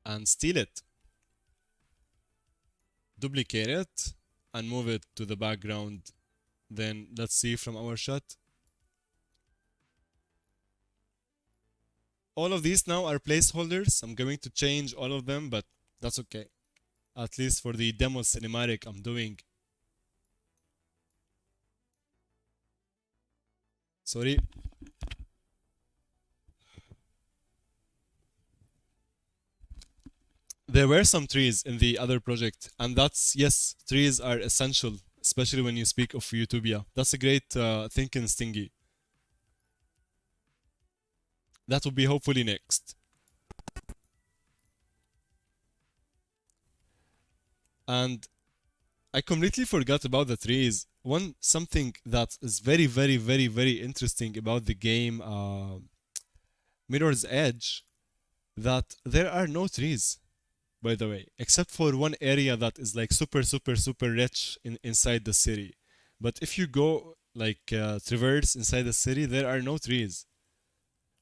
and steal it, duplicate it, and move it to the background. Then let's see from our shot. All of these now are placeholders. I'm going to change all of them, but that's okay. At least for the demo cinematic I'm doing. Sorry. There were some trees in the other project, and that's, yes, trees are essential, especially when you speak of Utopia. That's a great thinking, Stingy. That will be hopefully next. And I completely forgot about the trees. Something that is very, very, very, very interesting about the game Mirror's Edge, that there are no trees, by the way, except for one area that is like super, super, super rich inside the city. But if you go like traverse inside the city, there are no trees,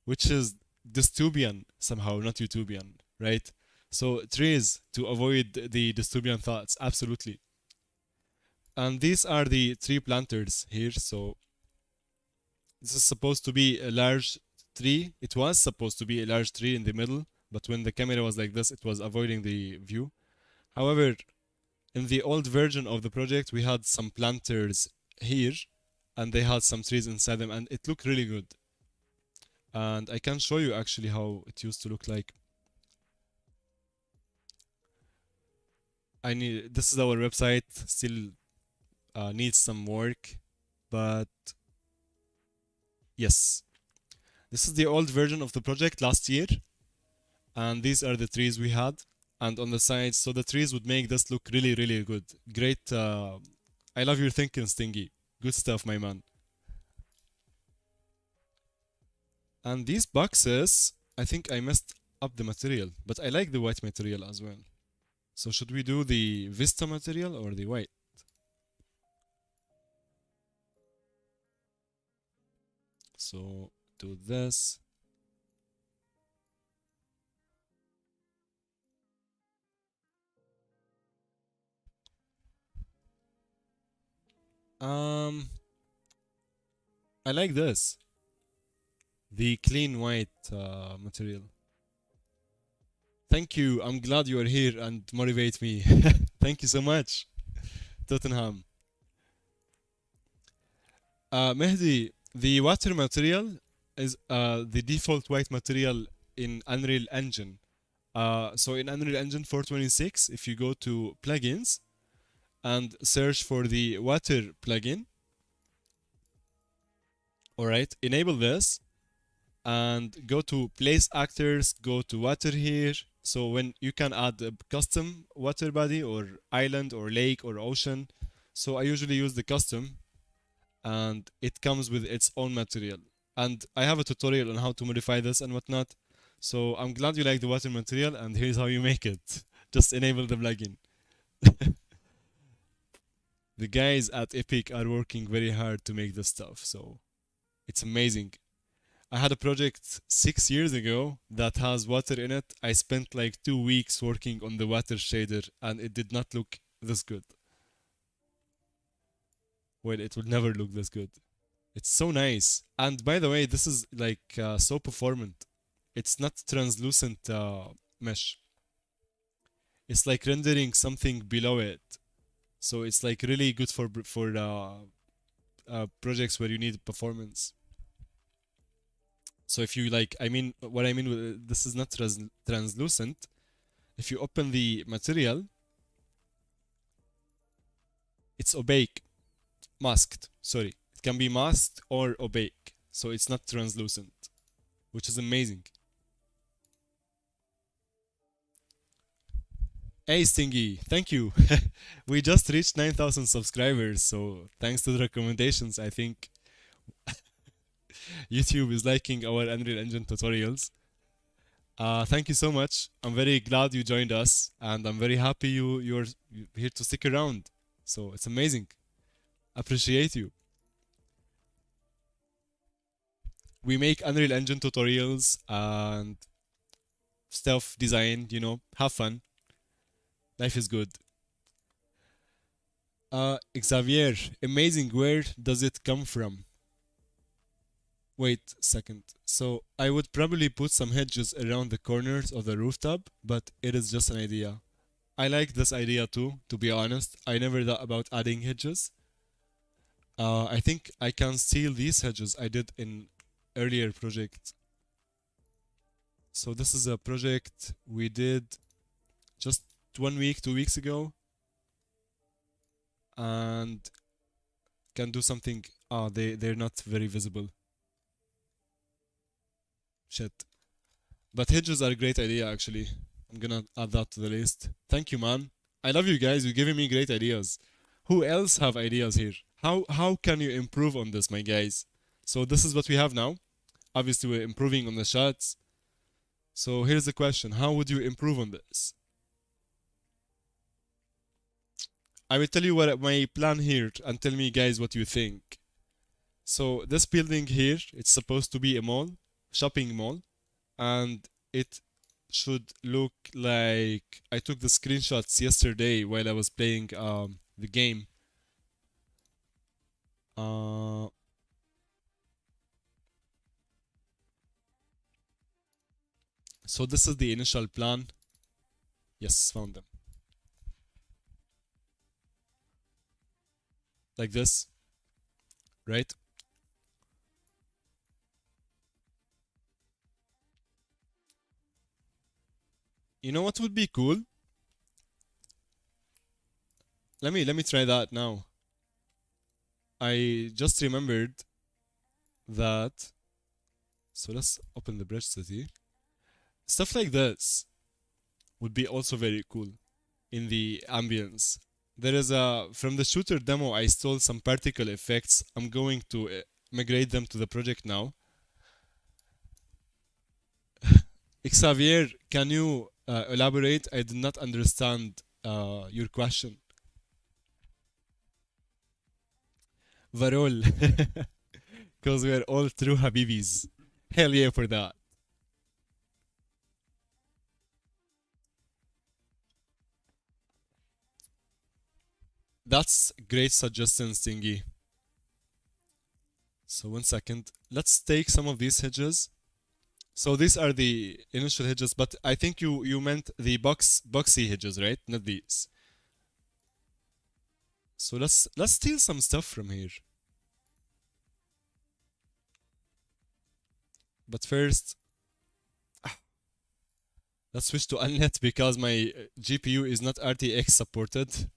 which is dystopian somehow, not utopian, right? So trees to avoid the dystopian thoughts, absolutely. And these are the tree planters here. So this is supposed to be a large tree. It was supposed to be a large tree in the middle, but when the camera was like this, it was avoiding the view. However, in the old version of the project, we had some planters here, and they had some trees inside them, and it looked really good. And I can show you actually how it used to look like. This is our website, still needs some work, but yes. This is the old version of the project last year, and these are the trees we had, and on the sides, so the trees would make this look really, really good. Great. I love your thinking, Stingy. Good stuff, my man. And these boxes, I think I messed up the material, but I like the white material as well. So should we do the Vista material or the white? So do this. Um, I like this. The clean white material. Thank you. I'm glad you are here and motivate me. Thank you so much, Tottenham. Mehdi, the water material is the default white material in Unreal Engine. So in Unreal Engine 426, if you go to plugins and search for the water plugin, all right, enable this and go to place actors, go to water here. So when you can add a custom water body or island or lake or ocean. So I usually use the custom, and it comes with its own material. And I have a tutorial on how to modify this and whatnot. So I'm glad you like the water material, and here's how you make it. Just enable the plugin. The guys at Epic are working very hard to make this stuff, so it's amazing. I had a project 6 years ago that has water in it. I spent like 2 weeks working on the water shader, and it did not look this good. Well, it would never look this good. It's so nice. And by the way, this is like so performant. It's not translucent mesh. It's like rendering something below it. So it's like really good for projects where you need performance. So if you like, I mean, what I mean with this is not translucent. If you open the material, it's opaque, masked. Sorry, it can be masked or opaque. So it's not translucent, which is amazing. Hey Stingy, thank you. We just reached 9,000 subscribers, so thanks to the recommendations, I think YouTube is liking our Unreal Engine tutorials. Thank you so much. I'm very glad you joined us, and I'm very happy you're here to stick around. So it's amazing. Appreciate you. We make Unreal Engine tutorials and stuff design. Have fun. Life is good. Xavier, amazing. Where does it come from? Wait a second. So I would probably put some hedges around the corners of the rooftop, but it is just an idea. I like this idea too, to be honest. I never thought about adding hedges. I think I can steal these hedges I did in earlier project. So this is a project we did just 1 week, 2 weeks ago, and can do something. They're not very visible. Shit. But hedges are a great idea actually. I'm gonna add that to the list. Thank you, man. I love you guys. You're giving me great ideas. Who else have ideas here? How can you improve on this, my guys? So this is what we have now. Obviously, we're improving on the shots. So here's the question: how would you improve on this? I will tell you what my plan here and tell me, guys, what you think. So this building here, it's supposed to be a mall, shopping mall, and it should look like I took the screenshots yesterday while I was playing the game. Uh, so this is the initial plan. Yes, found them. Like this, right? You know what would be cool? Let me try that now. I just remembered that. So let's open the bridge city. Stuff like this would be also very cool in the ambience. There is a from the shooter demo I stole some particle effects. I'm going to migrate them to the project now. Xavier, can you elaborate? I did not understand your question. Varol, because we're all true Habibis. Hell yeah for that. That's great suggestion, Stingy. So 1 second. Let's take some of these hedges. So these are the initial hedges, but I think you meant the boxy hedges, right? Not these. So let's steal some stuff from here. But first, let's switch to unnet because my GPU is not RTX supported.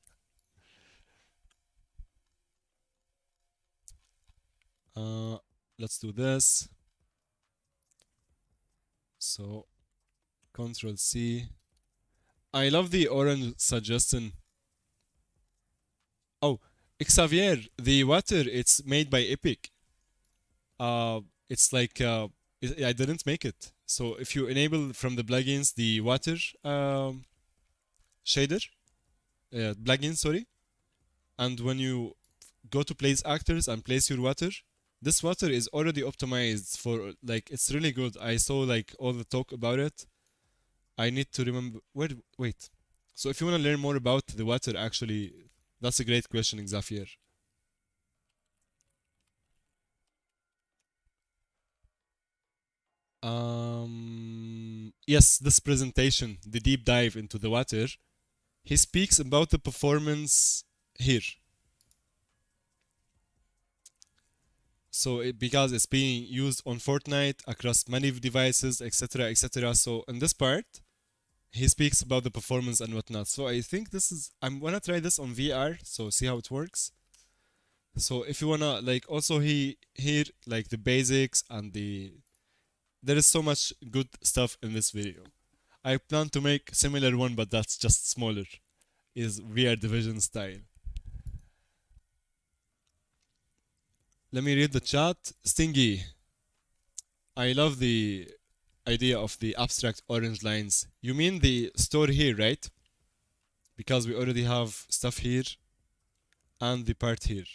Uh, let's do this. So Control C. I love the orange suggestion. Oh, Xavier, the water it's made by Epic. It's like I didn't make it. So if you enable from the plugins the water shader, plugin, sorry, and when you go to place actors and place your water, this water is already optimized for like it's really good. I saw like all the talk about it. I need to remember where. Wait. So if you want to learn more about the water, actually, that's a great question, Xavier. Yes, this presentation, the deep dive into the water, he speaks about the performance here. So because it's being used on Fortnite across many devices, etc., etc. So in this part, he speaks about the performance and whatnot. So I think this is I'm gonna try this on VR, so see how it works. So if you wanna like also he here like the basics and the there is so much good stuff in this video. I plan to make similar one, but that's just smaller. Is VR division style. Let me read the chat. Stingy, I love the idea of the abstract orange lines. You mean the store here, right? Because we already have stuff here and the part here.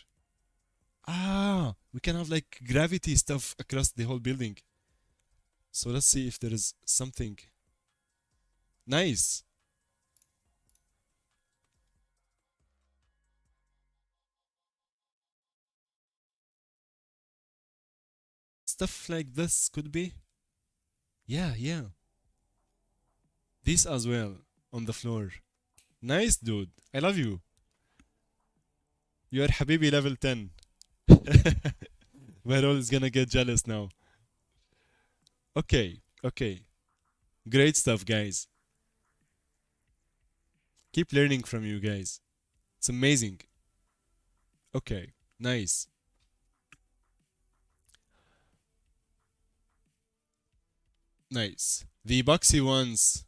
Ah, we can have like gravity stuff across the whole building. So let's see if there is something nice. Stuff like this could be. Yeah, yeah. This as well on the floor. Nice, dude. I love you. You are Habibi level 10. Verol is gonna get jealous now. Okay, okay. Great stuff, guys. Keep learning from you guys. It's amazing. Okay, nice. Nice. The boxy ones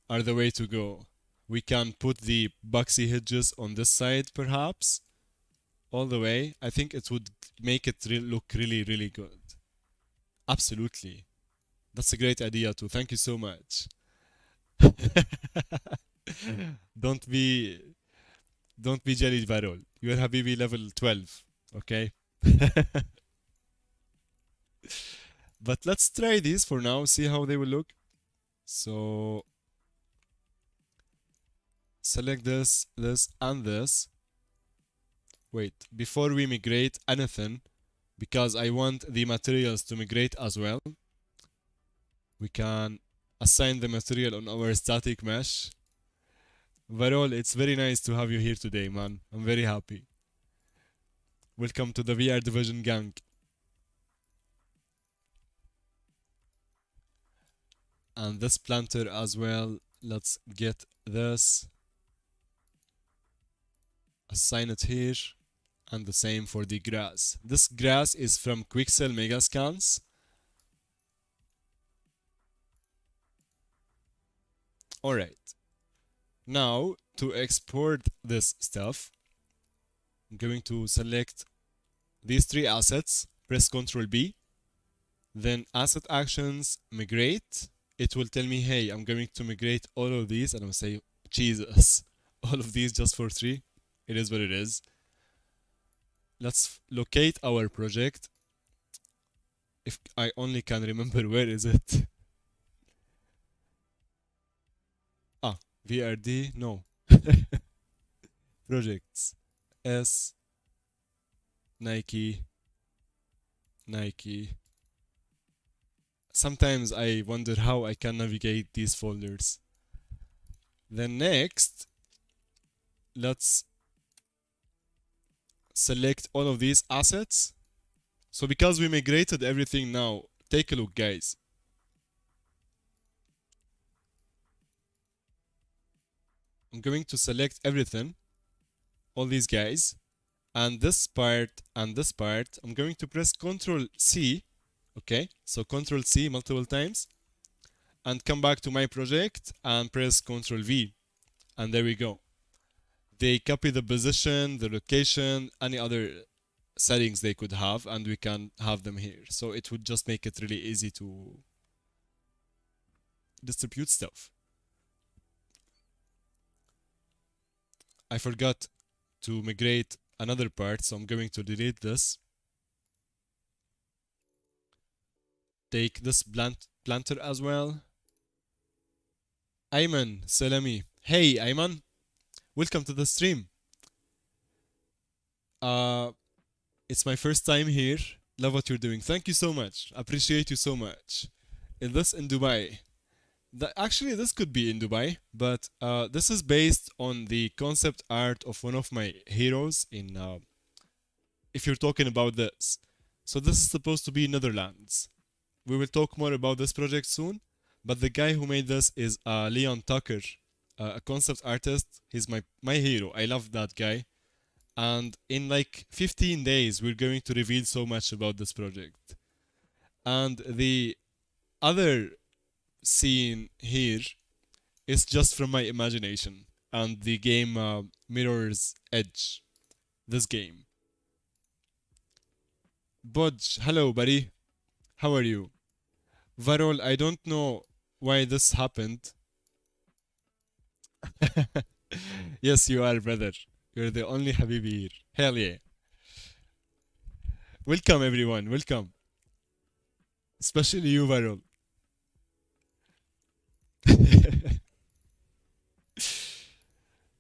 are the way to go. We can put the boxy hinges on this side, perhaps, all the way. I think it would make it look really, really good. Absolutely. That's a great idea too. Thank you so much. don't be don't be jelly Barol. You're Habibi level 12. Okay? But let's try these for now, see how they will look. So select this, this, and this. Wait, before we migrate anything, because I want the materials to migrate as well, we can assign the material on our static mesh. Varol, it's very nice to have you here today, man. I'm very happy. Welcome to the VR Division gang. And this planter as well. Let's get this. Assign it here. And the same for the grass. This grass is from Quixel Megascans. Alright. Now, to export this stuff, I'm going to select these three assets, press Ctrl B, then Asset Actions, Migrate. It will tell me, hey, I'm going to migrate all of these, and I'll say, Jesus, all of these just for 3. It is what it is. Let's locate our project. If I only can remember where is it. Ah, VRD, no. Projects. S, Nike, Nike. Sometimes I wonder how I can navigate these folders. Then next, let's select all of these assets. So because we migrated everything now, take a look, guys. I'm going to select everything, all these guys, and this part and this part. I'm going to press Ctrl C, okay? So Ctrl C multiple times, and come back to my project and press Ctrl V, and there we go. They copy the position, the location, any other settings they could have, and we can have them here. So it would just make it really easy to distribute stuff. I forgot to migrate another part, so I'm going to delete this. Take this planter as well. Ayman, Salami. Hey, Ayman. Welcome to the stream. It's my first time here. Love what you're doing. Thank you so much. Appreciate you so much. Is this in Dubai? Actually, this could be in Dubai, but this is based on the concept art of one of my heroes in. If you're talking about this, so this is supposed to be Netherlands. We will talk more about this project soon, but the guy who made this is Leon Tucker, a concept artist. He's my hero. I love that guy. And in like 15 days, we're going to reveal so much about this project. And the other scene here It's just from my imagination, and the game mirrors Edge. This game. Budge, hello, buddy. How are you? Varol, I don't know why this happened. Yes, you are, brother. You're the only Habibi here. Hell yeah. Welcome, everyone. Welcome. Especially you, Varol.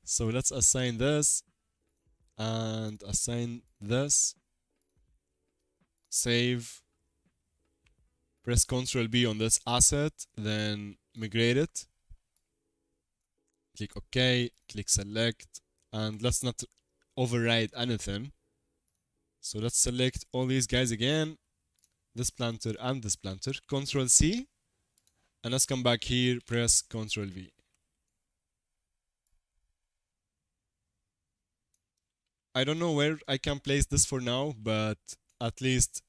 So let's assign this and assign this. Save. Press Ctrl B on this asset, then migrate it. Click OK, click select, and let's not override anything. So let's select all these guys again, this planter and this planter. Ctrl C, and let's come back here, press Ctrl V. I don't know where I can place this for now, but at least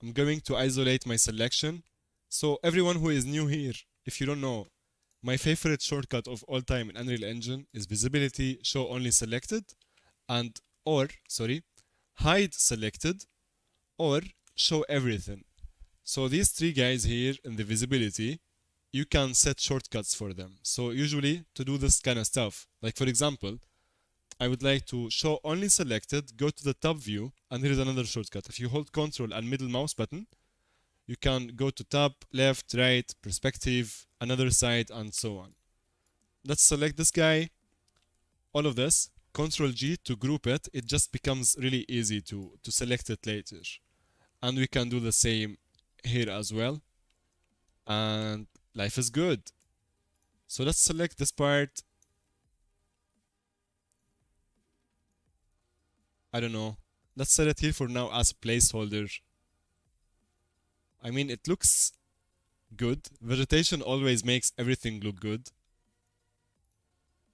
I'm going to isolate my selection. So everyone who is new here, if you don't know, my favorite shortcut of all time in Unreal Engine is visibility, show only selected, and hide selected, or show everything. So these three guys here in the visibility, you can set shortcuts for them. So usually to do this kind of stuff, like for example, I would like to show only selected, go to the top view, and here is another shortcut. If you hold Ctrl and middle mouse button, you can go to top, left, right, perspective, another side, and so on. Let's select this guy, all of this, Ctrl G to group it. It just becomes really easy to select it later. And we can do the same here as well. And life is good. So let's select this part. I don't know. Let's set it here for now as a placeholder. I mean, it looks good. Vegetation always makes everything look good.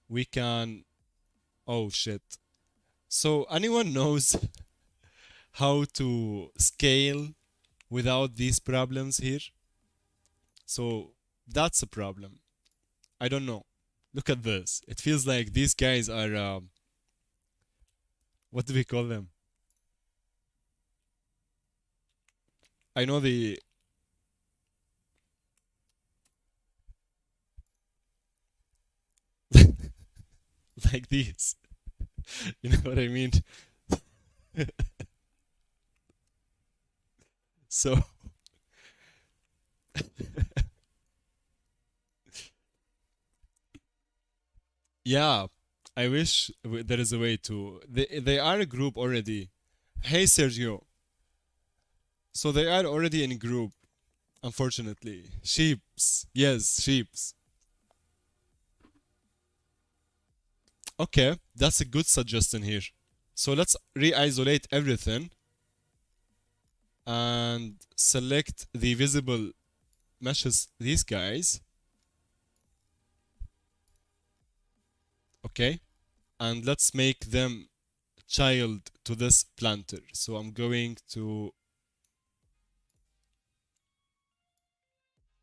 We can... Oh, shit. So, anyone knows how to scale without these problems here? So, that's a problem. I don't know. Look at this. It feels like these guys are... what do we call them? I know the... like these. You know what I mean? So... yeah, I wish there is a way to... They are a group already. Hey, Sergio. So they are already in a group, unfortunately. Sheeps. Yes, sheeps. Okay, that's a good suggestion here. So let's re-isolate everything and select the visible meshes, these guys. Okay, and let's make them child to this planter. So I'm going to...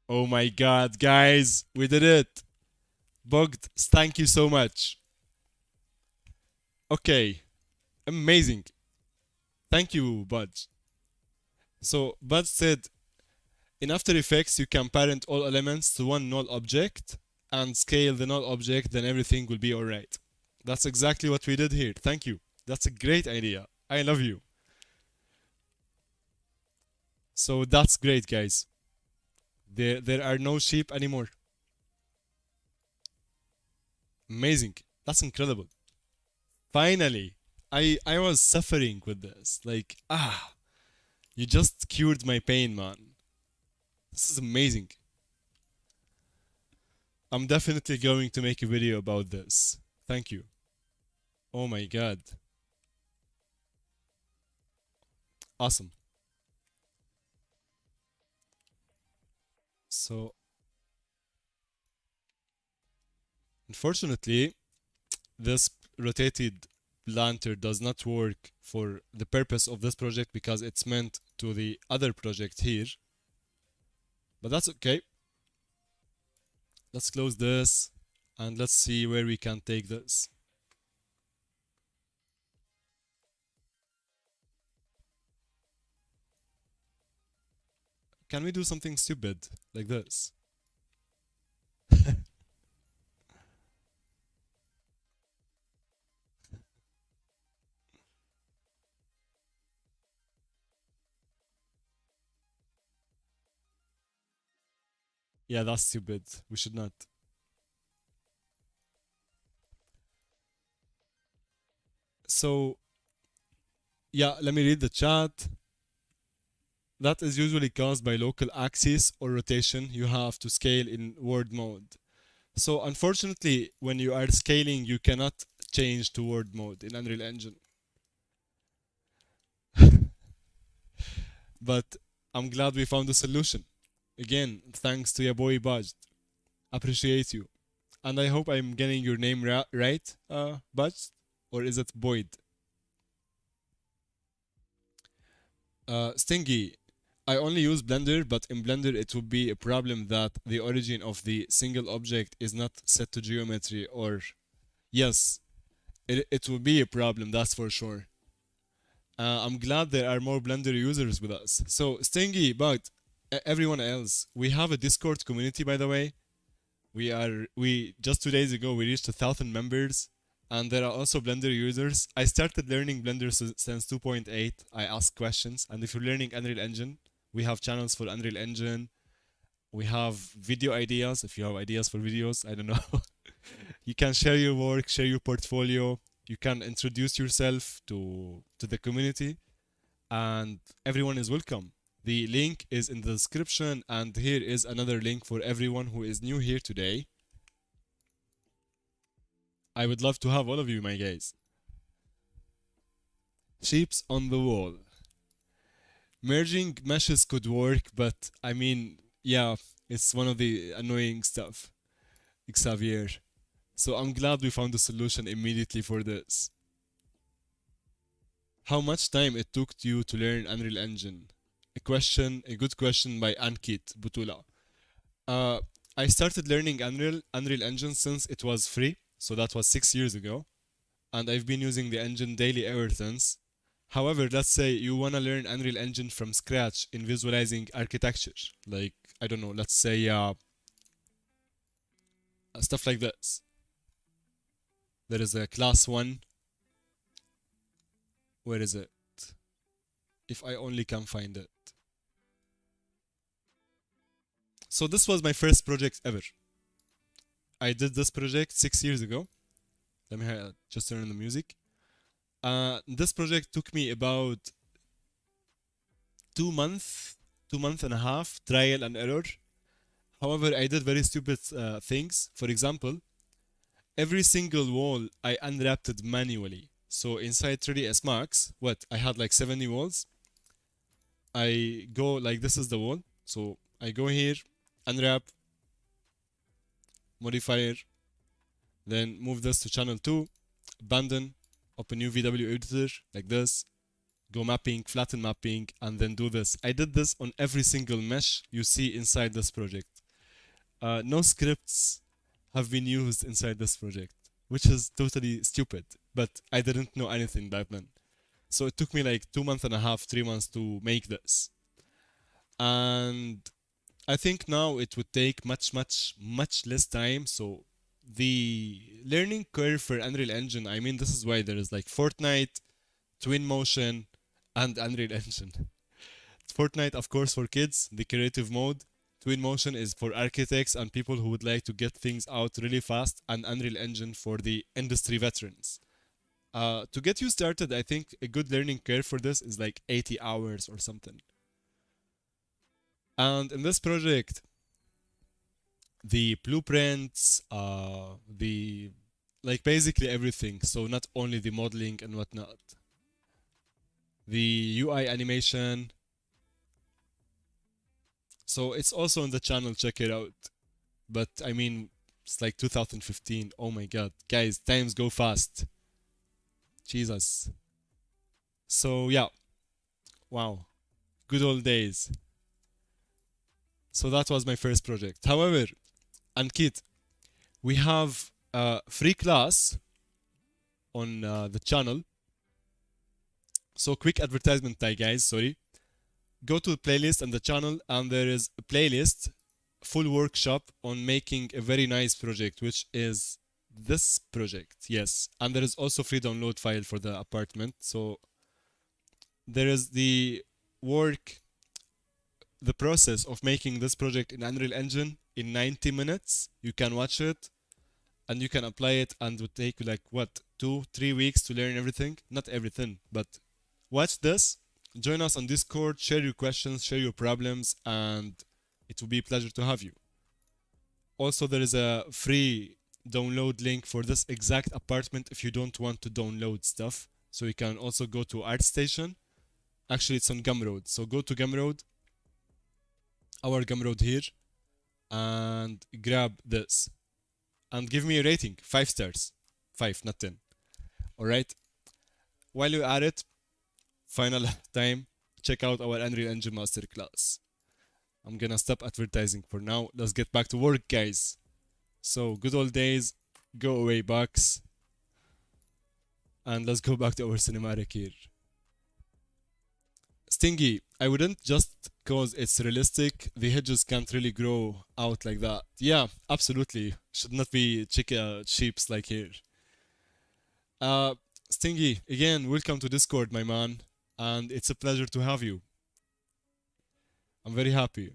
Oh my god, guys, we did it! Bugged, thank you so much. Okay, amazing. Thank you, Bud. So Bud said, in After Effects, you can parent all elements to one null object and scale the null object, then everything will be alright. That's exactly what we did here. Thank you. That's a great idea. I love you. So that's great, guys. There are no sheep anymore. Amazing. That's incredible. Finally. I was suffering with this. Like, you just cured my pain, man. This is amazing. I'm definitely going to make a video about this. Thank you. Oh my god. Awesome. So, unfortunately, this rotated lantern does not work for the purpose of this project because it's meant to the other project here. But that's okay. let's close this and let's see where we can take this. Can we do something stupid like this? Yeah, that's stupid. We should not. So, yeah, let me read the chat. That is usually caused by local axis or rotation you have to scale in word mode. So, unfortunately, when you are scaling, you cannot change to word mode in Unreal Engine. But I'm glad we found a solution. Again, thanks to your boy Budge. Appreciate you. And I hope I'm getting your name right, Budge? Or is it Boyd? Stingy. I only use Blender, but in Blender it would be a problem that the origin of the single object is not set to geometry or... Yes, it will be a problem, that's for sure. I'm glad there are more Blender users with us. So, Stingy, but everyone else, we have a Discord community, by the way. We just 2 days ago we reached 1,000 members, and there are also Blender users. I started learning Blender since 2.8. I ask questions, and if you're learning Unreal Engine, we have channels for Unreal Engine. We have video ideas. If you have ideas for videos, I don't know. You can share your work, share your portfolio. You can introduce yourself to the community, and everyone is welcome. The link is in the description, and here is another link for everyone who is new here today. I would love to have all of you, my guys. Sheeps on the wall. Merging meshes could work, but I mean, yeah, it's one of the annoying stuff. Xavier. So I'm glad we found a solution immediately for this. How much time it took you to learn Unreal Engine? A good question by Ankit Butula. Uh, I started learning Unreal Engine since it was free, so that was 6 years ago, and I've been using the engine daily ever since. However, let's say you wanna learn Unreal Engine from scratch in visualizing architecture, like I don't know, let's say stuff like this. There is a class one. Where is it? If I only can find it. So this was my first project ever. I did this project 6 years ago. Let me just turn on the music. This project took me about 2 months, 2 months and a half, trial and error. However, I did very stupid things. For example, every single wall I unwrapped it manually. So inside 3ds Max, what? I had like 70 walls. I go like this is the wall. So I go here, unwrap, modifier, then move this to channel 2, abandon, open new VW editor like this, go mapping, flatten mapping, and then do this. I did this on every single mesh you see inside this project. No scripts have been used inside this project, which is totally stupid, but I didn't know anything back then. So it took me like 2 months and a half, 3 months to make this. And I think now it would take much less time. So the learning curve for Unreal Engine, I mean, this is why there is like Fortnite, Twinmotion, and Unreal Engine. Fortnite, of course, for kids, the creative mode. Twinmotion is for architects and people who would like to get things out really fast, and Unreal Engine for the industry veterans. To get you started, I think a good learning curve for this is like 80 hours or something. And in this project, the blueprints, the like basically everything. So not only the modeling and whatnot. The UI animation. So it's also on the channel, check it out. But I mean, it's like 2015. Oh my god. Guys, times go fast. Jesus. So yeah. Wow. Good old days. So that was my first project. However, And Kit, we have a free class on the channel. So quick advertisement time, guys. Sorry. Go to the playlist and the channel, and there is a playlist, full workshop on making a very nice project, which is this project. Yes, and there is also free download file for the apartment. So there is the work, the process of making this project in Unreal Engine in 90 minutes. You can watch it and you can apply it, and it would take you like what, 2-3 weeks to learn everything. Not everything, but watch this. Join us on Discord, share your questions, share your problems, and it will be a pleasure to have you. Also, there is a free download link for this exact apartment if you don't want to download stuff. So you can also go to ArtStation. Actually, it's on Gumroad. So go to Gumroad, our Gumroad here, and grab this. And give me a rating, 5 stars. 5, not 10. Alright? While you're at it, final time, check out our Unreal Engine Masterclass. I'm gonna stop advertising for now. Let's get back to work, guys. So, good old days, go away box. And let's go back to our cinematic here. Stingy, I wouldn't just cause it's realistic, the hedges can't really grow out like that. Yeah, absolutely. Should not be sheeps like here. Stingy, again, welcome to Discord, my man. And it's a pleasure to have you. I'm very happy.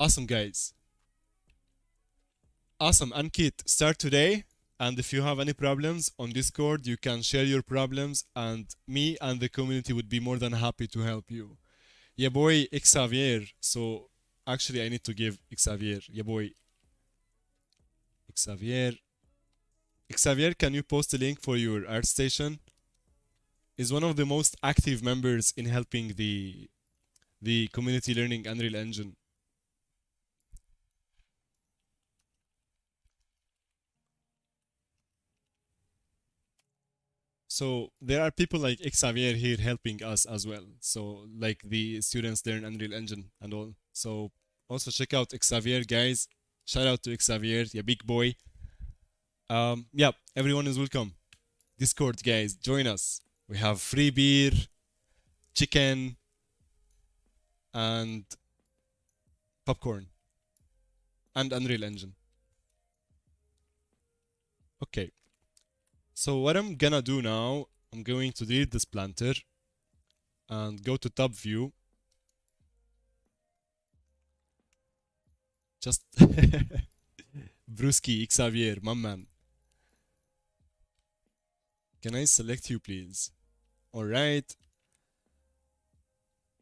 Awesome, guys. Awesome. Ankit, start today. And if you have any problems on Discord, you can share your problems, and me and the community would be more than happy to help you. Yeah, boy, Xavier. So actually, I need to give Xavier. Yeah, boy. Xavier. Xavier, can you post a link for your art station? Is one of the most active members in helping the community learning Unreal Engine. So there are people like Xavier here helping us as well. So like the students learn Unreal Engine and all. So also check out Xavier, guys. Shout out to Xavier, yeah, big boy. Yeah, everyone is welcome. Discord, guys, join us. We have free beer, chicken, and popcorn, and Unreal Engine. Okay. So what I'm gonna do now, I'm going to delete this planter and go to top view. Just Brewski, Xavier, my man. Can I select you, please? Alright.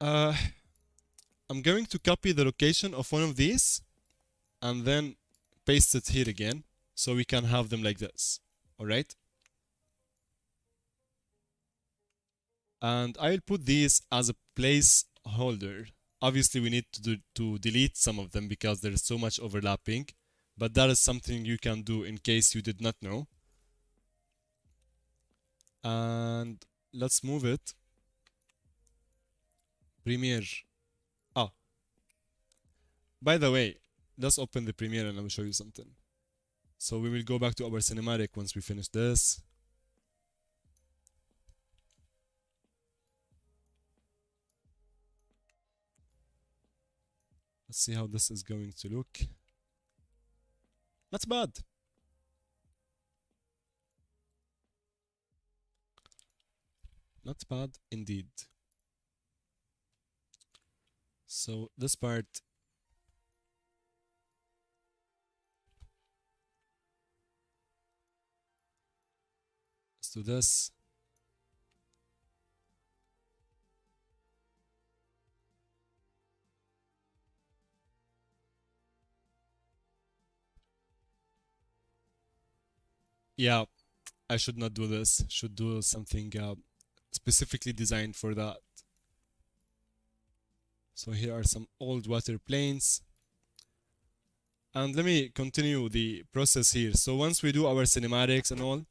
I'm going to copy the location of one of these and then paste it here again so we can have them like this. Alright? And I'll put these as a placeholder. Obviously, we need to delete some of them because there is so much overlapping, but that is something you can do in case you did not know. And let's move it. Premiere. Oh, by the way, let's open the Premiere and I will show you something. So we will go back to our cinematic once we finish this. Let's see how this is going to look. Not bad. Not bad indeed. So this part, let's do this. Yeah, I should not do this. Should do something specifically designed for that. So here are some old water planes. And let me continue the process here. So once we do our cinematics and all,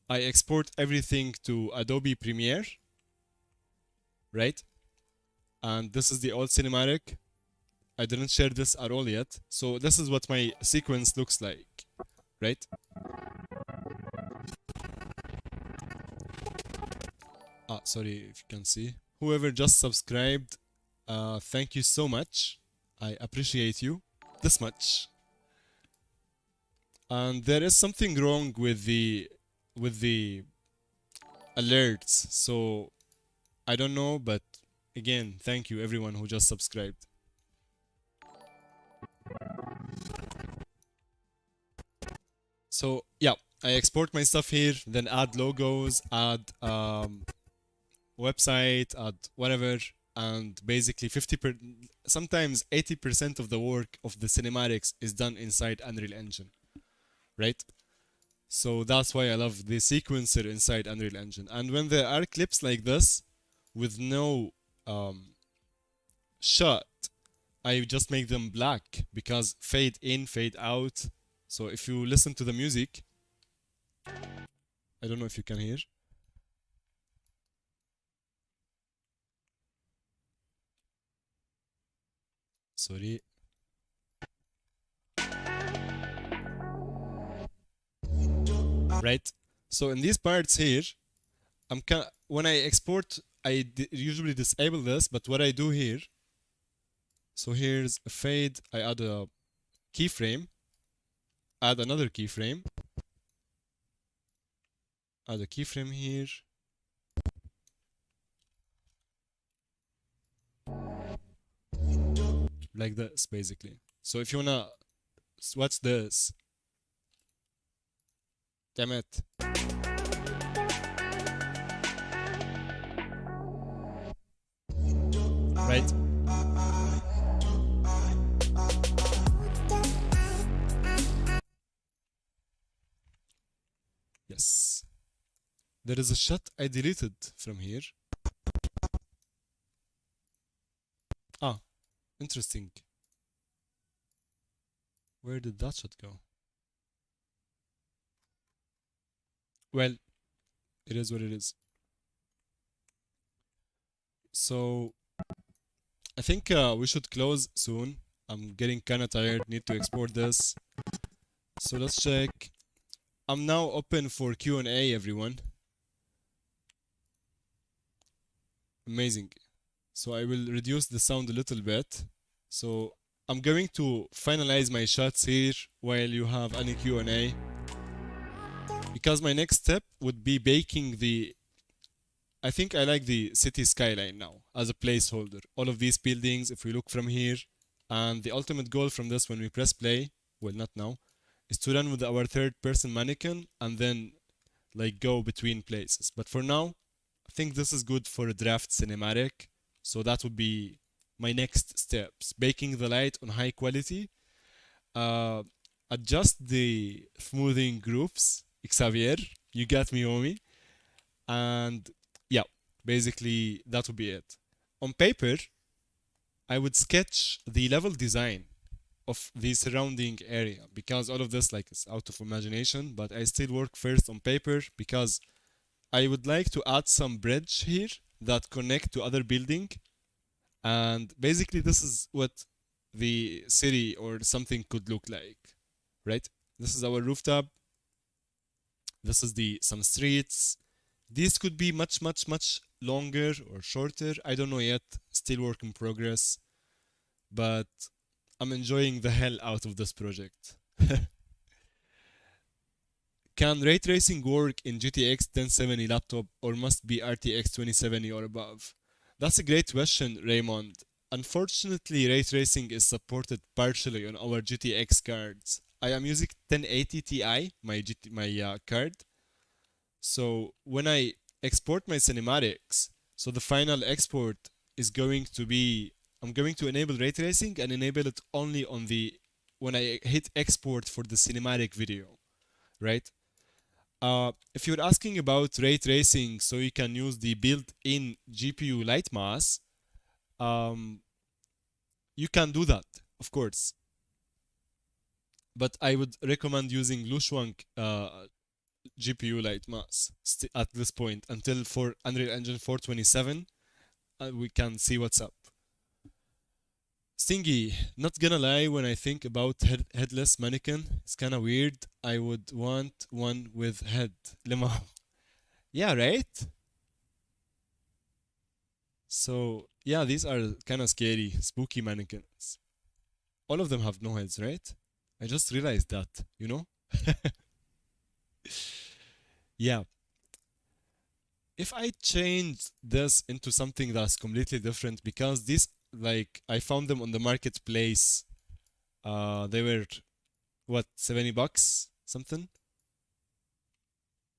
I export everything to Adobe Premiere, right? And this is the old cinematic. I didn't share this at all yet. So this is what my sequence looks like, right? Ah, sorry if you can see. Whoever just subscribed, thank you so much. I appreciate you this much. And there is something wrong with the alerts. So I don't know, but again, thank you everyone who just subscribed. So yeah, I export my stuff here, then add logos, add website, add whatever, and basically sometimes 80% of the work of the cinematics is done inside Unreal Engine, right? So that's why I love the sequencer inside Unreal Engine. And when there are clips like this with no shot, I just make them black because fade in, fade out. So if you listen to the music, I don't know if you can hear. Sorry. Right? So in these parts here, when I export, usually disable this, but what I do here, so here's a fade, I add a keyframe, add another keyframe, add a keyframe here, like this basically. So if you wanna watch this, damn it. Right? Yes. There is a shot I deleted from here. Ah, interesting. Where did that shot go? Well, it is what it is. So I think we should close soon. I'm getting kinda tired, need to export this. So let's check. I'm now open for Q&A, everyone. Amazing. So I will reduce the sound a little bit. So I'm going to finalize my shots here while you have any Q&A. Because my next step would be baking the... I think I like the city skyline now as a placeholder. All of these buildings, if we look from here, and the ultimate goal from this when we press play, well, not now, is to run with our third person mannequin and then like go between places. But for now, I think this is good for a draft cinematic. So that would be my next steps. Baking the light on high quality, uh, adjust the smoothing groups. Xavier, you got me, homie. And yeah, basically that would be it. On paper, I would sketch the level design of the surrounding area because all of this like is out of imagination, but I still work first on paper because I would like to add some bridge here that connect to other building, and basically this is what the city or something could look like, right? This is our rooftop. This is the some streets. These could be much longer or shorter. I don't know yet. Still work in progress, but I'm enjoying the hell out of this project. Can ray tracing work in GTX 1070 laptop or must be RTX 2070 or above? That's a great question, Raymond. Unfortunately, ray tracing is supported partially on our GTX cards. I am using 1080 Ti, my card. So when I export my cinematics, so the final export is going to be, I'm going to enable ray tracing and enable it only on the, when I hit export for the cinematic video, right? If you're asking about ray tracing so you can use the built-in GPU light mass, um, you can do that, of course. But I would recommend using Lushuang GPU light mass at this point until for Unreal Engine 427 we can see what's up. Stingy, not gonna lie, when I think about headless mannequin, it's kinda weird. I would want one with head. Lima. Yeah, right? So, yeah, these are kinda scary, spooky mannequins. All of them have no heads, right? I just realized that, you know? Yeah. If I change this into something that's completely different, because these, like, I found them on the marketplace. They were, what, 70 bucks? Something?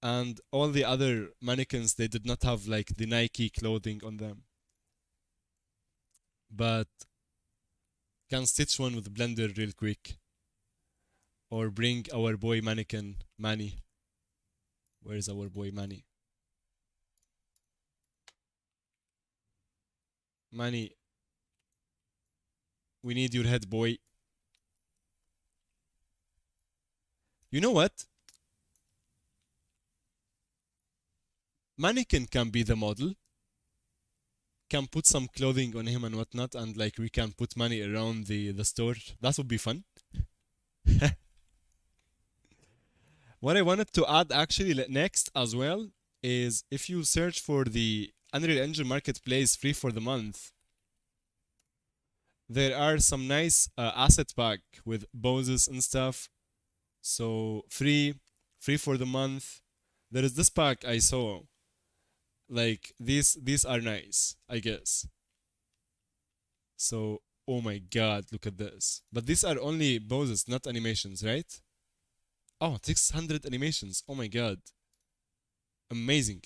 And all the other mannequins, they did not have, like, the Nike clothing on them. But can stitch one with Blender real quick. Or bring our boy mannequin, Manny. Where is our boy Manny? Manny, we need your head, boy. You know what? Mannequin can be the model, can put some clothing on him and whatnot, and like we can put money around the store. That would be fun. What I wanted to add actually next as well is if you search for the Unreal Engine Marketplace free for the month, there are some nice asset pack with poses and stuff. So free for the month. There is this pack I saw. Like these are nice, I guess. So oh my god, look at this. But these are only poses, not animations, right? Oh, 600 animations. Oh my god. Amazing.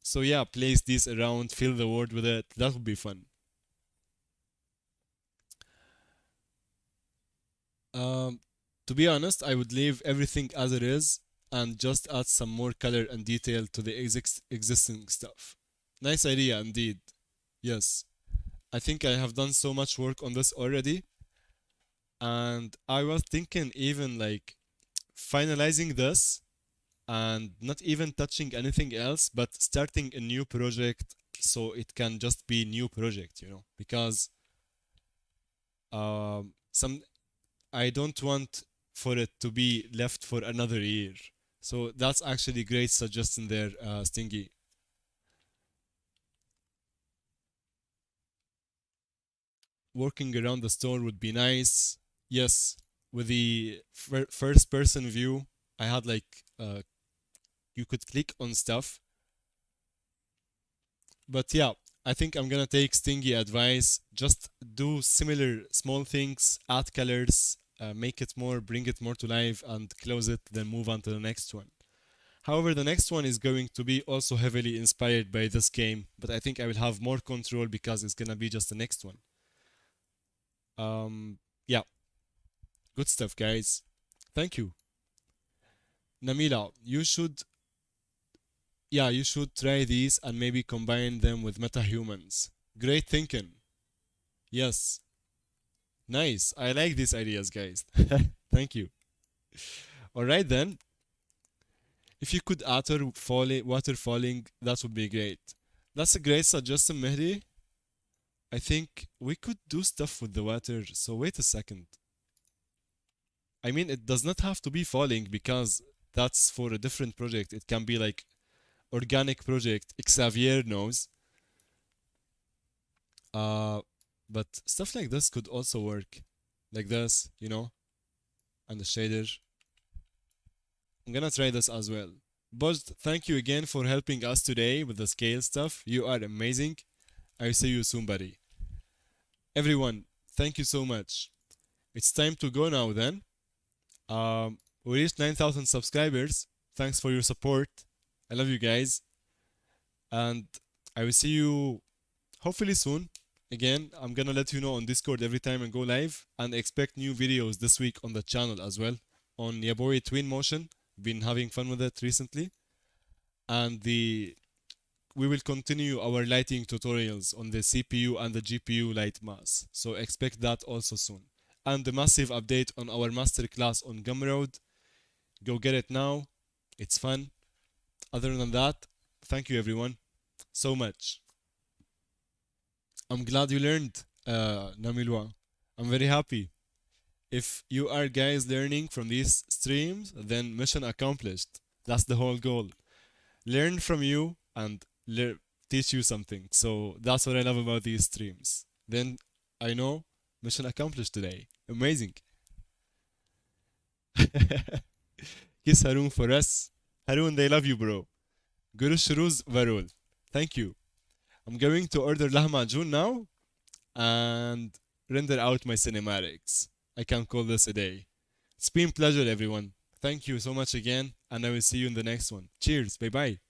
So yeah, place these around, fill the world with it. That would be fun. Um, to be honest, I would leave everything as it is and just add some more color and detail to the existing stuff. Nice idea indeed. Yes. I think I have done so much work on this already. And I was thinking even like finalizing this and not even touching anything else, but starting a new project so it can just be new project, you know, because some I don't want for it to be left for another year. So that's actually great suggestion there, Stingy. Working around the store would be nice. Yes, with the first person view, I had like you could click on stuff. But yeah, I think I'm gonna take Stingy advice. Just do similar small things, add colors, make it more, bring it more to life, and close it, then move on to the next one. However, the next one is going to be also heavily inspired by this game, but I think I will have more control because it's gonna be just the next one. Yeah, good stuff, guys. Thank you. Namila, you should try these and maybe combine them with metahumans. Great thinking. Yes, nice. I like these ideas, guys. Thank you. All right then. If you could utter water falling, that would be great. That's a great suggestion, Mehdi. I think we could do stuff with the water. So wait a second. I mean, it does not have to be falling because that's for a different project. It can be like organic project. Xavier knows. Uh, but stuff like this could also work, like this, you know, and the shader. I'm gonna try this as well. But thank you again for helping us today with the scale stuff. You are amazing. I'll see you soon, buddy. Everyone, thank you so much. It's time to go now then. We reached 9,000 subscribers. Thanks for your support. I love you guys. And I will see you hopefully soon. Again, I'm gonna let you know on Discord every time I go live. And expect new videos this week on the channel as well. On Yaboy Twin Motion. Been having fun with it recently. And we will continue our lighting tutorials on the CPU and the GPU light mass. So expect that also soon. And the massive update on our masterclass on Gumroad. Go get it now. It's fun. Other than that, thank you everyone so much. I'm glad you learned, Namilwa. I'm very happy. If you are guys learning from these streams, then mission accomplished. That's the whole goal. Learn from you and teach you something. So that's what I love about these streams. Then I know mission accomplished today. Amazing. Kiss Haroon for us. Haroon, they love you, bro. Guru Shuruz Varul. Thank you. I'm going to order Lahma Jun now and render out my cinematics. I can call this a day. It's been a pleasure, everyone. Thank you so much again, and I will see you in the next one. Cheers. Bye bye.